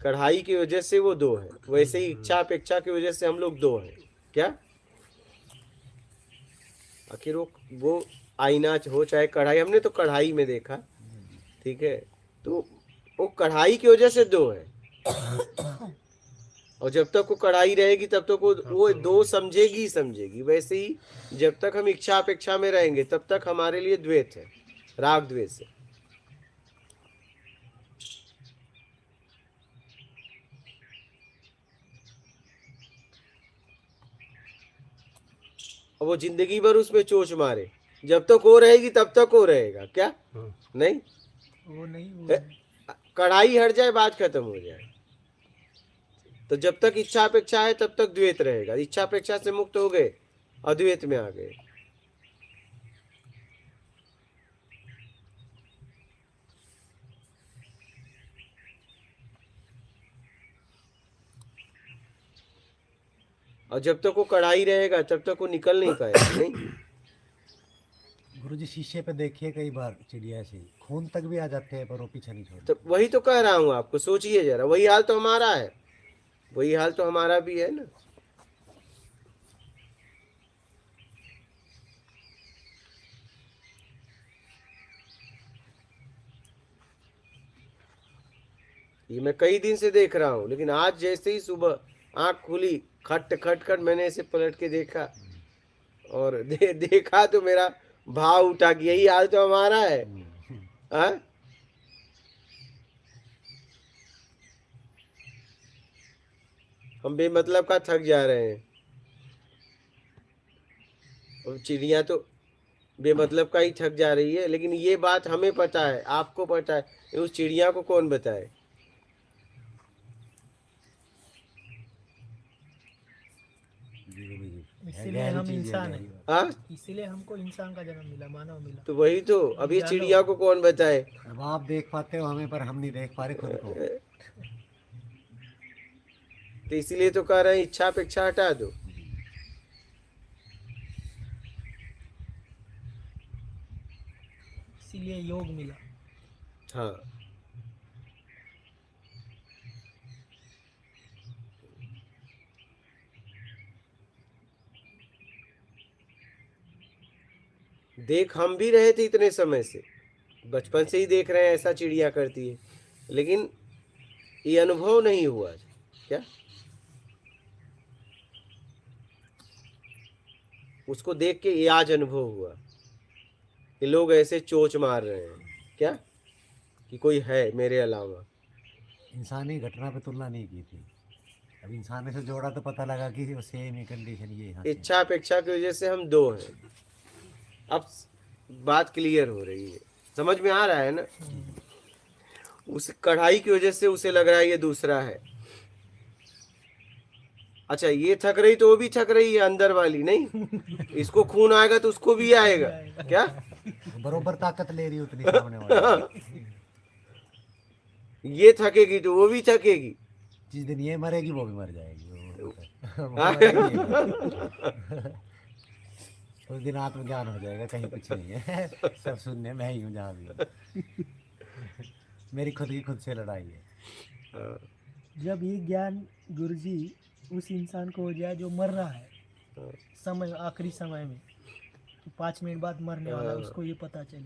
कढ़ाई की वजह से वो दो है, वैसे ही इच्छा अपेक्षा की वजह से हम लोग दो हैं। क्या आखिर वो आईना हो चाहे कढ़ाई, हमने तो कढ़ाई में देखा, ठीक है, तो वो कढ़ाई की वजह से दो है, और जब तक वो कढ़ाई रहेगी तब तक वो दो समझेगी ही समझेगी। वैसे ही जब तक हम इच्छा अपेक्षा में रहेंगे तब तक हमारे लिए द्वैत है, राग द्वेष है। और वो जिंदगी भर उसमें चोंच मारे, जब तक वो रहेगी तब तक वो रहेगा। क्या नहीं, वो नहीं, कढ़ाई हट जाए बात खत्म हो जाए। तो जब तक इच्छा अपेक्षा है तब तक द्वैत रहेगा। इच्छा अपेक्षा से मुक्त हो गए, अद्वैत में आ गए। और जब तक वो कढ़ाई रहेगा तब तक वो निकल नहीं पाएगा। नहीं, गुरुजी शीशे पे देखिए कई बार चिड़िया से खून तक भी आ जाते हैं, पर वो पीछे नहीं छोड़ते। तो वही तो कह रहा हूं आपको, सोचिए जरा, वही हाल तो हमारा है, वही हाल तो हमारा भी है ना। ये मैं कई दिन से देख रहा हूँ, लेकिन आज जैसे ही सुबह आंख खुली, खट खट खट मैंने ऐसे पलट के देखा और देखा तो मेरा भाव उठा कि यही हाल तो हमारा है। हाँ? हम बेमतलब का थक जा रहे हैं, और चिड़िया तो बेमतलब का ही थक जा रही है। लेकिन ये बात हमें पता है, आपको पता है, उस चिड़िया को कौन बताए? इसीलिए हम इंसान हैं, हाँ, इसीलिए हमको इंसान का जन्म मिला, मानव मिला। तो वही तो, अब ये चिड़िया को कौन बताए? अब आप देख पाते हो हमें, पर हम नहीं देख पा रहे खुद को। तो इसीलिए तो कह रहे हैं इच्छा अपेक्षा हटा दो। इसीलिए योग मिला। हाँ, देख हम भी रहे थे इतने समय से, बचपन से ही देख रहे हैं ऐसा चिड़िया करती है, लेकिन ये अनुभव नहीं हुआ क्या? उसको देख के ये आज अनुभव हुआ कि लोग ऐसे चोंच मार रहे हैं क्या, कि कोई है मेरे अलावा। इंसानी घटना पे तुलना नहीं की थी, अब इंसान से जोड़ा तो पता लगा कि वो सेम ही कंडीशन ये यहाँ से। इच्छा अपेक्षा की वजह से हम दो हैं। अब बात क्लियर हो रही है, समझ में आ रहा है ना? उस कढ़ाई की वजह से उसे लग रहा है ये दूसरा है। अच्छा, ये थक रही तो वो भी थक रही है, अंदर वाली नहीं। इसको खून आएगा तो उसको भी आएगा क्या? बरोबर ताकत ले रही है उतनी सामने वाली। ये थकेगी तो वो भी थकेगी। जिस दिन ये मरेगी वो भी मर जाएगी। उस दिन आत्मज्ञान हो जाएगा, कहीं कुछ नहीं है, सब सुनने मैं ही हूँ जहाँ भी। मेरी खुद की खुद से लड़ाई है। जब ये ज्ञान गुरुजी उस इंसान को हो जाए जो मर रहा है समय, आखिरी समय में, तो 5 मिनट बाद मरने वाला है, उसको ये पता चले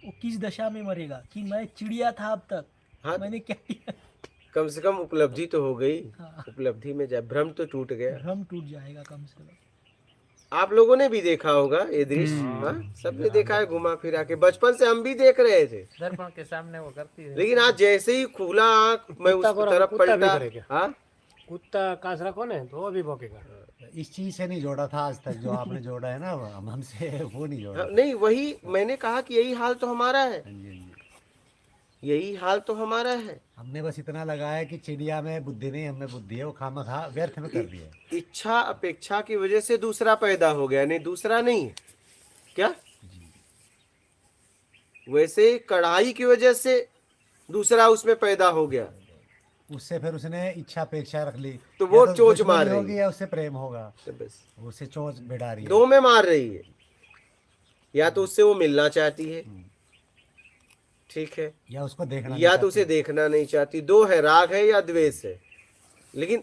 वो किस दशा में मरेगा, कि मैं चिड़िया था अब तक, हाँ, मैंने क्या किया। कम से कम उपलब्धि तो हो गई। हाँ। उपलब्धि में जाए, भ्रम तो टूट गया। भ्रम टूट जाएगा कम से कम। आप लोगों ने भी देखा होगा ये दृश्य। हाँ, सबने देखा है घुमा फिरा के, बचपन से हम भी देख रहे थे। दर्पण के सामने वो करती है। लेकिन आज जैसे ही खुला आंख मैं उस तरफ पलटा, हाँ, कुत्ता कांसरा कौन है तो वो भी भौंकेगा। इस चीज से नहीं जोड़ा था आज तक, जो आपने जोड़ा है ना हमसे, वो नहीं जोड़ा। हाँ, नहीं, वही मैंने कहा कि यही हाल तो हमारा है, हाँ जी, हाँ जी। यही हाल तो हमारा है। हमने बस इतना लगाया कि चिड़िया में बुद्धि नहीं, हमें बुद्धि है, वो खामखा व्यर्थ में कर दिया। इच्छा अपेक्षा की वजह से दूसरा पैदा हो गया, नहीं दूसरा नहीं है क्या? वैसे कढ़ाई की वजह से दूसरा उसमें पैदा हो गया, उससे फिर उसने इच्छा अपेक्षा रख ली, तो वो या चोंच दुश्मनी मार रही होगी या उससे प्रेम होगा, तो बस उससे चोंच बिड़ा रही है। दो में मार रही है। या तो उससे वो मिलना चाहती है, ठीक है, या उसको देखना या नहीं तो उसे चाहती। देखना नहीं चाहती। दो है, राग है या द्वेष है, लेकिन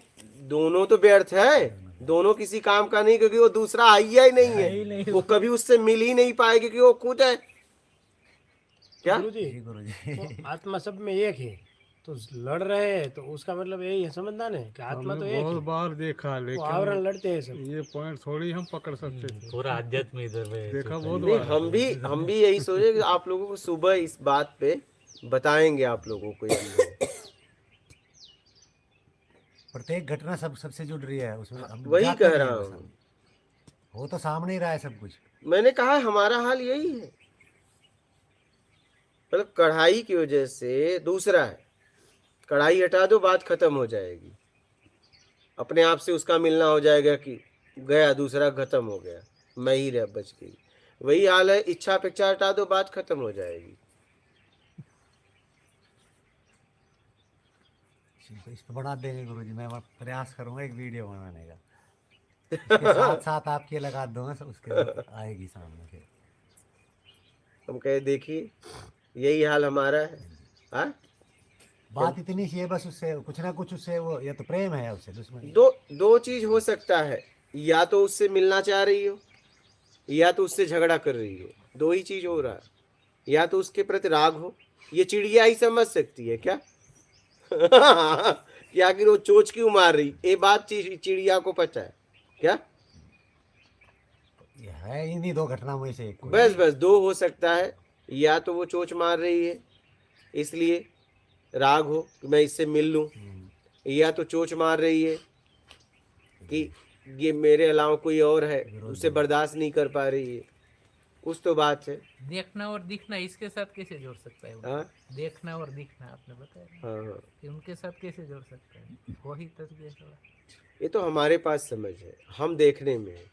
दोनों तो व्यर्थ है, दोनों किसी काम का नहीं, क्योंकि वो दूसरा आइया ही नहीं है, वो कभी उससे मिल ही नहीं पाएगी, क्योंकि वो खुद है क्या? गुरुजी, जी गुरुजी। तो आत्मा सब में एक है, तो लड़ रहे हैं तो उसका मतलब यही है, समझना है कि आत्मा तो हमने एक बहुत है, बार देखा, वो आवरण लेकिन लड़ते हैं सब। ये पॉइंट थोड़ी हम पकड़ सकते थे। पूरा आध्यात्म इधर में देखा बहुत नहीं, बार। हम भी यही सोचे कि आप लोगों को सुबह इस बात पे बताएंगे, आप लोगों को ये अनुभव। प्रत्येक घटना सबसे जुड़ रही है उसमें, हम वही जाते कह नहीं रहा हैं बस हूँ। हम। वो तो सामने ही रहा है सब कुछ। मैंने कहा हमारा हाल यही है, मतलब कढ़ाई की वजह से दूसरा है। कढ़ाई हटा दो, बात खत्म हो जाएगी, अपने आप से उसका मिलना हो जाएगा कि गया, दूसरा खत्म हो गया, मैं ही रह बच गई। वही हाल है, इच्छा अपेक्षा हटा दो, बात खत्म हो जाएगी। इसको बना देंगे गुरुजी, मैं प्रयास करूंगा एक वीडियो बनाने का, इसके साथ साथ आपके लगा दूंगा, सब उसके आएगी सामने फिर। हम कहे देखिए यही हाल हमारा है। हाँ, बात इतनी सी है बस, उससे कुछ ना कुछ, उससे वो या तो प्रेम है या उससे दुश्मनी। दो चीज हो सकता है, या तो उससे मिलना चाह रही हो, या तो उससे झगड़ा कर रही हो, दो ही चीज हो रहा है। या तो उसके प्रति राग हो, ये चिड़िया ही समझ सकती है क्या? कि आखिर वो चोंच क्यों मार रही, ये बात चिड़िया को पता है क्या? ये है इन्हीं दो घटनाओं में से एक कोई। बस बस दो हो सकता है, या तो वो चोंच मार रही है इसलिए राग हो कि मैं इससे मिल लूं, या तो चोंच मार रही है कि ये मेरे अलावा कोई और है, उसे बर्दाश्त नहीं कर पा रही है। कुछ तो बात है। देखना और दिखना इसके साथ कैसे जोड़ सकता है वो? हाँ देखना और दिखना आपने बताया ना, हाँ हाँ, कि उनके साथ कैसे जोड़ सकते हैं? वही तस्वीर है। ये तो हमारे पास समझ है, हम देखने में हैं,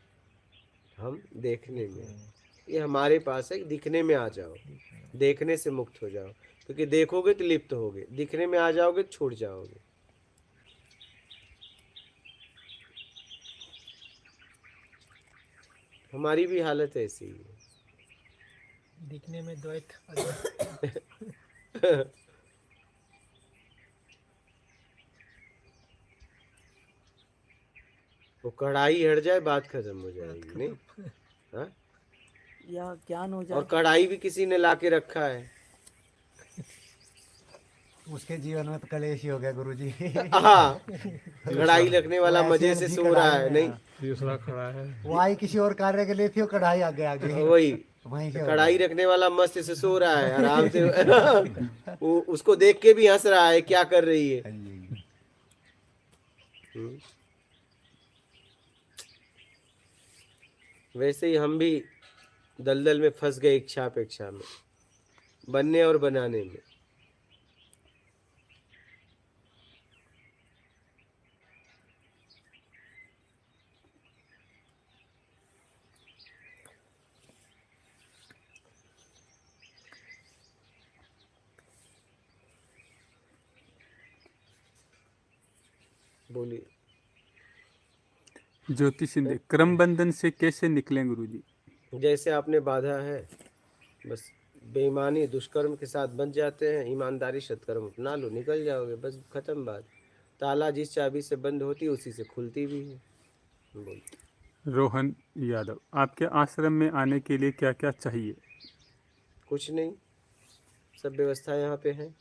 हम देखने में हैं। ये हमारे पास है, दिखने में आ जाओ, देखने से मुक्त हो जाओ, क्योंकि देखोगे तो लिप्त होगे, दिखने में आ जाओगे तो छूट जाओगे। हमारी भी हालत ऐसी ही है। दिखने में द्वैत अद्वैत। वो कढ़ाई हट जाए बात खत्म हो जाएगी नहीं? हाँ? या ज्ञान हो और जाए। कढ़ाई भी किसी ने लाके रखा है। उसके जीवन में तो कलेश ही हो गया गुरुजी। हाँ, कढ़ाई रखने वाला वो मजे ऐसे से भी सो रहा कढ़ाई है में, नहीं? दूसरा खड़ा है। वो आई किसी और कार्य के लिए थी, वो कढ़ाई आगे आगे वही वहीं से हो कढ़ाई रखने वाला मस्त से सो रहा है आराम से। वो उसको देख के भी हंस रहा है, क्या कर रही है। गया। हम्म। वैसे ही हम भी दलदल में फंस गए, इच्छा अपेक्षा में, बनने और बनाने में। बोलिए। ज्योति शिंदे, क्रम बंधन से कैसे निकलें गुरुजी? जैसे आपने बाधा है, बस बेईमानी दुष्कर्म के साथ बंध जाते हैं, ईमानदारी सत्कर्म अपना लो, निकल जाओगे, बस खत्म बात। ताला जिस चाबी से बंद होती है उसी से खुलती भी है। बोल। रोहन यादव, आपके आश्रम में आने के लिए क्या क्या चाहिए? कुछ नहीं, सब व्यवस्था यहाँ पे है।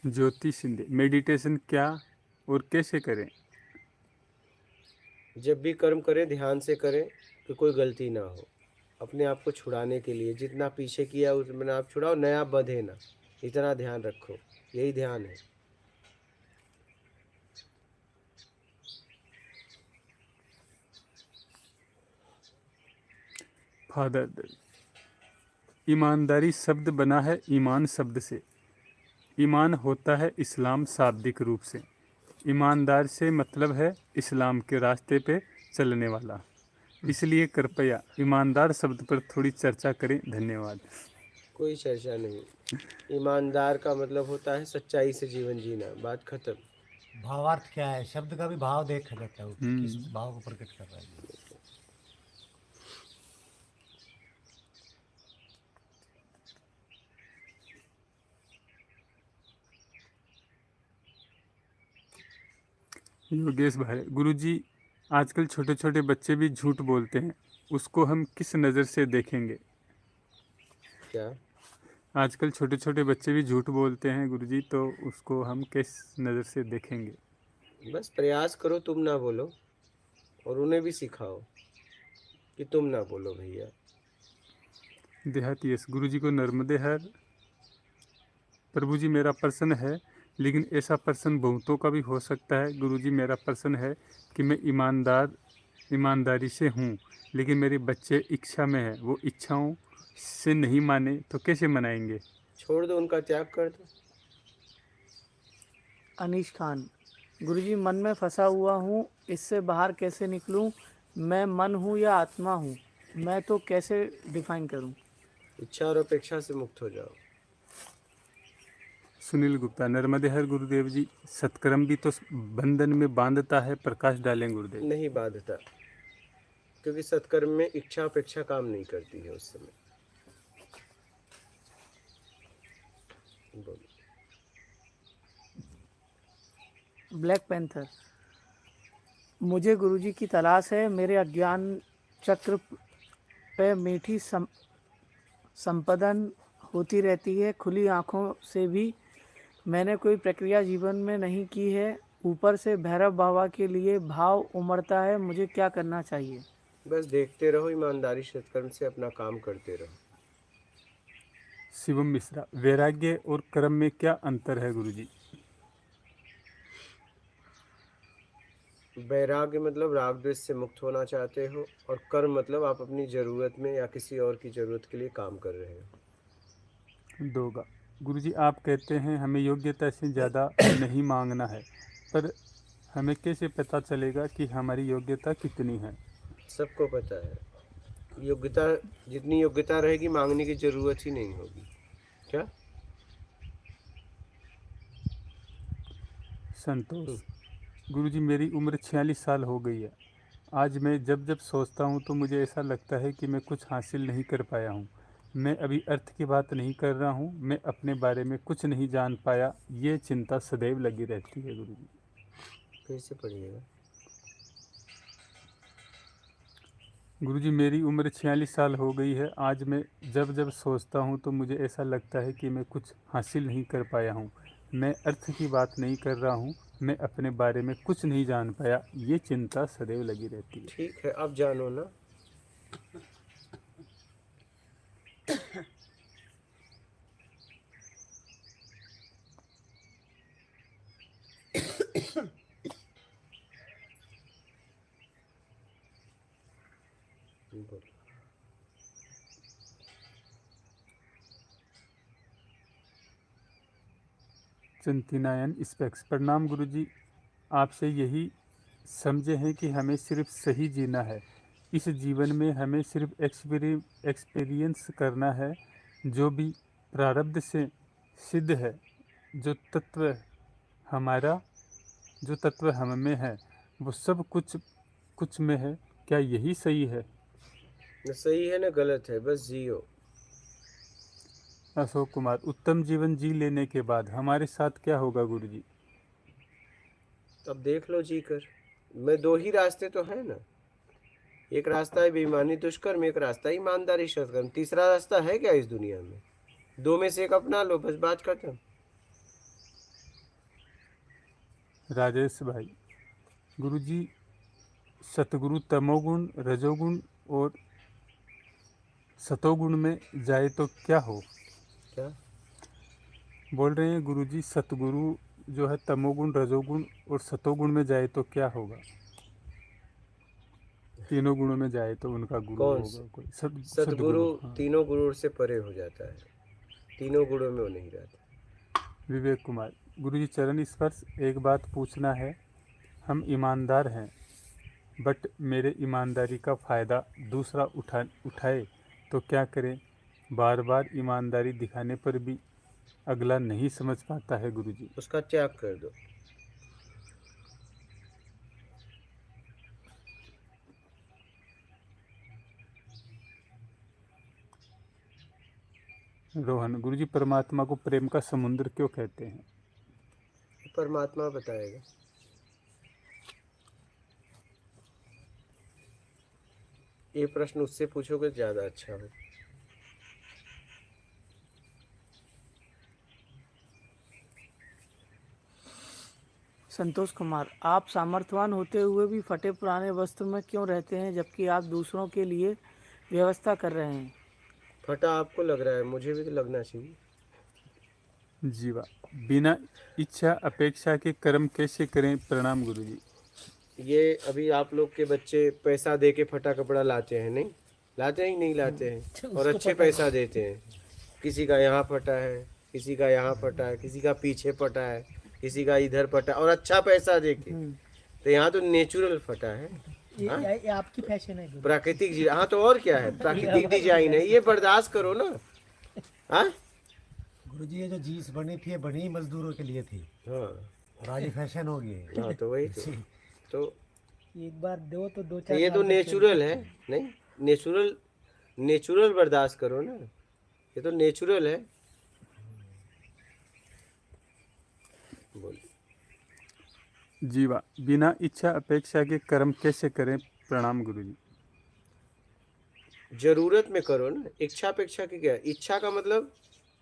ज्योति शिंदे, मेडिटेशन क्या और कैसे करें? जब भी कर्म करें ध्यान से करें कि कोई गलती ना हो। अपने आप को छुड़ाने के लिए जितना पीछे किया उसमें आप छुड़ाओ, नया बंधे ना, इतना ध्यान रखो, यही ध्यान है। फादर, ईमानदारी शब्द बना है ईमान शब्द से। ईमान होता है इस्लाम शाब्दिक रूप से। ईमानदार से मतलब है इस्लाम के रास्ते पे चलने वाला। इसलिए कृपया ईमानदार शब्द पर थोड़ी चर्चा करें, धन्यवाद। कोई चर्चा नहीं। ईमानदार का मतलब होता है सच्चाई से जीवन जीना, बात खत्म। भावार्थ क्या है, शब्द का भी भाव देखा जाता है, वो किस भाव को प्रकट कर रहा है। योगेश भाई, गुरुजी आजकल छोटे छोटे बच्चे भी झूठ बोलते हैं, उसको हम किस नज़र से देखेंगे? क्या? आजकल छोटे छोटे बच्चे भी झूठ बोलते हैं गुरुजी, तो उसको हम किस नज़र से देखेंगे? बस प्रयास करो तुम ना बोलो, और उन्हें भी सिखाओ कि तुम ना बोलो भैया। देहाती, यस गुरुजी को नर्मदे हर। प्रभु जी, मेरा प्रश्न है, लेकिन ऐसा प्रश्न बहुतों का भी हो सकता है। गुरुजी, मेरा प्रश्न है कि मैं ईमानदारी से हूँ, लेकिन मेरे बच्चे इच्छा में है, वो इच्छाओं से नहीं माने तो कैसे मनाएंगे? छोड़ दो, उनका त्याग कर दो। अनीश खान, गुरुजी मन में फंसा हुआ हूँ, इससे बाहर कैसे निकलूँ? मैं मन हूँ या आत्मा हूँ? मैं तो कैसे डिफाइन करूँ? इच्छा और अपेक्षा से मुक्त हो जाओ। सुनील गुप्ता, नर्मदे हर गुरुदेव जी, सत्कर्म भी तो बंधन में बांधता है, प्रकाश डालें गुरुदेव। नहीं बाधता, क्योंकि सत्कर्म में इच्छा अपेक्षा काम नहीं करती है उस समय। बोलो। ब्लैक पैंथर, मुझे गुरुजी की तलाश है, मेरे अज्ञान चक्र पे मीठी संपादन होती रहती है खुली आँखों से भी। मैंने कोई प्रक्रिया जीवन में नहीं की है। ऊपर से भैरव बाबा के लिए भाव उमड़ता है, मुझे क्या करना चाहिए? बस देखते रहो, ईमानदारी सत्कर्म से अपना काम करते रहो। शिवम मिश्रा, वैराग्य और कर्म में क्या अंतर है गुरुजी? वैराग्य मतलब राग द्वेष से मुक्त होना चाहते हो, और कर्म मतलब आप अपनी ज़रूरत में या किसी और की ज़रूरत के लिए काम कर रहे हो। दोगा, गुरुजी आप कहते हैं हमें योग्यता से ज़्यादा नहीं मांगना है, पर हमें कैसे पता चलेगा कि हमारी योग्यता कितनी है? सबको पता है, योग्यता जितनी योग्यता रहेगी मांगने की ज़रूरत ही नहीं होगी। क्या? संतोष, गुरुजी मेरी उम्र 46 साल हो गई है। आज मैं जब जब सोचता हूँ तो मुझे ऐसा लगता है कि मैं कुछ हासिल नहीं कर पाया हूँ। मैं अभी अर्थ की बात नहीं कर रहा हूँ, मैं अपने बारे में कुछ नहीं जान पाया, ये चिंता सदैव लगी रहती है गुरुजी। फिर से पढ़िएगा। गुरुजी मेरी उम्र 46 साल हो गई है। आज मैं जब जब सोचता हूँ तो मुझे ऐसा लगता है कि मैं कुछ हासिल नहीं कर पाया हूँ। मैं अर्थ की बात नहीं कर रहा हूँ, मैं अपने बारे में कुछ नहीं जान पाया, ये चिंता सदैव लगी रहती है। ठीक है, अब जानो ना। बोलो। चिंतिनायन स्पेक्स, प्रणाम गुरुजी। आपसे यही समझे हैं कि हमें सिर्फ सही जीना है। इस जीवन में हमें सिर्फ एक्सपीरियंस करना है। जो भी प्रारब्ध से सिद्ध है, जो तत्व हमारा जो तत्व हम में है, वो सब कुछ कुछ में है। क्या यही सही है? न सही है न गलत है, बस जियो। अशोक कुमार, उत्तम जीवन जी लेने के बाद हमारे साथ क्या होगा गुरुजी? अब देख लो जी कर। मैं दो ही रास्ते तो है ना, एक रास्ता है बेईमानी दुष्कर्म, एक रास्ता है ईमानदारी सत्कर्म। तीसरा रास्ता है क्या इस दुनिया में? दो में से एक अपना लो, बस बात खत्म। राजेश भाई, गुरुजी सतगुरु तमोगुण, रजोगुण और सतोगुण में जाए तो क्या हो? क्या? बोल रहे हैं गुरुजी सतगुरु जो है तमोगुण, रजोगुण और सतोगुण में जाए तो क्या होगा? तीनों गुणों में जाए तो उनका गुरु कौन होगा कोई सतगुरु हाँ। तीनों गुरुओं से परे हो जाता है, तीनों गुणों में वो नहीं रहता। विवेक कुमार, गुरुजी चरण स्पर्श, एक बात पूछना है। हम ईमानदार हैं, बट मेरे ईमानदारी का फ़ायदा दूसरा उठाए तो क्या करें? बार बार ईमानदारी दिखाने पर भी अगला नहीं समझ पाता है गुरुजी। उसका त्याग कर दो। रोहन, गुरुजी परमात्मा को प्रेम का समुद्र क्यों कहते हैं? परमात्मा बताएगा। ये प्रश्न उससे पूछोगे ज्यादा अच्छा हो। संतोष कुमार, आप सामर्थ्यवान होते हुए भी फटे पुराने वस्त्र में क्यों रहते हैं, जबकि आप दूसरों के लिए व्यवस्था कर रहे हैं? फटा आपको लग रहा है, मुझे भी तो लगना चाहिए। जीवा, बिना इच्छा अपेक्षा के कर्म कैसे करें? प्रणाम गुरुजी। ये अभी आप लोग के बच्चे पैसा दे के फटा कपड़ा लाते हैं, नहीं लाते हैं? नहीं लाते हैं, और अच्छे पैसा देते हैं। किसी का यहाँ फटा है, किसी का यहाँ फटा है, किसी का पीछे फटा है, किसी का इधर फटा, और अच्छा पैसा दे के। तो यहाँ तो नेचुरल फटा है। ये आपकी फैशन है गुरु। प्राकृतिक हाँ, तो और क्या है, प्राकृतिक डिजाइन है, ये बर्दाश्त करो ना। हाँ गुरुजी ये जो जीन्स बनी थी ये बनी ही मजदूरों के लिए थी, हाँ और आज ये फैशन हो गई है। हाँ, तो वही तो एक बार दो तो दो चार ये तो साल तक नेचुरल है। नहीं, नेचुरल बर्दाश्त करो ना, ये तो नेचुरल है। बोल। जीवा, बिना इच्छा अपेक्षा के कर्म कैसे करें? प्रणाम गुरुजी। जरूरत में करो ना, इच्छा अपेक्षा की क्या? इच्छा का मतलब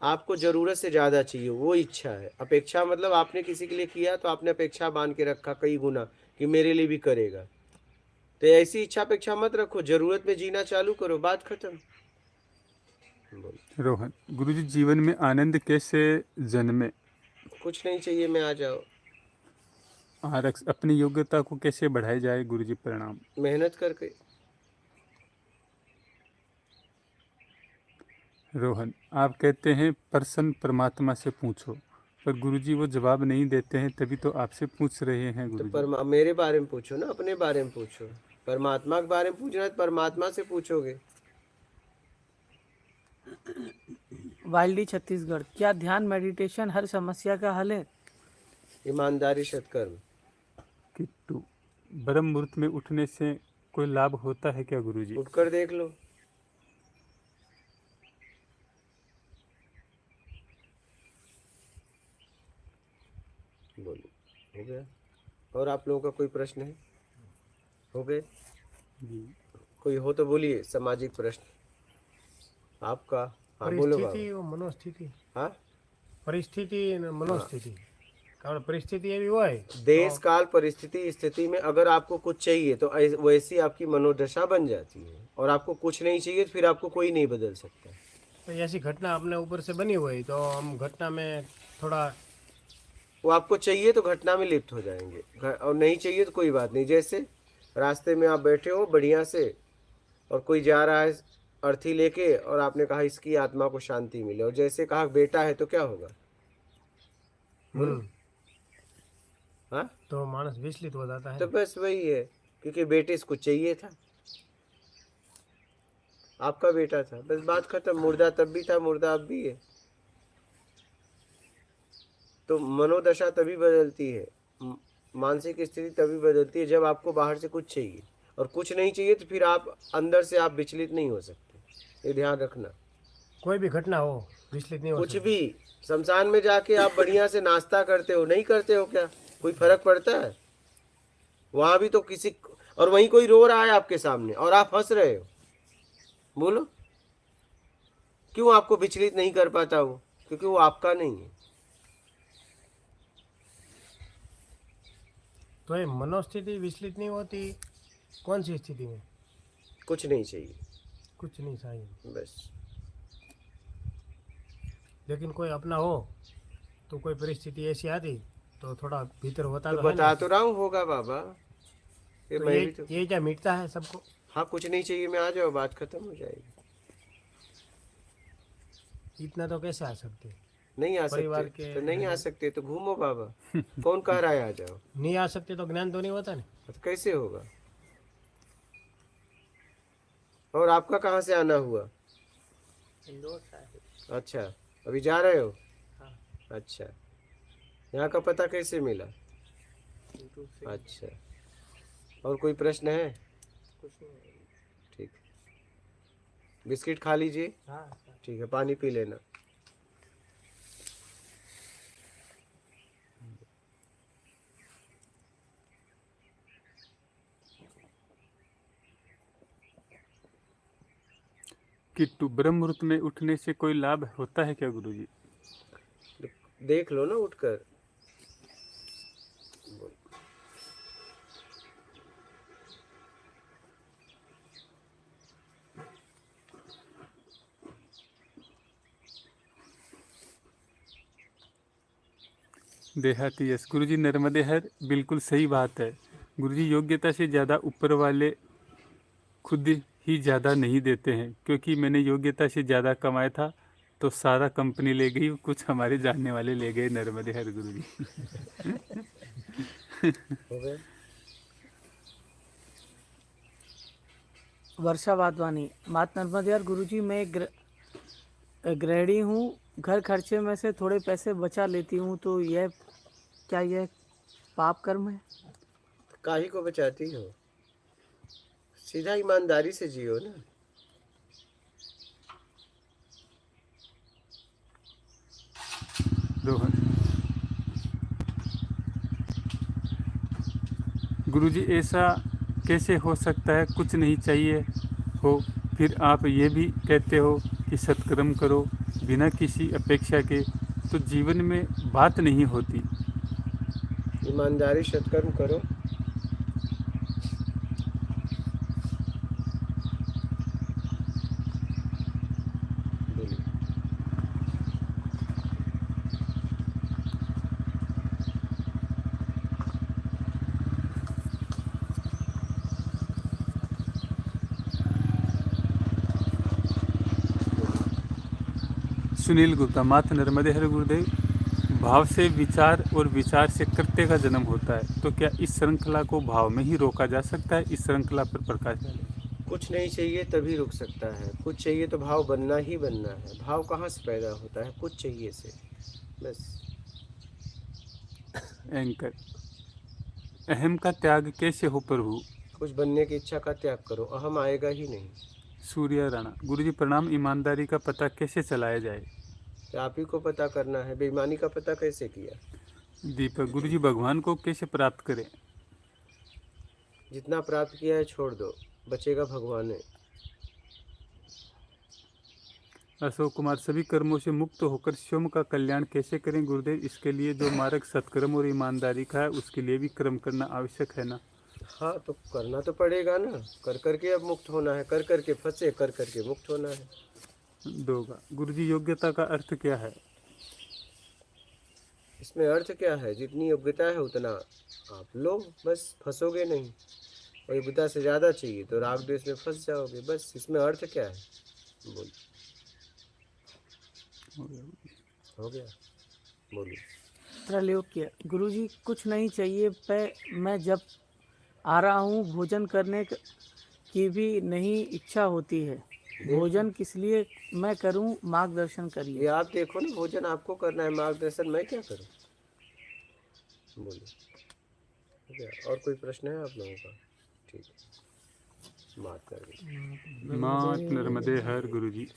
आपको जरूरत से ज्यादा चाहिए, वो इच्छा है। अपेक्षा मतलब आपने किसी के लिए किया तो आपने अपेक्षा बांध के रखा कई गुना कि मेरे लिए भी करेगा। तो ऐसी इच्छा अपेक्षा मत रखो, जरूरत में जीना चालू करो, बात खत्म। बोलो। रोहन, गुरुजी जीवन में आनंद कैसे जन्मे कुछ नहीं चाहिए, मैं आ जाओ। और अपनी योग्यता को कैसे बढ़ाई जाए गुरुजी? प्रणाम। मेहनत करके। रोहन, आप कहते हैं प्रसन्न परमात्मा से पूछो, पर गुरुजी वो जवाब नहीं देते हैं, तभी तो आपसे पूछ रहे हैं तो गुरुजी। मेरे बारे में पूछो ना, अपने बारे में पूछो। परमात्मा के बारे में पूछना है तो परमात्मा से पूछोगे। वाइल्डी छत्तीसगढ़, क्या ध्यान मेडिटेशन हर समस्या का हल है? ईमानदारी सत्कर्म। किट्टू, ब्रह्म मुहूर्त में उठने से कोई लाभ होता है क्या गुरुजी? उठकर देख लो। बोलो, हो गया? और आप लोगों का कोई प्रश्न है? हो गए? जी। कोई हो तो बोलिए, सामाजिक प्रश्न आपका। हाँ बोलो परिस्थिति बाबा। और मनोस्थिति, हाँ, परिस्थिति और मनोस्थिति। कारण परिस्थिति ये भी वो है देश काल परिस्थिति स्थिति में अगर आपको कुछ चाहिए तो वैसी आपकी मनोदशा बन जाती है, और आपको कुछ नहीं चाहिए तो फिर आपको कोई नहीं बदल सकता। तो ऐसी घटना अपने ऊपर से बनी हुई तो हम घटना में थोड़ा वो आपको चाहिए तो घटना में लिप्त हो जाएंगे, और नहीं चाहिए तो कोई बात नहीं। जैसे रास्ते में आप बैठे हो बढ़िया से, और कोई जा रहा है अर्थी लेके, और आपने कहा इसकी आत्मा को शांति मिले, और जैसे कहा बेटा है तो क्या होगा? हाँ, तो मानस विचलित हो जाता है। तो बस वही है, क्योंकि बेटे इसको चाहिए था, आपका बेटा था, बस बात खत्म। मुर्दा तब भी था, मुर्दा अब भी है। तो मनोदशा तभी बदलती है, मानसिक स्थिति तभी बदलती है जब आपको बाहर से कुछ चाहिए, और कुछ नहीं चाहिए तो फिर आप अंदर से आप विचलित नहीं हो सकते। ये ध्यान रखना। कोई भी घटना हो विचलित नहीं हो कुछ सकती। भी, शमशान में जाके आप बढ़िया से नाश्ता करते हो, नहीं करते हो क्या? कोई फर्क पड़ता है? वहां भी तो किसी, और वहीं कोई रो रहा है आपके सामने और आप हंस रहे हो। बोलो, क्यों आपको विचलित नहीं कर पाता वो? क्योंकि वो आपका नहीं है। तो ये मनोस्थिति विचलित नहीं होती कौन सी स्थिति में? कुछ नहीं चाहिए, कुछ नहीं चाहिए। बस। लेकिन कोई अपना हो तो कोई परिस्थिति ऐसी आती तो थोड़ा भीतर होता तो तो है बता ना। तो रहा हूँ, होगा बाबा। ये तो मैं भी तो, ये क्या मिटता है सबको? हाँ, कुछ नहीं चाहिए, मैं आ जाओ, बात खत्म हो जाएगी। इतना तो कैसे आ सकते? नहीं आ परिवार सकते के तो नहीं आ सकते तो घूमो बाबा। कौन कह रहा है आ जाओ? नहीं आ सकते तो ज्ञान तो नहीं होता ना। तो कैसे होगा? और आपका कहाँ से आना हुआ? अच्छा, अभी जा रहे हो? अच्छा, यहाँ का पता कैसे मिला? अच्छा, और कोई प्रश्न है? ठीक, बिस्किट खा लीजिए। ठीक है, पानी पी लेना। किट्टू, ब्रह्म मुहूर्त में उठने से कोई लाभ होता है क्या गुरुजी? देख लो ना उठकर। देहाती यस, गुरुजी नर्मदे हर, बिल्कुल सही बात है गुरुजी। योग्यता से ज़्यादा ऊपर वाले खुद ही ज़्यादा नहीं देते हैं, क्योंकि मैंने योग्यता से ज़्यादा कमाया था तो सारा कंपनी ले गई, कुछ हमारे जानने वाले ले गए। नर्मदे हर गुरुजी। हो गए? वर्षा वाधवानी, मात नर्मदे हर गुरुजी, मैं एक गृहिणी हूँ, घर खर्चे में से थोड़े पैसे बचा लेती हूँ, तो क्या यह पाप कर्म है? काहे को बचाती हो? सीधा ईमानदारी से जियो ना। रोहन, गुरुजी ऐसा कैसे हो सकता है कुछ नहीं चाहिए हो फिर आप ये भी कहते हो कि सत्कर्म करो बिना किसी अपेक्षा के, तो जीवन में बात नहीं होती। ईमानदारी सत्कर्म करो। बोलिए। सुनील गुप्ता, माता नर्मदे हर गुरुदेव। भाव से विचार और विचार से कृत्य का जन्म होता है, तो क्या इस श्रृंखला को भाव में ही रोका जा सकता है? इस श्रृंखला पर प्रकाश डालें। कुछ नहीं चाहिए तभी रुक सकता है। कुछ चाहिए तो भाव बनना ही बनना है। भाव कहाँ से पैदा होता है? कुछ चाहिए से, बस। एंकर, अहम का त्याग कैसे हो प्रभु? कुछ बनने की इच्छा का त्याग करो, अहम आएगा ही नहीं। सूर्य राणा, गुरुजी प्रणाम। ईमानदारी का पता कैसे चलाया जाए? तो आप ही को पता करना है। बेईमानी का पता कैसे किया? दीपक, गुरुजी भगवान को कैसे प्राप्त करें? जितना प्राप्त किया है छोड़ दो, बचेगा भगवान है। अशोक कुमार, सभी कर्मों से मुक्त होकर स्वयं का कल्याण कैसे करें गुरुदेव? इसके लिए जो मार्ग सत्कर्म और ईमानदारी का है, उसके लिए भी कर्म करना आवश्यक है ना? हाँ, तो करना तो पड़ेगा ना। कर करके अब मुक्त होना है। कर करके फंसे, कर करके मुक्त होना है। दोगा, गुरुजी योग्यता का अर्थ क्या है? इसमें अर्थ क्या है? जितनी योग्यता है उतना आप लो, बस फंसोगे नहीं। और योग्यता से ज़्यादा चाहिए तो राग द्वेष में फंस जाओगे, बस। इसमें अर्थ क्या है? बोल। हो गया, बोलिए। त्रैलोक्य, गुरुजी कुछ नहीं चाहिए मैं जब आ रहा हूँ, भोजन करने की भी नहीं इच्छा होती है। भोजन किस लिए मैं करूँ, मार्गदर्शन ये करिए। आप देखो ना, भोजन आपको करना है, मार्गदर्शन मैं क्या करूँ? बोलिए। हो गया। और कोई प्रश्न है आप लोगों का? ठीक है, बात कर लीजिए। मात नर्मदे हर गुरुजी।